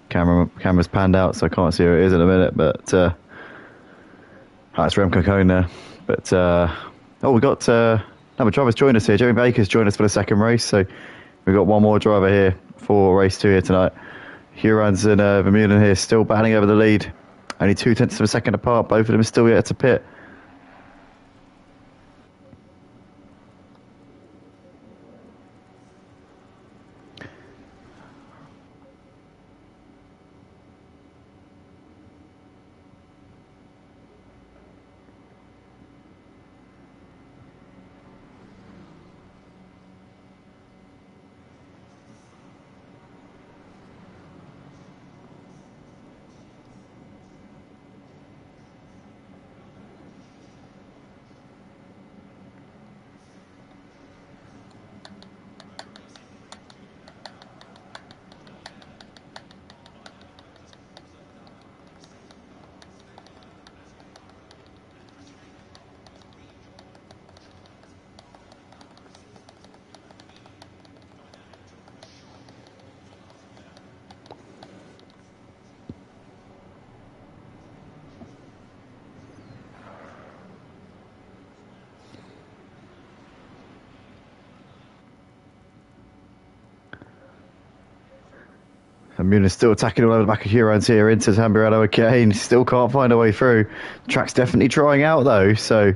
Camera's panned out, so I can't see who it is in a minute, but that's Remco Cohn there. But we got another driver's joined us here. Jeremy Baker's joined us for the second race, so we've got one more driver here for race 2 here tonight. Hurans and Vermeulen here still battling over the lead. Only 0.2 of a second apart. Both of them still yet to pit. And Muniz still attacking all over the back of Hurans here into Tamburello again. Still can't find a way through. The track's definitely trying out though, so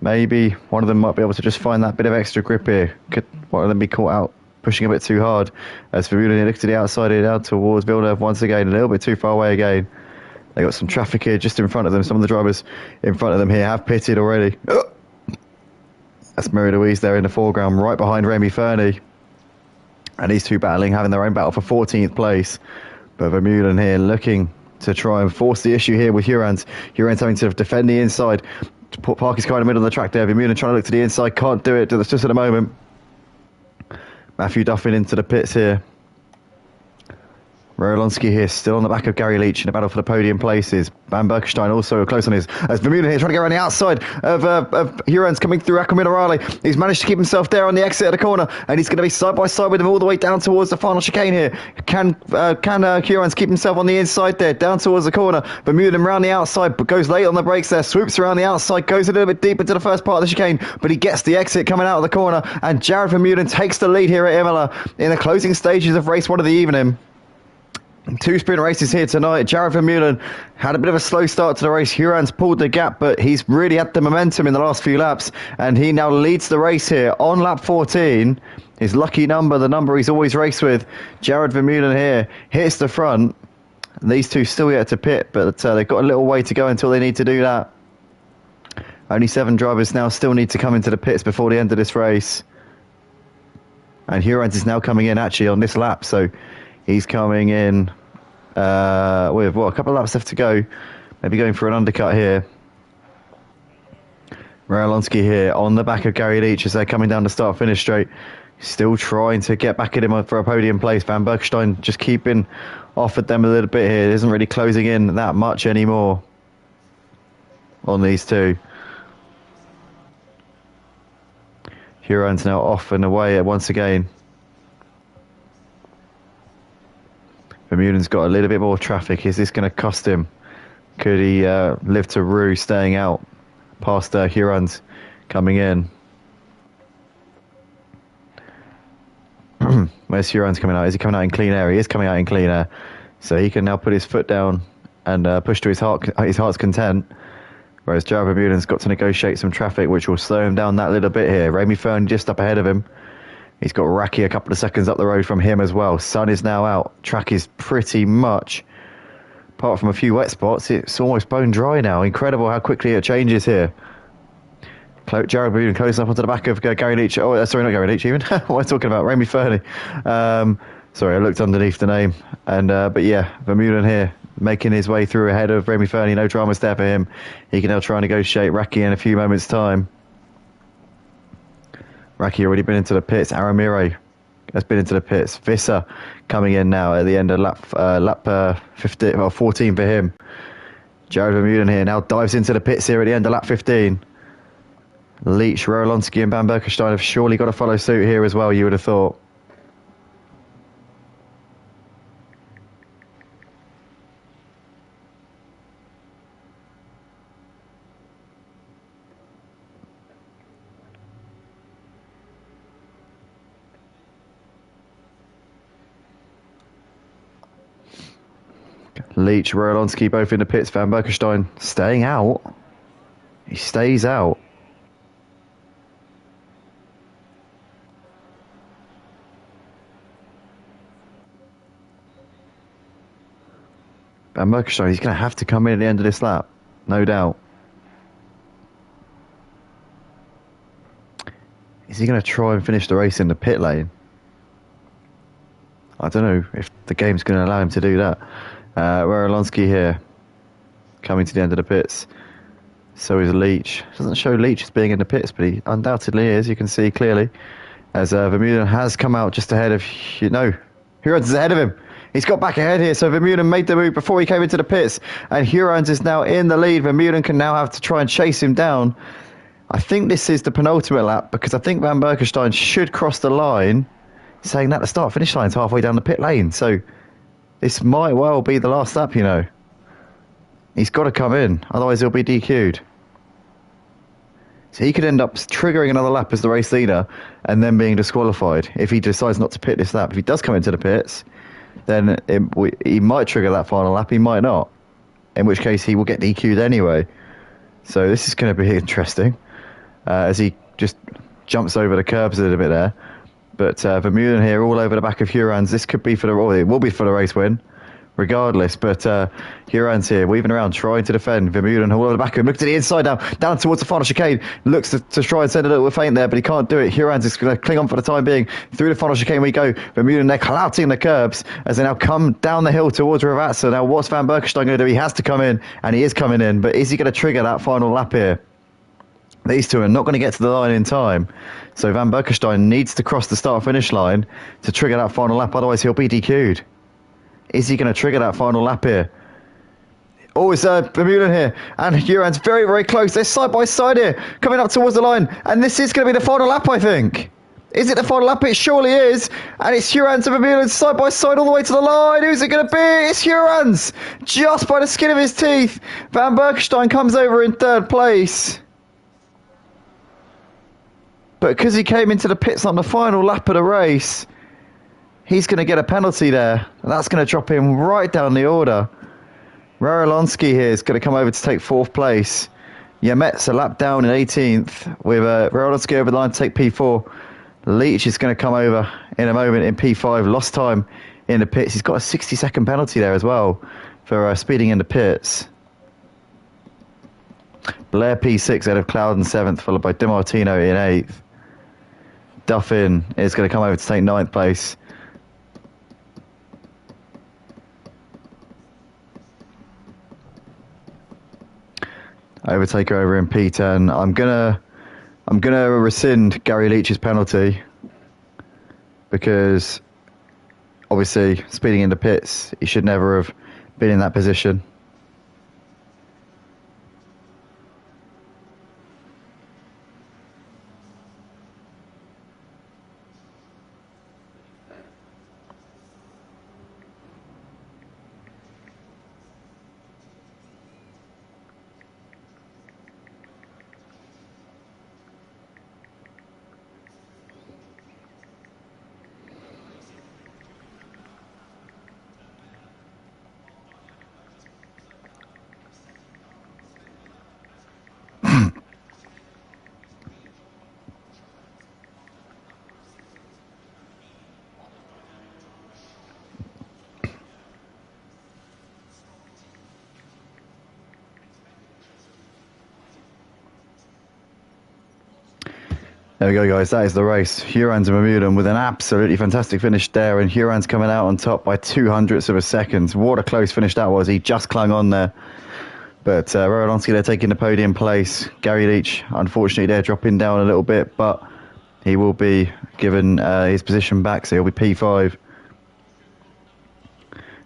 maybe one of them might be able to just find that bit of extra grip here. Could one of them be caught out pushing a bit too hard? As Vermeulen looks to the outside here down towards Villeneuve once again, a little bit too far away again. They got some traffic here just in front of them. Some of the drivers in front of them here have pitted already. That's Marie Louise there in the foreground, right behind Remy Fernie. And these two battling, having their own battle for 14th place. But Vermeulen here looking to try and force the issue here with Hurans. Hurans having to defend the inside. To put park his car in the middle of the track there. Vermeulen trying to look to the inside, can't do it. That's just at the moment. Matthew Duffin into the pits here. Rorolonsky here, still on the back of Gary Leach in a battle for the podium places. Van Berkenstein also close on his. As Vermeulen here trying to get around the outside of Hurans coming through Acqua Minerale. He's managed to keep himself there on the exit of the corner, and he's going to be side by side with him all the way down towards the final chicane here. Can Hurans keep himself on the inside there, down towards the corner? Vermeulen round the outside, but goes late on the brakes there, swoops around the outside, goes a little bit deep into the first part of the chicane, but he gets the exit coming out of the corner, and Jared Vermeulen takes the lead here at Imola in the closing stages of race 1 of the evening. 2 sprint races here tonight. Jared Vermeulen had a bit of a slow start to the race. Hurans pulled the gap, but he's really had the momentum in the last few laps, and he now leads the race here on lap 14. His lucky number, the number he's always raced with. Jared Vermeulen here hits the front. These two still yet to pit, but they've got a little way to go until they need to do that. Only 7 drivers now still need to come into the pits before the end of this race. And Hurans is now coming in actually on this lap, so he's coming in with a couple of laps left to go. Maybe going for an undercut here. Rorolonsky here on the back of Gary Leach as they're coming down the start-finish straight. Still trying to get back at him for a podium place. Van Berkenstein just keeping off at them a little bit here. Isn't really closing in that much anymore on these two. Hurans now off and away once again. Vermeulen's got a little bit more traffic. Is this going to cost him? Could he live to rue staying out past Hurans coming in? Where's Hurans coming out? Is he coming out in clean air? He is coming out in clean air. So he can now put his foot down and push to his heart's content. Whereas Jared Vermeulen's got to negotiate some traffic, which will slow him down that little bit here. Remy Fern just up ahead of him. He's got Raki a couple of seconds up the road from him as well. Sun is now out. Track is pretty much, apart from a few wet spots, it's almost bone dry now. Incredible how quickly it changes here. Jared Vermeulen closing up onto the back of Gary Leach. Oh, sorry, not Gary Leach even. What am I talking about? Remy Fernie. Sorry, I looked underneath the name. And but yeah, Vermeulen here making his way through ahead of Remy Fernie. No dramas there for him. He can now try and negotiate Raki in a few moments' time. Raki already been into the pits. Aramire has been into the pits. Visser coming in now at the end of lap 15, well, 14 for him. Jared Vermeulen here now dives into the pits here at the end of lap 15. Leach, Rorolonsky and Van Berkenstein have surely got to follow suit here as well, you would have thought. Leach, Rorolonsky both in the pits. Van Berkenstein staying out. He stays out. Van Berkenstein, he's going to have to come in at the end of this lap. No doubt. Is he going to try and finish the race in the pit lane? I don't know if the game's going to allow him to do that. Rorolonsky here, coming to the end of the pits. So is Leach. Doesn't show Leach as being in the pits, but he undoubtedly is. You can see clearly, as Vermeulen has come out just ahead of, Hurans is ahead of him. He's got back ahead here, so Vermeulen made the move before he came into the pits, and Hurans is now in the lead. Vermeulen can now have to try and chase him down. I think this is the penultimate lap, because I think Van Berkenstein should cross the line, saying that the start-finish line's halfway down the pit lane, so this might well be the last lap, He's got to come in, otherwise he'll be DQ'd. So he could end up triggering another lap as the race leader and then being disqualified if he decides not to pit this lap. If he does come into the pits, then he might trigger that final lap, he might not. In which case he will get DQ'd anyway. So this is going to be interesting as he just jumps over the curbs a little bit there. But Vermeulen here all over the back of Hurans. This could be for the, or it will be for the race win, regardless. But Hurans here weaving around, trying to defend. Vermeulen all over the back of him. Look to the inside now, down towards the final chicane. Looks to try and send a little feint there, but he can't do it. Hurans is going to cling on for the time being. Through the final chicane we go. Vermeulen, they're clouting the curbs as they now come down the hill towards Ravazza. Now what's Van Berkenstein going to do? He has to come in, and he is coming in. But is he going to trigger that final lap here? These two are not going to get to the line in time. So Van Berkenstein needs to cross the start-finish line to trigger that final lap. Otherwise, he'll be DQ'd. Is he going to trigger that final lap here? Oh, it's Vermeulen here. And Hurans very, very close. They're side by side here, coming up towards the line. And this is going to be the final lap, I think. Is it the final lap? It surely is. And it's Hurans and Vermeulen side by side all the way to the line. Who's it going to be? It's Hurans. Just by the skin of his teeth. Van Berkenstein comes over in third place. But because he came into the pits on the final lap of the race, he's going to get a penalty there. And that's going to drop him right down the order. Rarolonsky here is going to come over to take fourth place. Yamet's a lap down in 18th with Rarolonsky over the line to take P4. Leach is going to come over in a moment in P5. Lost time in the pits. He's got a 60-second penalty there as well for speeding in the pits. Blair P6 out of Clouden 7th, followed by DiMartino in 8th. Duffin is going to come over to take 9th place. Overtaker over in P10. I'm gonna rescind Gary Leach's penalty because obviously speeding in the pits, he should never have been in that position. There we go, guys. That is the race. Hurans and Bermuda with an absolutely fantastic finish there, and Hurans coming out on top by 0.02 of a second. What a close finish that was. He just clung on there. But Rarolonsky, they're taking the podium place. Gary Leach, unfortunately, they're dropping down a little bit, but he will be given his position back, so he'll be P5.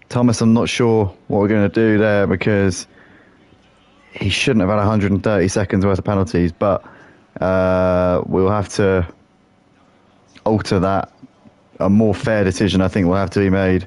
Thomas, I'm not sure what we're going to do there because he shouldn't have had 130 seconds worth of penalties, but we'll have to alter that. A more fair decision, I think, will have to be made.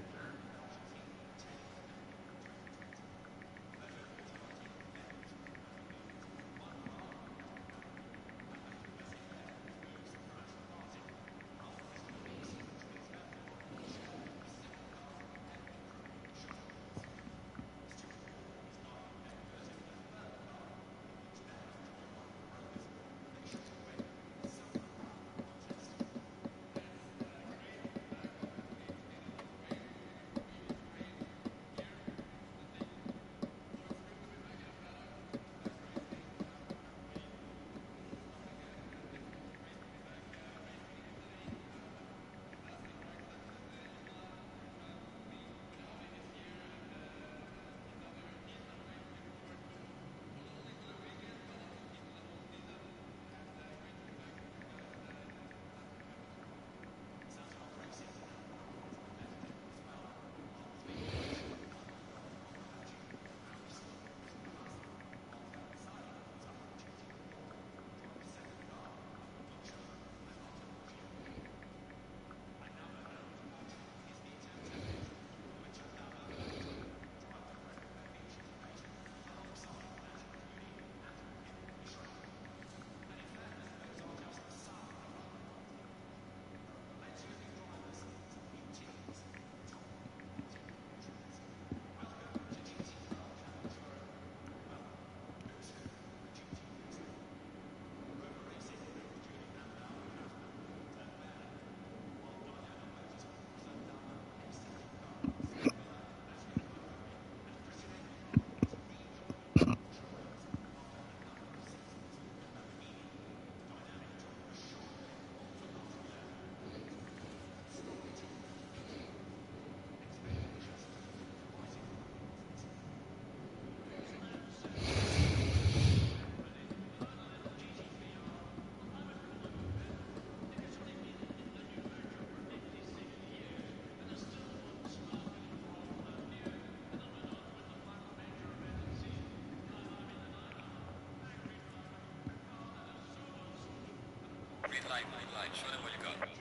pit lane, show them what you got.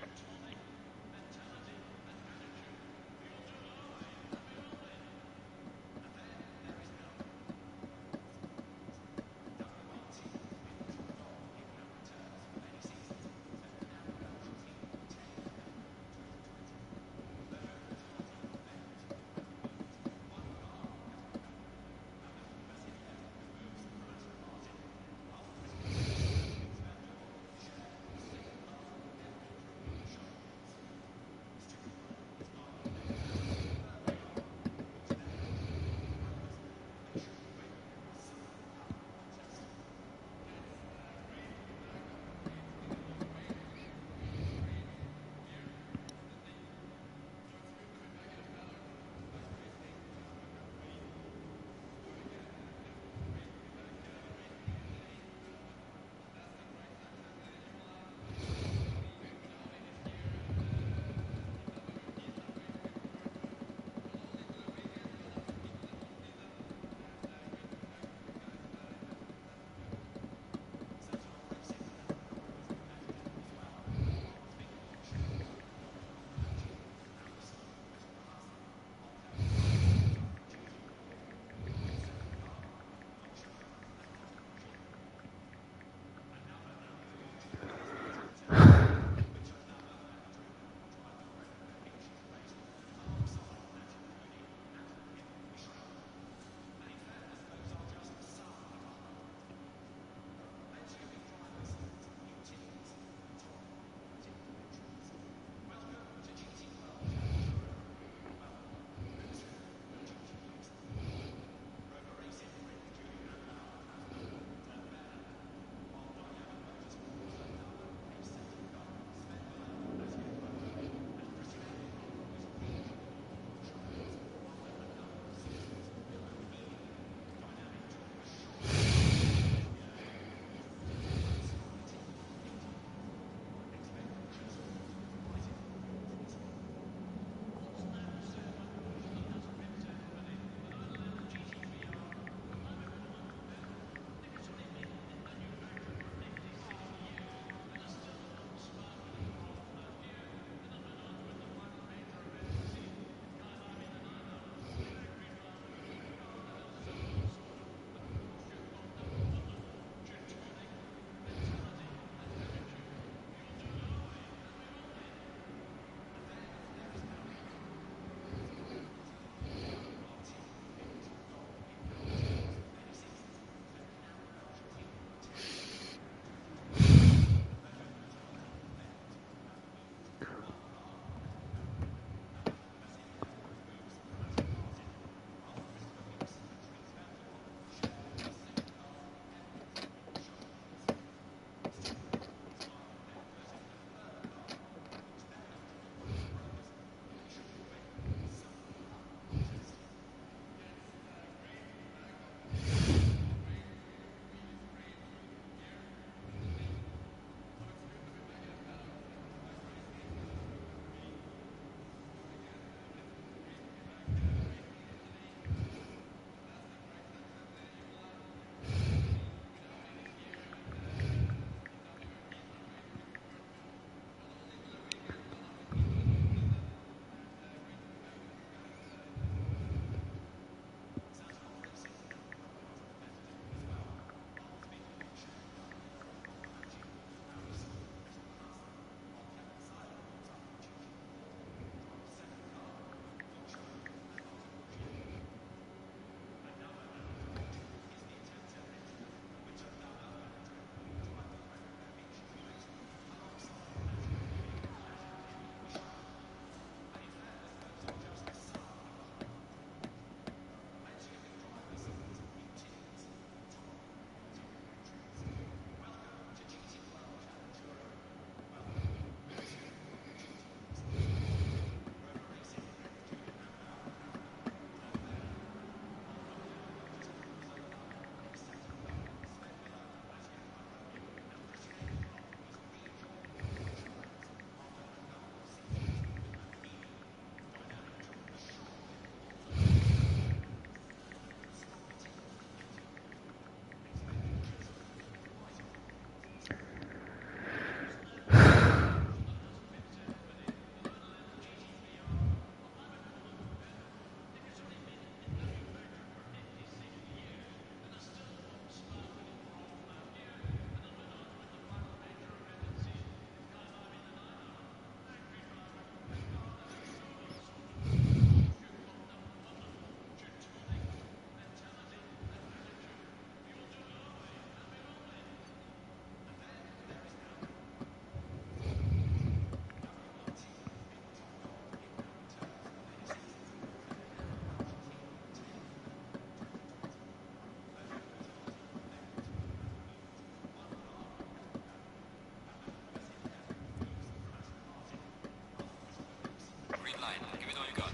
green line. Give it all you got.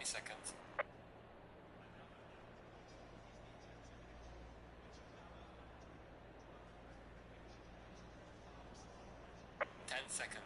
20 seconds. 10 seconds.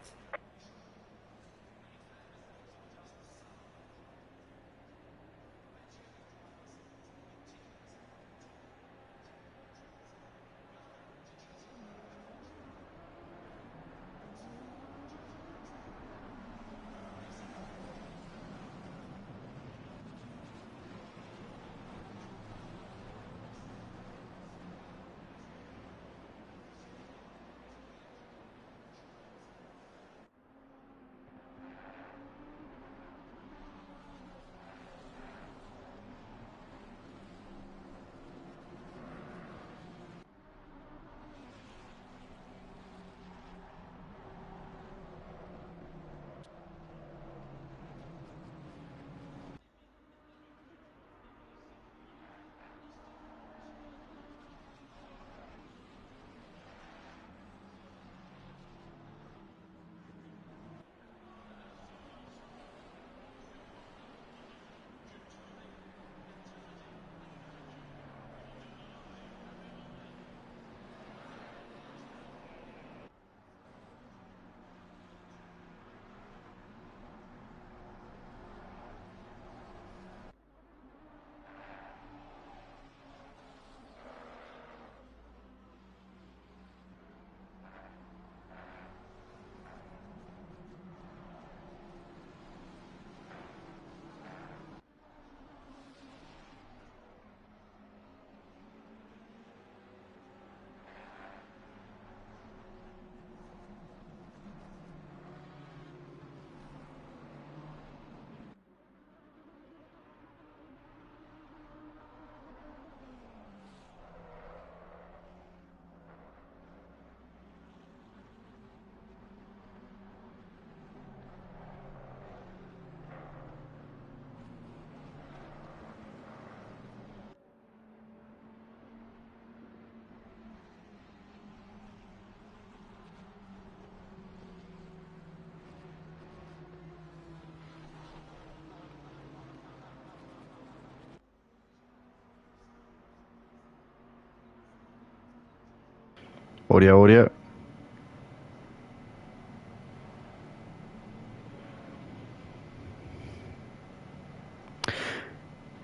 Audio.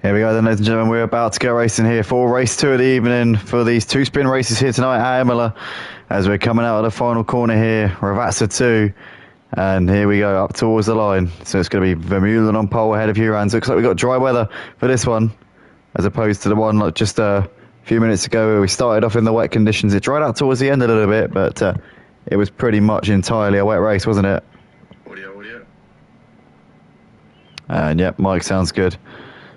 Here we go then, ladies and gentlemen. We're about to go racing here for race 2 of the evening for these 2 spin races here tonight at Imola. As we're coming out of the final corner here, Ravazza 2. And here we go up towards the line. So it's going to be Vermeulen on pole ahead of Urans. Looks like we've got dry weather for this one, as opposed to the one like just a few minutes ago where we started off in the wet conditions. It dried out towards the end a little bit, but it was pretty much entirely a wet race, wasn't it? Audio. And yep, Mike sounds good.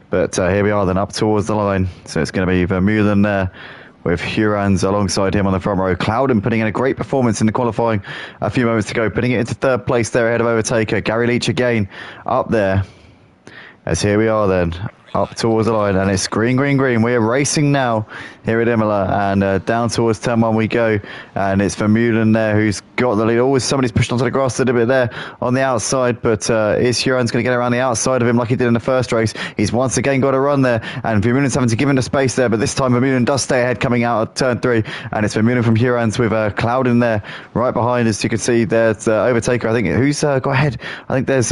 But here we are then up towards the line. So it's going to be Vermeulen there with Hurans alongside him on the front row. Clouden putting in a great performance in the qualifying a few moments ago, putting it into third place there ahead of Overtaker. Gary Leach again up there. As here we are then, up towards the line, and it's green. We're racing now here at Imola, and down towards turn 1 we go, and it's Vermeulen there who's got the lead. Always somebody's pushed onto the grass a little bit there on the outside, but is Huran's going to get around the outside of him like he did in the first race? He's once again got a run there, and Vermeulen's having to give him the space there, but this time Vermeulen does stay ahead coming out of turn 3, and it's Vermeulen from Huran's with Cloud in there right behind. As you can see, there's Overtaker. I think who's got ahead? I think there's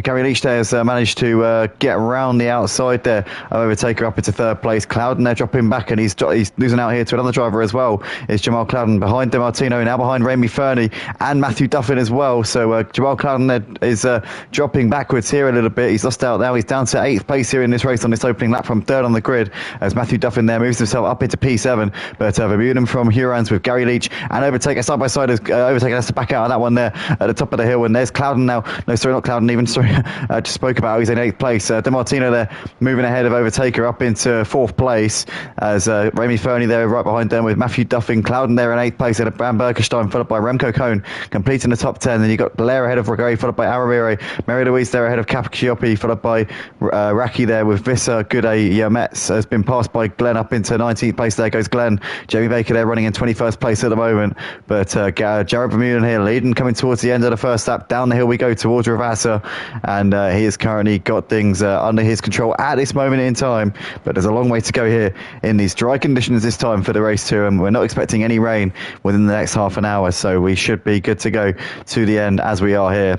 Gary Leach there has managed to get around the outside there. Overtaker up into third place. Clouden there dropping back, and he's losing out here to another driver as well. It's Jamal Clouden behind DeMartino, now behind Remy Fernie and Matthew Duffin as well. So Jamal Clouden there is dropping backwards here a little bit. He's lost out now. He's down to 8th place here in this race on this opening lap from 3rd on the grid, as Matthew Duffin there moves himself up into P7. But Vermeulen from Hurans with Gary Leach and Overtaker side by side, as Overtaker has to back out on that one there at the top of the hill. And there's Clouden now. No, sorry, not Clouden even. Sorry. Just spoke about he's in 8th place. DeMartino there moving ahead of Overtaker up into 4th place, as Remy Fernie there right behind them with Matthew Duffin. Clouden there in 8th place ahead of Bram Berkestein, followed by Remco Cohn completing the top 10. Then you've got Blair ahead of Regari, followed by Aramire. Mary Louise there ahead of Capacchioppi, followed by Raki there with Visser Goudet. Metz has been passed by Glenn up into 19th place. There goes Glenn. Jamie Baker there running in 21st place at the moment, but Jared Vermeulen here leading, coming towards the end of the first lap. Down the hill we go towards Ravazza, and he has currently got things under his control at this moment in time. But there's a long way to go here in these dry conditions this time for the race 2, and we're not expecting any rain within the next half an hour, so we should be good to go to the end as we are here.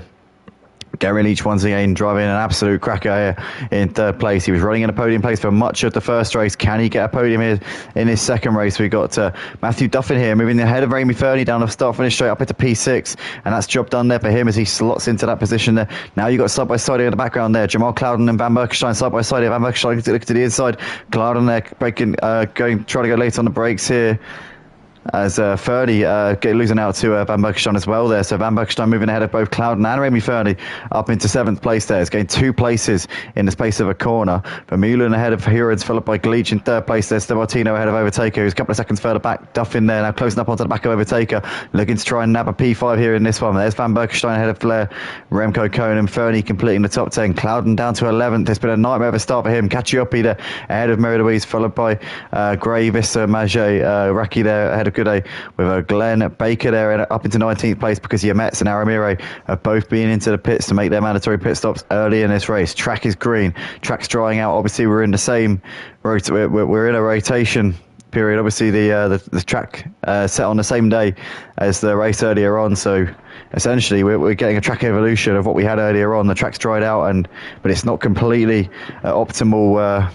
Gary Leach once again driving an absolute cracker here in third place. He was running in a podium place for much of the first race. Can he get a podium here in his second race? We've got Matthew Duffin here moving ahead of Ramy Fernie down the start finish straight up into P6, and that's job done there for him as he slots into that position there. Now you've got side by side in the background there. Jamal Clouden and Van Berkenstein side by side here. Van Berkenstein looking to the inside. Clouden there breaking, trying to go late on the brakes here, as Fernie losing out to Van Berkenstein as well there. So Van Berkenstein moving ahead of both Clouden and Ramy Fernie up into 7th place there. It's gained 2 places in the space of a corner. Vermeulen ahead of Hurans, followed by Gleach in 3rd place. There's De Martino ahead of Overtaker, who's a couple of seconds further back. Duffin there now closing up onto the back of Overtaker, looking to try and nab a P5 here in this one. There's Van Berkenstein ahead of Flair, Remco Cohn and Fernie completing the top 10. Clouden down to 11th. It's been a nightmare of a start for him. Caccioppi there ahead of Mary Louise, followed by Gray, Vista, Maget, Raki there ahead of Gooday, with Glenn Baker there up into 19th place because Yametz and Aramire have both been into the pits to make their mandatory pit stops early in this race. Track is green. Track's drying out. Obviously, we're in the same we're in a rotation period. Obviously, the track set on the same day as the race earlier on, so essentially we're getting a track evolution of what we had earlier on. The track's dried out, but it's not completely optimal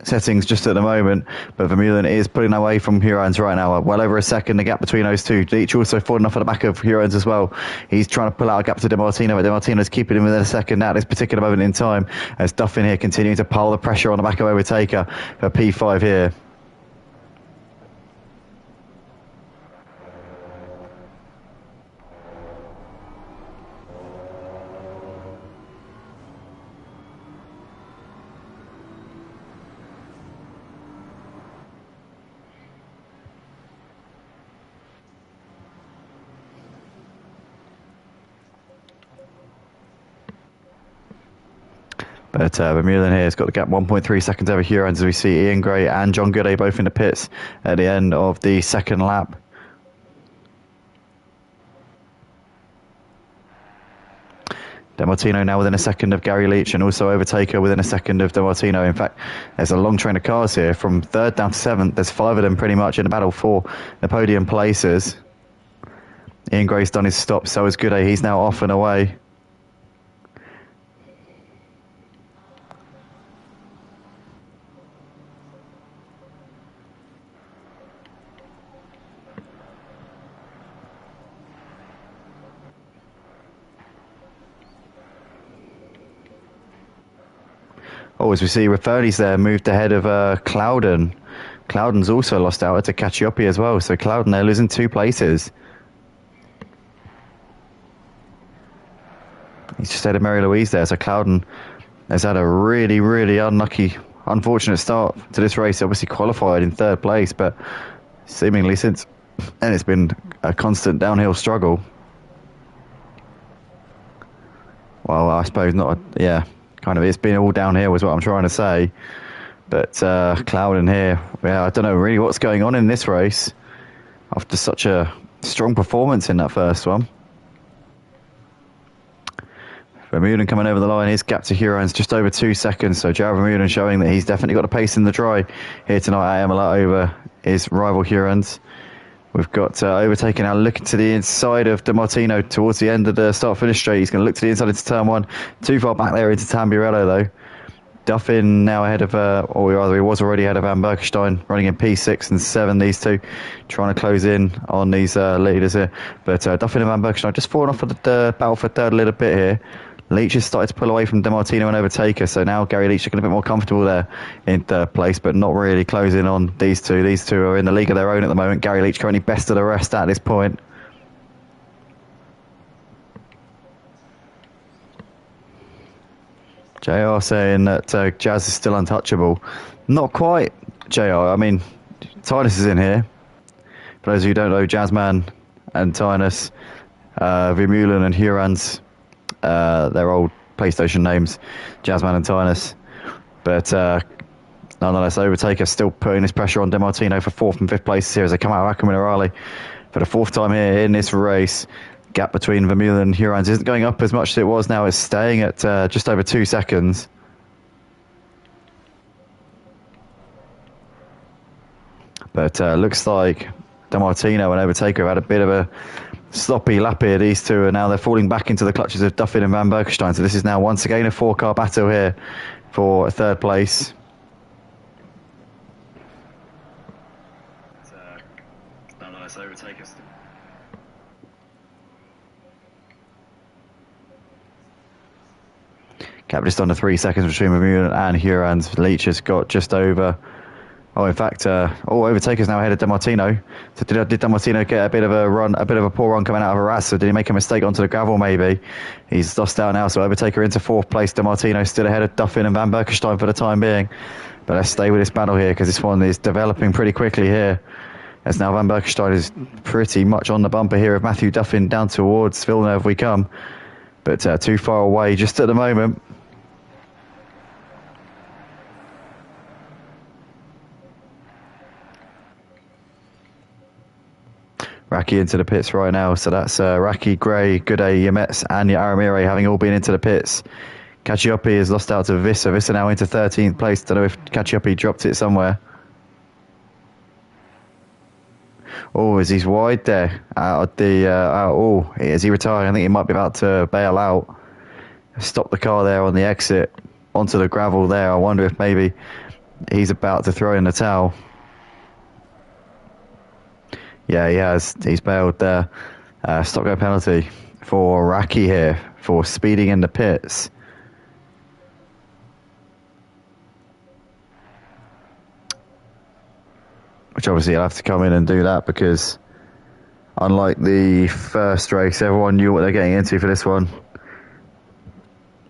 settings just at the moment. But Vermeulen is pulling away from Hurans right now, well over a second, the gap between those two. Leach also falling off at the back of Hurans as well. He's trying to pull out a gap to De Martino, but De Martino's keeping him within a second at this particular moment in time, as Duffin here continuing to pile the pressure on the back of Overtaker for P5 here. But Vermeulen here has got the gap 1.3 seconds over Hurans, as we see Ian Gray and John Gooday both in the pits at the end of the second lap. De Martino now within a second of Gary Leach, and also Overtaker within a second of De Martino. In fact, there's a long train of cars here from 3rd down to 7th. There's 5 of them pretty much in the battle for the podium places. Ian Gray's done his stop, so is Gooday. He's now off and away. Oh, as we see, Rafferty's there, moved ahead of Clouden. Clouden's also lost out to Caccioppi as well, so Clouden there losing 2 places. He's just ahead of Mary Louise there, so Clouden has had a really, really unfortunate start to this race. Obviously qualified in 3rd place, but seemingly since then it's been a constant downhill struggle. Well, I suppose not, yeah. Kind of, it's been all downhill is what I'm trying to say. But Clouden here, yeah, I don't know really what's going on in this race after such a strong performance in that first one. Vermeulen coming over the line, his gap to Hurans just over 2 seconds, so Joao Vermeulen showing that he's definitely got a pace in the dry here tonight at Imola over his rival Hurans. We've got Overtaker now looking to the inside of De Martino towards the end of the start-finish straight. He's going to look to the inside into turn 1. Too far back there into Tamburello, though. Duffin now ahead of, or rather he was already ahead of Van Berkenstein, running in P6 and 7, these two, trying to close in on these leaders here. But Duffin and Van Berkenstein just falling off of the battle for 3rd a little bit here. Leach has started to pull away from De Martino and Overtaker, so now Gary Leach looking a bit more comfortable there in 3rd place, but not really closing on these two. These two are in the league of their own at the moment. Gary Leach currently best of the rest at this point. JR saying that Jazz is still untouchable. Not quite, JR. I mean, Tynus is in here. For those of you who don't know, Jazzman and Tynus, Vermeulen and Hurans, their old PlayStation names, Jazzman and Tynus. But nonetheless, Overtaker still putting this pressure on De Martino for 4th and 5th places here as they come out of Acqua Minerale for the 4th time here in this race. Gap between Vermeulen and Hurans isn't going up as much as it was now. It's staying at just over 2 seconds. But looks like DeMartino and Overtaker have had a bit of a sloppy lap here. These two are now, they're falling back into the clutches of Duffin and Van Berkenstein. So this is now once again a 4-car battle here for third place. Nonetheless, Overtaker. Gap just under 3 seconds between Vermeulen and Hurans. Leach has got just over. Oh, in fact, Overtaker's now ahead of DeMartino. So did DeMartino get a bit of a run, a bit of a poor run coming out of a ras? So did he make a mistake onto the gravel maybe? He's lost out now, so Overtaker into 4th place. DeMartino still ahead of Duffin and Van Berkenstein for the time being. But let's stay with this battle here because this one is developing pretty quickly here. As now Van Berkenstein is pretty much on the bumper here of Matthew Duffin down towards Villeneuve we come. But too far away just at the moment. Raki into the pits right now, so that's Raki, Gray, Gooday, Yametz and Aramire having all been into the pits. Cacioppi has lost out to Visser. Visser now into 13th place. Don't know if Cacioppi dropped it somewhere. Oh, is he's wide there? Is he retiring? I think he might be about to bail out. Stop the car there on the exit onto the gravel there. I wonder if maybe he's about to throw in the towel. Yeah, he has. He's bailed there. Stop go penalty for Raki here for speeding in the pits. Which obviously he'll have to come in and do that because unlike the first race, everyone knew what they're getting into for this one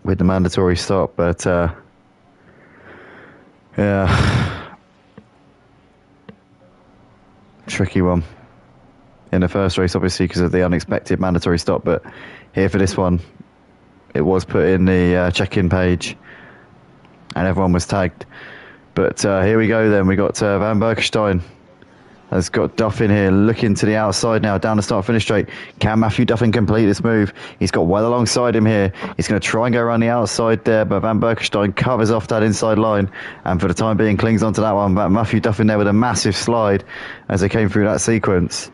with the mandatory stop. But yeah, tricky one. In the first race, obviously, because of the unexpected mandatory stop. But here for this one, it was put in the check-in page and everyone was tagged. But here we go then. We got Van Berkenstein has got Duffin here looking to the outside now down the start-finish straight. Can Matthew Duffin complete this move? He's got well alongside him here. He's going to try and go around the outside there, but Van Berkenstein covers off that inside line and for the time being clings onto that one. But Matthew Duffin there with a massive slide as they came through that sequence.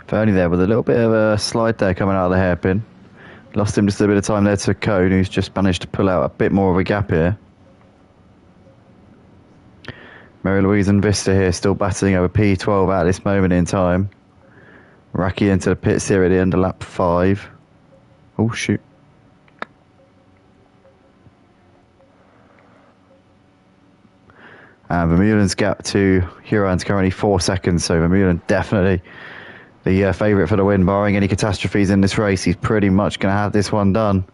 Fernie there with a little bit of a slide there coming out of the hairpin. Lost him just a bit of time there to Cone, who's just managed to pull out a bit more of a gap here. Mary Louise and Vista here still battling over P12 at this moment in time. Raki into the pits here at the end of lap 5. Oh shoot. And Vermeulen's gap to Huron's currently 4 seconds, so Vermeulen definitely the favourite for the win, barring any catastrophes in this race. He's pretty much going to have this one done.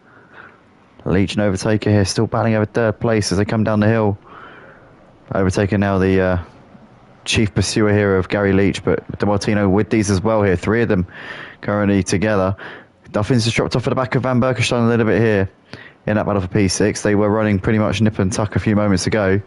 Leach and Overtaker here still battling over 3rd place as they come down the hill. Overtaker now the chief pursuer here of Gary Leach, but DeMartino with these as well here. 3 of them currently together. Duffin's just dropped off at the back of Van Berkenstein a little bit here in that battle for P6. They were running pretty much nip and tuck a few moments ago.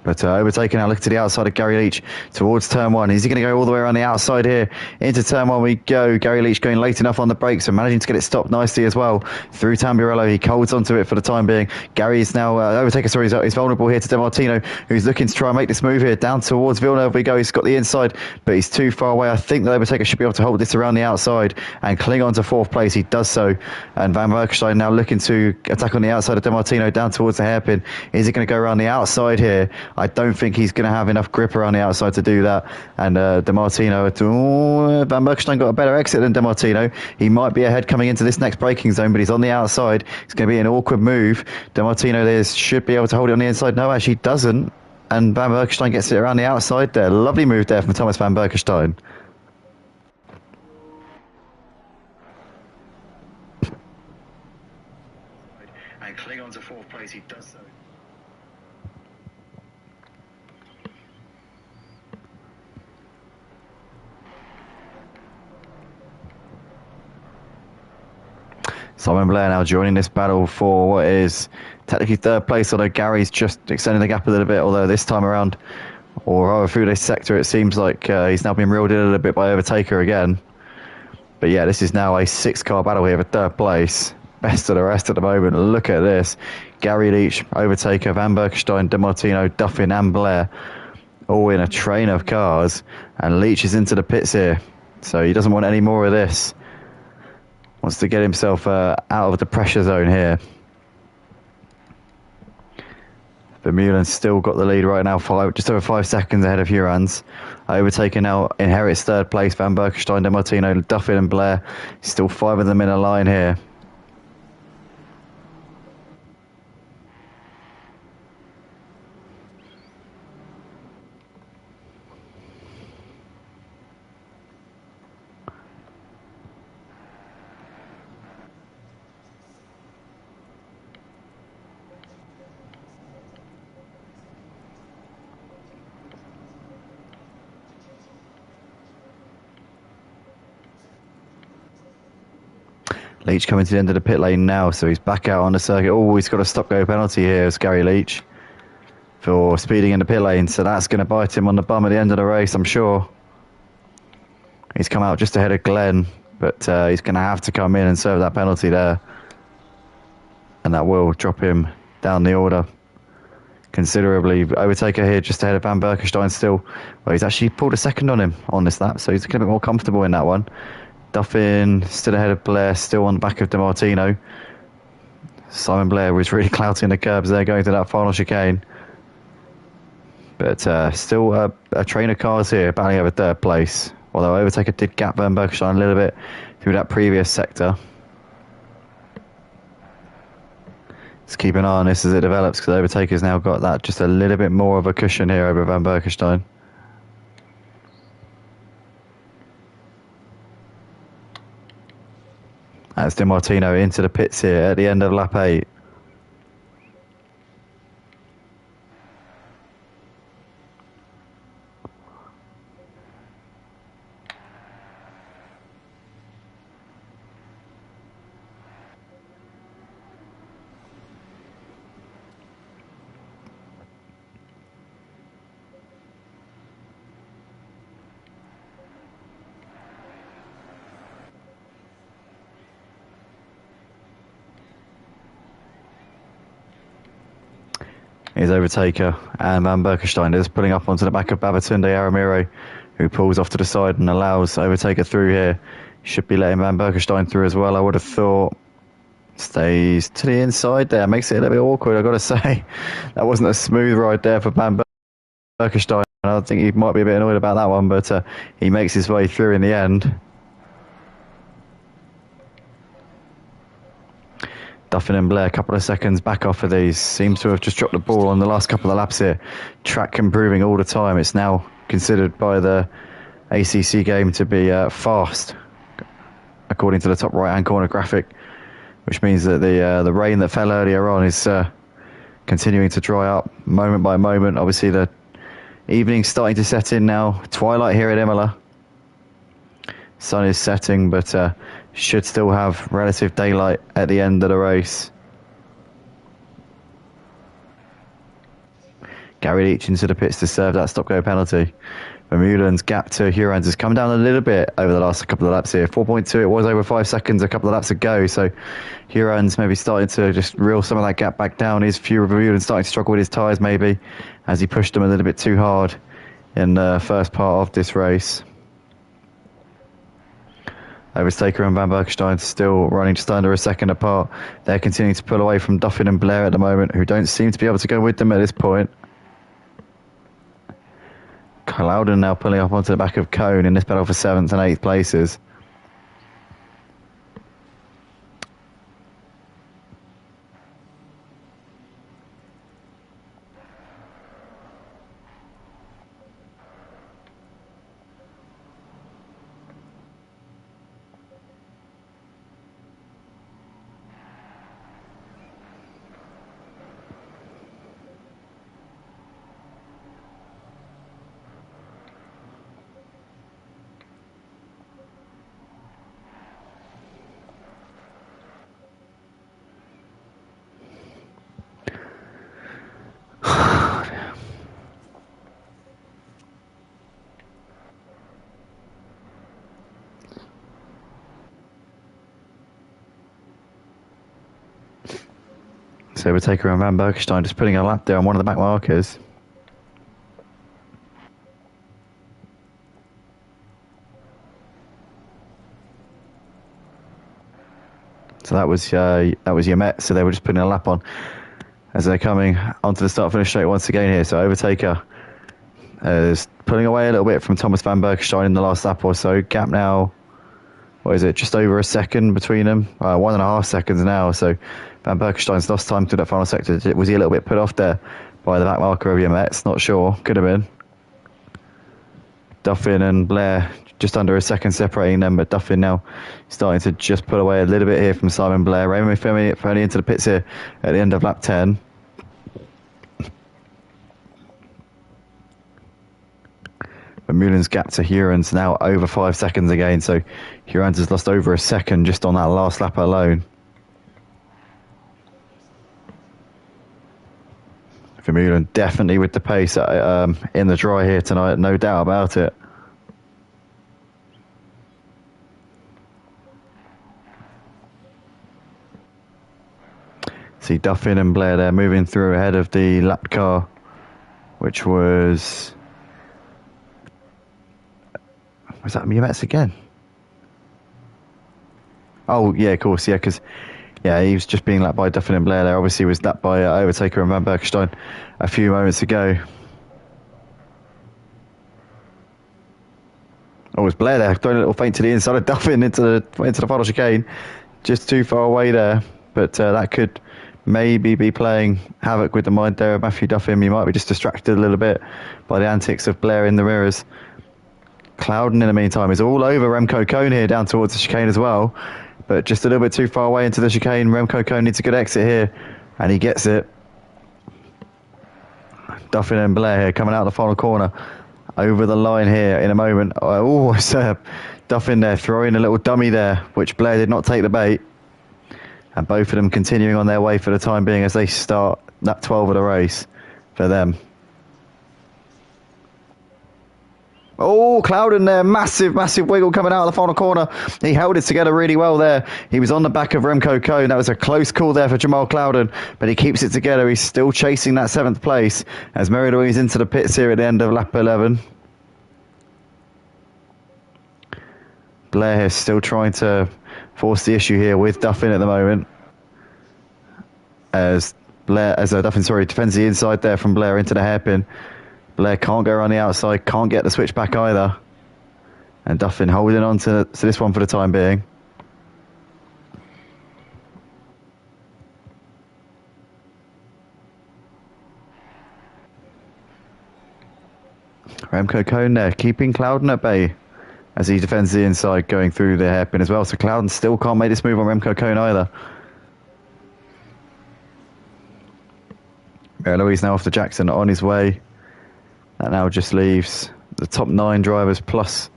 But Overtaker now looking to the outside of Gary Leach towards turn 1. Is he going to go all the way around the outside here? Into turn 1 we go. Gary Leach going late enough on the brakes and managing to get it stopped nicely as well. Through Tamburello, he holds onto it for the time being. Gary is now, Overtaker, sorry, is vulnerable here to DeMartino, who's looking to try and make this move here. Down towards Villeneuve we go. He's got the inside, but he's too far away. I think that Overtaker should be able to hold this around the outside and cling on to 4th place. He does so. And Van Berkenstein now looking to attack on the outside of DeMartino down towards the hairpin. Is he going to go around the outside here? I don't think he's going to have enough grip around the outside to do that. And DeMartino, Van Berkenstein got a better exit than DeMartino. He might be ahead coming into this next braking zone, but he's on the outside. It's going to be an awkward move. DeMartino there should be able to hold it on the inside. No, actually doesn't. And Van Berkenstein gets it around the outside there. Lovely move there from Thomas Van Berkenstein. Simon Blair now joining this battle for what is technically third place, although Gary's just extending the gap a little bit, although this time around, or rather through this sector, it seems like he's now been reeled in a little bit by Overtaker again. But yeah, this is now a 6-car battle here for third place. Best of the rest at the moment. Look at this. Gary Leach, Overtaker, Van Berkenstein, DeMartino, Duffin and Blair all in a train of cars. And Leach is into the pits here. So he doesn't want any more of this. Wants to get himself out of the pressure zone here. Vermeulen's still got the lead right now, just over 5 seconds ahead of Hurans. Overtaken now, inherits third place. Van Berkenstein, DeMartino, Duffin and Blair. Still 5 of them in a line here. Leach coming to the end of the pit lane now, so he's back out on the circuit. Oh, he's got a stop-go penalty here, it's Gary Leach, for speeding in the pit lane, so that's going to bite him on the bum at the end of the race, I'm sure. He's come out just ahead of Glenn, but he's going to have to come in and serve that penalty there. And that will drop him down the order considerably. Overtaker here just ahead of Van Berkenstein still. Well, he's actually pulled a second on him on this lap, so he's a bit more comfortable in that one. Duffin still ahead of Blair, still on the back of DeMartino. Simon Blair was really clouting the curbs there going to that final chicane. But still a train of cars here battling over third place. Although Overtaker did gap Van Berkenstein a little bit through that previous sector. Let's keep an eye on this as it develops, because Overtaker's now got that just a little bit more of a cushion here over Van Berkenstein. That's DeMartino into the pits here at the end of lap 8. Here's Overtaker and Van Berkenstein is pulling up onto the back of Babatunde Aramiro, who pulls off to the side and allows Overtaker through here. Should be letting Van Berkenstein through as well, I would have thought. Stays to the inside there, makes it a little bit awkward, I've got to say. That wasn't a smooth ride there for Van Berkenstein. I think he might be a bit annoyed about that one, but he makes his way through in the end. Duffin and Blair, a couple of seconds back off of these. Seems to have just dropped the ball on the last couple of laps here. Track improving all the time. It's now considered by the ACC game to be fast, according to the top right-hand corner graphic, which means that the rain that fell earlier on is continuing to dry up moment by moment. Obviously, the evening's starting to set in now. Twilight here at Imola. Sun is setting, but should still have relative daylight at the end of the race. Gary Leach into the pits to serve that stop-go penalty. Vermeulen's gap to Hurans has come down a little bit over the last couple of laps here. 4.2, it was over 5 seconds a couple of laps ago, so Hurans maybe starting to just reel some of that gap back down. Is Vermeulen starting to struggle with his tyres maybe, as he pushed them a little bit too hard in the first part of this race. Overtaker and Van Berkenstein still running just under a second apart. They're continuing to pull away from Duffin and Blair at the moment, who don't seem to be able to go with them at this point. Loudon now pulling up onto the back of Cone in this battle for 7th and 8th places. So overtaker and Van Berkenstein just putting a lap there on one of the back markers. So that was your Met. So they were just putting a lap on as they're coming onto the start-finish straight once again here. So overtaker is pulling away a little bit from Thomas Van Berkenstein in the last lap or so. Gap now, what is it, just over a second between them? 1.5 seconds now. So Van Berkenstein's lost time to that final sector. Was he a little bit put off there by the back marker of your Mets? Not sure. Could have been. Duffin and Blair just under a second separating them, but Duffin now starting to just pull away a little bit here from Simon Blair. Raymond Fermi into the pits here at the end of lap 10. Vermeulen's gap to Huron's now over 5 seconds again, so Huron's has lost over a second just on that last lap alone. Vermeulen definitely with the pace in the dry here tonight, no doubt about it. See Duffin and Blair there moving through ahead of the lap car, which was that Mets again? Oh yeah, of course, yeah, because he was just being lapped by Duffin and Blair there. Obviously, was lapped by Overtaker and Van Berkenstein a few moments ago. Oh, it was Blair there throwing a little feint to the inside of Duffin into the final chicane, just too far away there. But that could maybe be playing havoc with the mind there of Matthew Duffin. He might be just distracted a little bit by the antics of Blair in the mirrors. Clouden, in the meantime, is all over Remco Cohn here down towards the chicane as well, but just a little bit too far away into the chicane. Remco Cohn needs a good exit here, and he gets it. Duffin and Blair here coming out of the final corner over the line here in a moment. Oh, it's Duffin there throwing a little dummy there, which Blair did not take the bait. And both of them continuing on their way for the time being as they start lap 12 of the race for them. Oh, Clouden there, massive wiggle coming out of the final corner. He held it together really well there. He was on the back of Remco Cohn. That was a close call there for Jamal Clouden, but he keeps it together. He's still chasing that 7th place as Mary Louise into the pits here at the end of lap 11. Blair is still trying to force the issue here with Duffin at the moment. As Duffin, defends the inside there from Blair into the hairpin. Blair can't go around the outside, can't get the switch back either. And Duffin holding on to this one for the time being. Remco Cohn there, keeping Clouden at bay as he defends the inside, going through the hairpin as well. So Clouden still can't make this move on Remco Cohn either. Louise now off to Jackson on his way. That now just leaves the top 9 drivers plus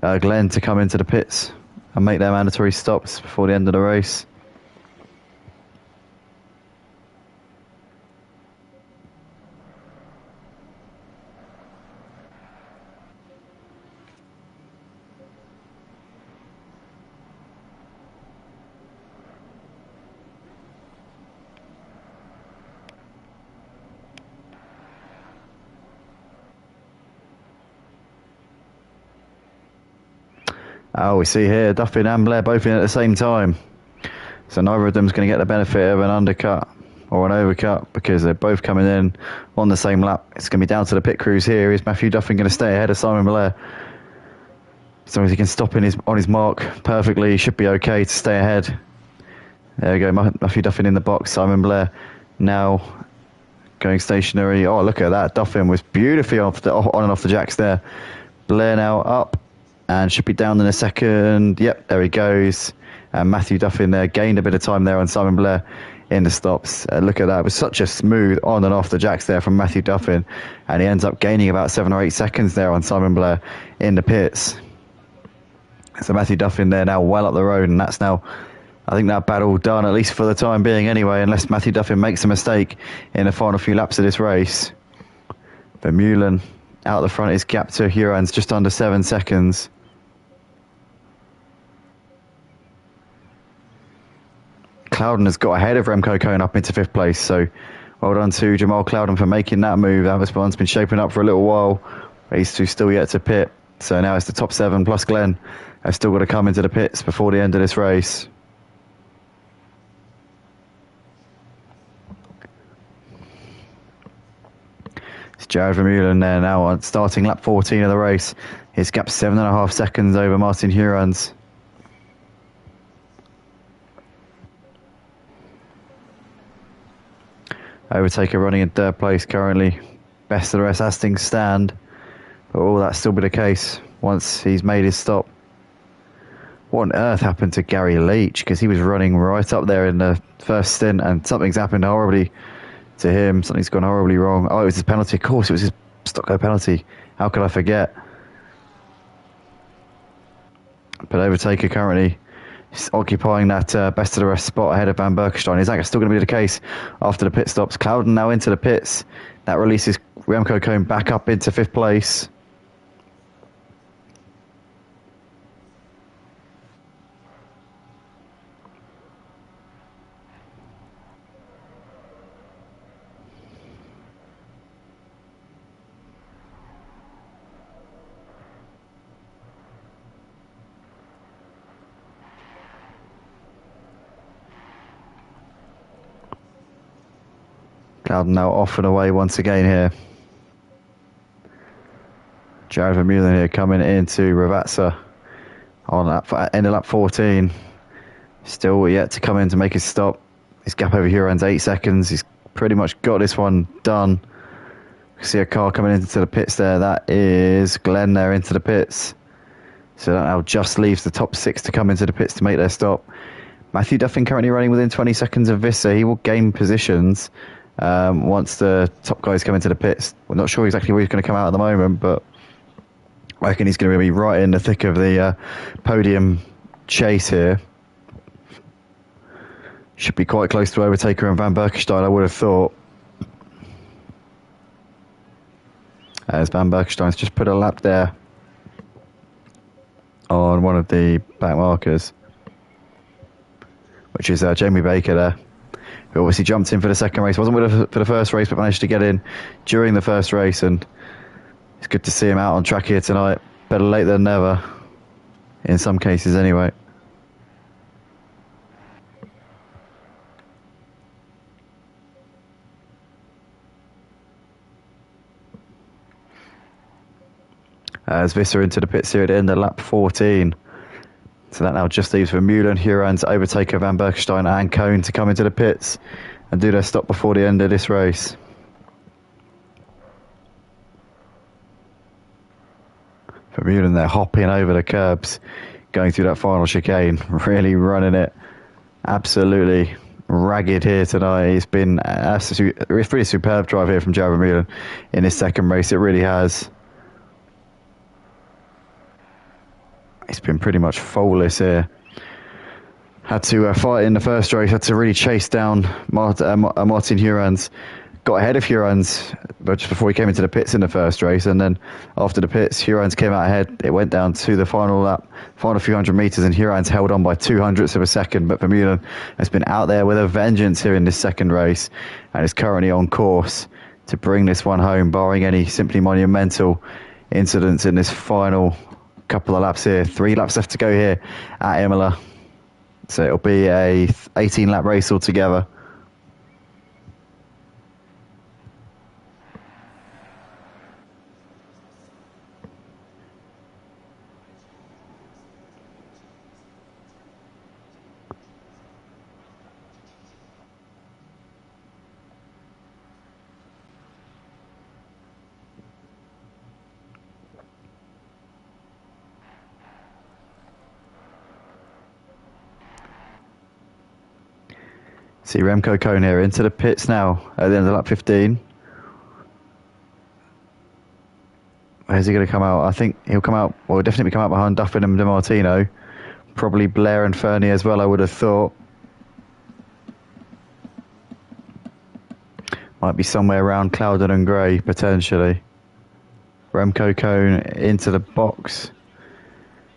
Glenn to come into the pits and make their mandatory stops before the end of the race. Oh, we see here Duffin and Blair both in at the same time. So neither of them is going to get the benefit of an undercut or an overcut because they're both coming in on the same lap. It's going to be down to the pit crews here. Is Matthew Duffin going to stay ahead of Simon Blair? As long as he can stop on his mark perfectly, he should be okay to stay ahead. There we go, Matthew Duffin in the box. Simon Blair now going stationary. Oh, look at that. Duffin was beautifully on and off the jacks there. Blair now up. And should be down in a second. Yep, there he goes. And Matthew Duffin there gained a bit of time there on Simon Blair in the stops. Look at that. It was such a smooth on and off the jacks there from Matthew Duffin. And he ends up gaining about 7 or 8 seconds there on Simon Blair in the pits. So Matthew Duffin there now well up the road. And that's now, I think, that battle done, at least for the time being anyway, unless Matthew Duffin makes a mistake in the final few laps of this race. Vermeulen out the front, his gap to Huron's just under 7 seconds. Clouden has got ahead of Remco Cohn up into 5th place. So well done to Jamal Clouden for making that move. That one's been shaping up for a little while. These two still yet to pit. So now it's the top 7 plus Glenn. They've still got to come into the pits before the end of this race. It's Jared Vermeulen there now on starting lap 14 of the race. His gap 7.5 seconds over Martin Hurans. Overtaker running in 3rd place currently. Best of the rest Hastings stand. But will that still be the case once he's made his stop? What on earth happened to Gary Leach? Because he was running right up there in the first stint and something's happened horribly to him. Something's gone horribly wrong. Oh, it was his penalty. Of course, it was his stock car penalty. How could I forget? But Overtaker currently occupying that best of the rest spot ahead of Van Berkenstein. Is that still going to be the case after the pit stops? Clouden now into the pits. That releases Remco Cohn back up into 5th place. Clouden now off and away once again here. Jared Vermeulen here coming into Ravazza on end of lap 14. Still yet to come in to make his stop. His gap over Huron's 8 seconds. He's pretty much got this one done. See a car coming into the pits there. That is Glenn there into the pits. So that now just leaves the top 6 to come into the pits to make their stop. Matthew Duffin currently running within 20 seconds of Visser. He will gain positions once the top guys come into the pits. We're not sure exactly where he's going to come out at the moment, but I reckon he's going to be right in the thick of the podium chase here. Should be quite close to Overtaker and Van Berkenstein, I would have thought. As Van Berkenstein's just put a lap there on one of the back markers, which is Jamie Baker there, who obviously jumped in for the second race. Wasn't with us for the first race, but managed to get in during the first race, and it's good to see him out on track here tonight. Better late than never, in some cases anyway. As Visser into the pits here at the end of lap 14. So that now just leaves Vermeulen, Hurans, Overtaker, Van Berkenstein and Cohn to come into the pits and do their stop before the end of this race. Vermeulen there hopping over the curbs, going through that final chicane, really running it absolutely ragged here tonight. It's been a pretty superb drive here from Jared Vermeulen in his second race. It really has. It's been pretty much faultless here. Had to fight in the first race, had to really chase down Martin Hurans. Got ahead of Hurans but just before he came into the pits in the first race, and then after the pits, Hurans came out ahead. It went down to the final lap, final few hundred metres, and Hurans held on by 0.02 of a second. But Vermeulen has been out there with a vengeance here in this second race and is currently on course to bring this one home, barring any simply monumental incidents in this final couple of laps here. 3 laps left to go here at Imola. So it'll be a 18-lap race altogether. See Remco Cohn here into the pits now at the end of lap 15. Where's he going to come out? I think he'll come out, well, definitely come out behind Duffin and DiMartino. Probably Blair and Fernie as well, I would have thought. Might be somewhere around Clouden and Gray, potentially. Remco Cohn into the box.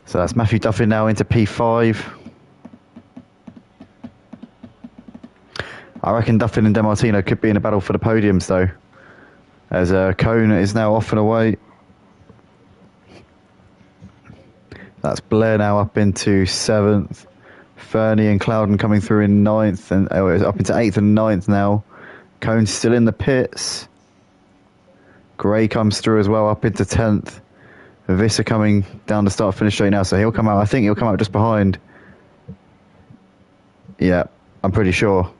So that's Matthew Duffin now into P5. I reckon Duffin and DeMartino could be in a battle for the podiums, though. As Cone is now off and away. That's Blair now up into 7th. Fernie and Clouden coming through in 9th, and up into 8th and 9th now. Cone's still in the pits. Gray comes through as well, up into 10th. Visser coming down the start finish straight now, so he'll come out. I think he'll come out just behind. Yeah, I'm pretty sure.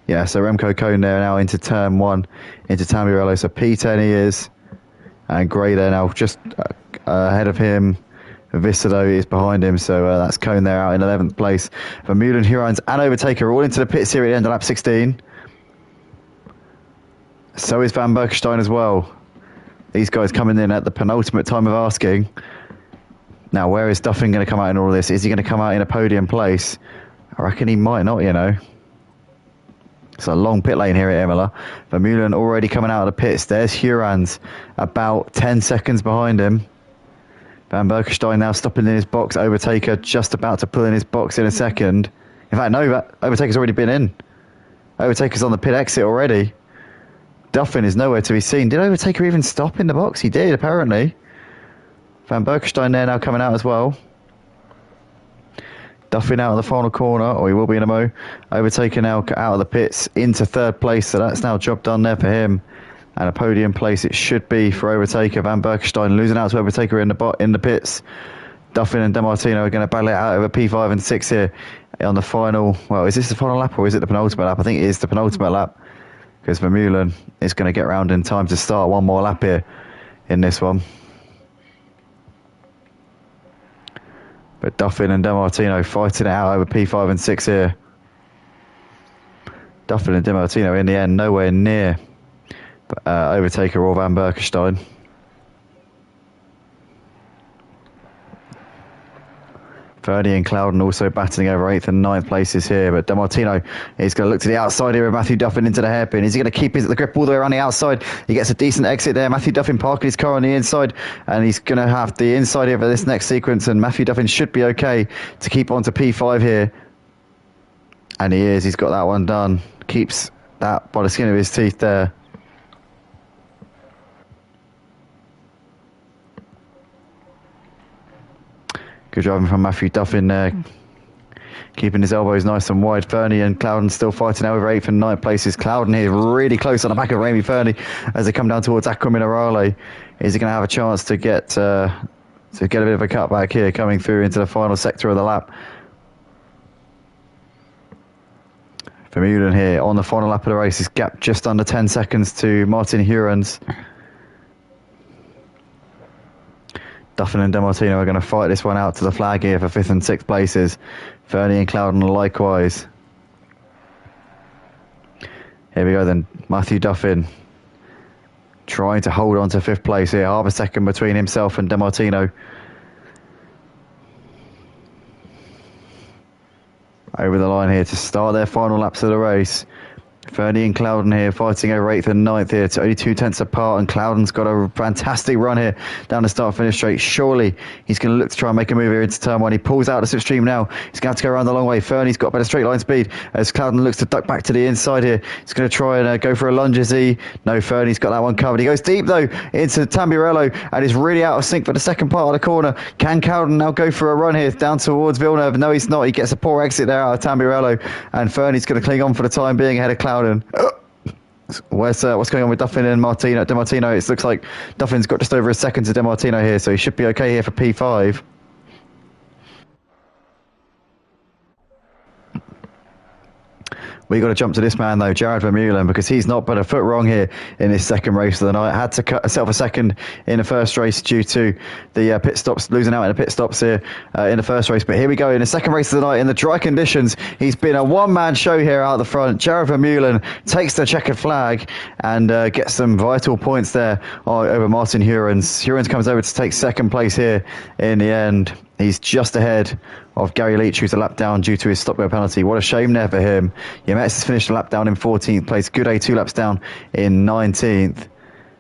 Yeah, so Remco Cone there now into turn 1, into Tamburello. So P10 he is, and Gray there now just ahead of him. Visser though is behind him, so that's Cone there out in 11th place. Vermeulen, Hurons and Overtaker all into the pits here at the end of lap 16. So is Van Berkenstein as well. These guys coming in at the penultimate time of asking. Now, where is Duffin going to come out in all of this? Is he going to come out in a podium place? I reckon he might not, you know. It's a long pit lane here at Imola. Vermeulen already coming out of the pits. There's Hurons about 10 seconds behind him. Van Berkenstein now stopping in his box. Overtaker just about to pull in his box in a second. In fact, no, Overtaker's already been in. Overtaker's on the pit exit already. Duffin is nowhere to be seen. Did Overtaker even stop in the box? He did, apparently. Van Berkenstein there now coming out as well. Duffin out of the final corner, or he will be in a mo. Overtaker now out of the pits into 3rd place, so that's now job done there for him. And a podium place it should be for Overtaker. Van Berkenstein losing out to Overtaker in the pits. Duffin and DeMartino are going to battle it out over P5 and 6 here on the final. Well, is this the final lap or is it the penultimate lap? I think it is the penultimate lap, because Vermeulen is going to get round in time to start one more lap here in this one. But Duffin and DeMartino fighting it out over P5 and 6 here. Duffin and DeMartino in the end nowhere near Overtaker or Van Berkenstein. Fernie and Clouden also battling over 8th and 9th places here, but DeMartino is going to look to the outside here of Matthew Duffin into the hairpin. Is he going to keep the grip all the way around the outside? He gets a decent exit there. Matthew Duffin parking his car on the inside, and he's going to have the inside here for this next sequence, and Matthew Duffin should be okay to keep on to P5 here. And he is. He's got that one done. Keeps that by the skin of his teeth there. Good driving from Matthew Duffin there. Keeping his elbows nice and wide. Fernie and Clouden still fighting over 8th and 9th places. Clouden here really close on the back of Remy Fernie as they come down towards Acqua Minerale. Is he going to have a chance to get a bit of a cutback here coming through into the final sector of the lap? Vermeulen here on the final lap of the race is gapped just under 10 seconds to Martin Hurons. Duffin and DeMartino are going to fight this one out to the flag here for 5th and 6th places. Fernie and Clouden likewise. Here we go then. Matthew Duffin trying to hold on to 5th place here. Half a second between himself and DeMartino. Over the line here to start their final laps of the race. Fernie and Clouden here fighting over 8th and 9th here. It's only 2 tenths apart, and Clouden's got a fantastic run here down the start finish straight. Surely he's going to look to try and make a move here into turn 1. He pulls out the slipstream now. He's going to have to go around the long way. Fernie's got better straight line speed as Clouden looks to duck back to the inside here. He's going to try and go for a lunge, is he? No, Fernie's got that one covered. He goes deep though into Tamburello and is really out of sync for the second part of the corner. Can Clouden now go for a run here down towards Villeneuve? No, he's not. He gets a poor exit there out of Tamburello, and Fernie's going to cling on for the time being ahead of Clouden. What's going on with Duffin and DeMartino? It looks like Duffin's got just over a second to DeMartino here, so he should be okay here for P5. We got to jump to this man though, Jared Vermeulen, because he's not put a foot wrong here in this second race of the night. Had to cut himself a second in the first race due to the pit stops, losing out in the pit stops here in the first race. But here we go in the second race of the night in the dry conditions. He's been a one-man show here out the front. Jared Vermeulen takes the checkered flag and gets some vital points there over Martin Hurons. Hurons comes over to take second place here in the end. He's just ahead of Gary Leach, who's a lap down due to his stop-go penalty. What a shame there for him. Yametz has finished a lap down in 14th place. Goudet 2 laps down in 19th.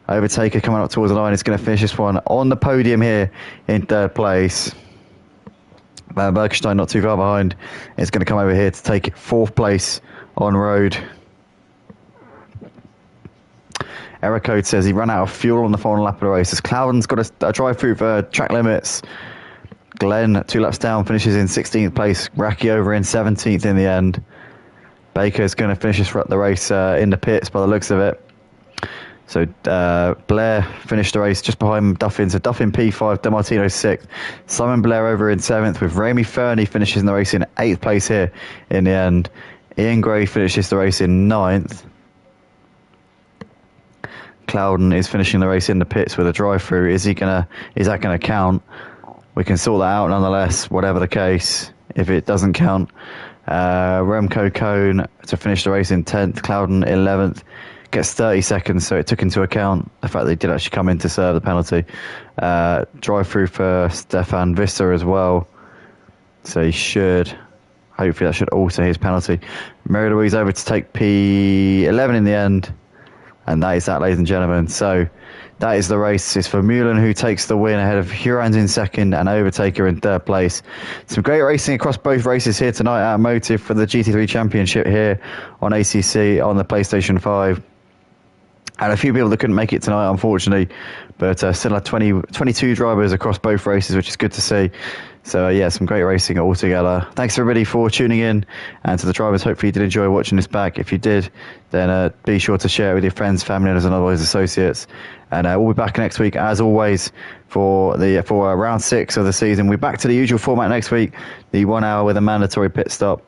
Overtaker coming up towards the line is going to finish this one on the podium here in 3rd place. Bergstein not too far behind. Is going to come over here to take 4th place on road. Error code says he ran out of fuel on the final lap of the race. As Cloudon's got a drive through for track limits. Glenn, 2 laps down, finishes in 16th place. Raki over in 17th in the end. Baker's going to finish the race in the pits by the looks of it. So Blair finished the race just behind Duffin. So Duffin P5, DeMartino 6th. Simon Blair over in 7th with Ramy Fernie finishing the race in 8th place here in the end. Ian Gray finishes the race in 9th. Cloudon is finishing the race in the pits with a drive-through. Is that gonna count? We can sort that out nonetheless, whatever the case. If it doesn't count, Remco Cone to finish the race in 10th. Cloudon 11th. Gets 30 seconds, so it took into account the fact that he did actually come in to serve the penalty. Drive-through for Stefan Vista as well. So he should, hopefully that should alter his penalty. Mary Louise over to take P11 in the end. And that is that, ladies and gentlemen. So that is the race. It's for Mullen, who takes the win ahead of Hurans in second and Overtaker in third place. Some great racing across both races here tonight at Motive for the GT3 Championship here on ACC on the PlayStation 5. And a few people that couldn't make it tonight, unfortunately, but still had 22 drivers across both races, which is good to see. So, yeah, some great racing altogether. Thanks, everybody, for tuning in. And to the drivers, hopefully you did enjoy watching this back. If you did, then be sure to share it with your friends, family members, and otherwise associates. And we'll be back next week, as always, for round 6 of the season. We're back to the usual format next week, the 1 hour with a mandatory pit stop.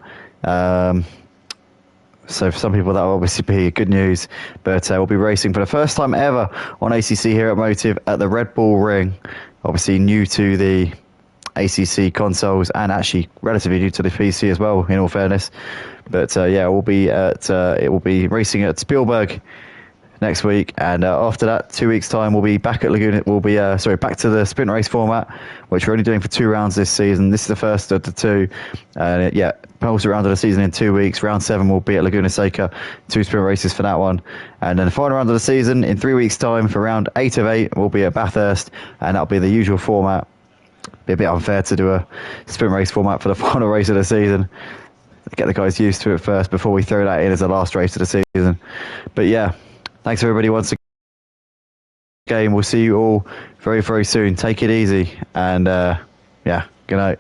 So for some people that will obviously be good news, but we'll be racing for the first time ever on ACC here at Motive at the Red Bull Ring. Obviously new to the ACC consoles and actually relatively new to the PC as well, in all fairness. But yeah, it will be racing at Spielberg next week, and after that, 2 weeks time, we'll be back at Laguna. We'll be back to the sprint race format, which we're only doing for 2 rounds this season. This is the first of the 2, and yeah, penultimate round of the season in 2 weeks. Round 7 will be at Laguna Seca, 2 sprint races for that one, and then the final round of the season in 3 weeks time for round 8 of 8 will be at Bathurst, and that'll be the usual format. Be a bit unfair to do a sprint race format for the final race of the season. Get the guys used to it first before we throw that in as the last race of the season. But yeah, thanks everybody once again. We'll see you all very, very soon. Take it easy, and yeah, good night.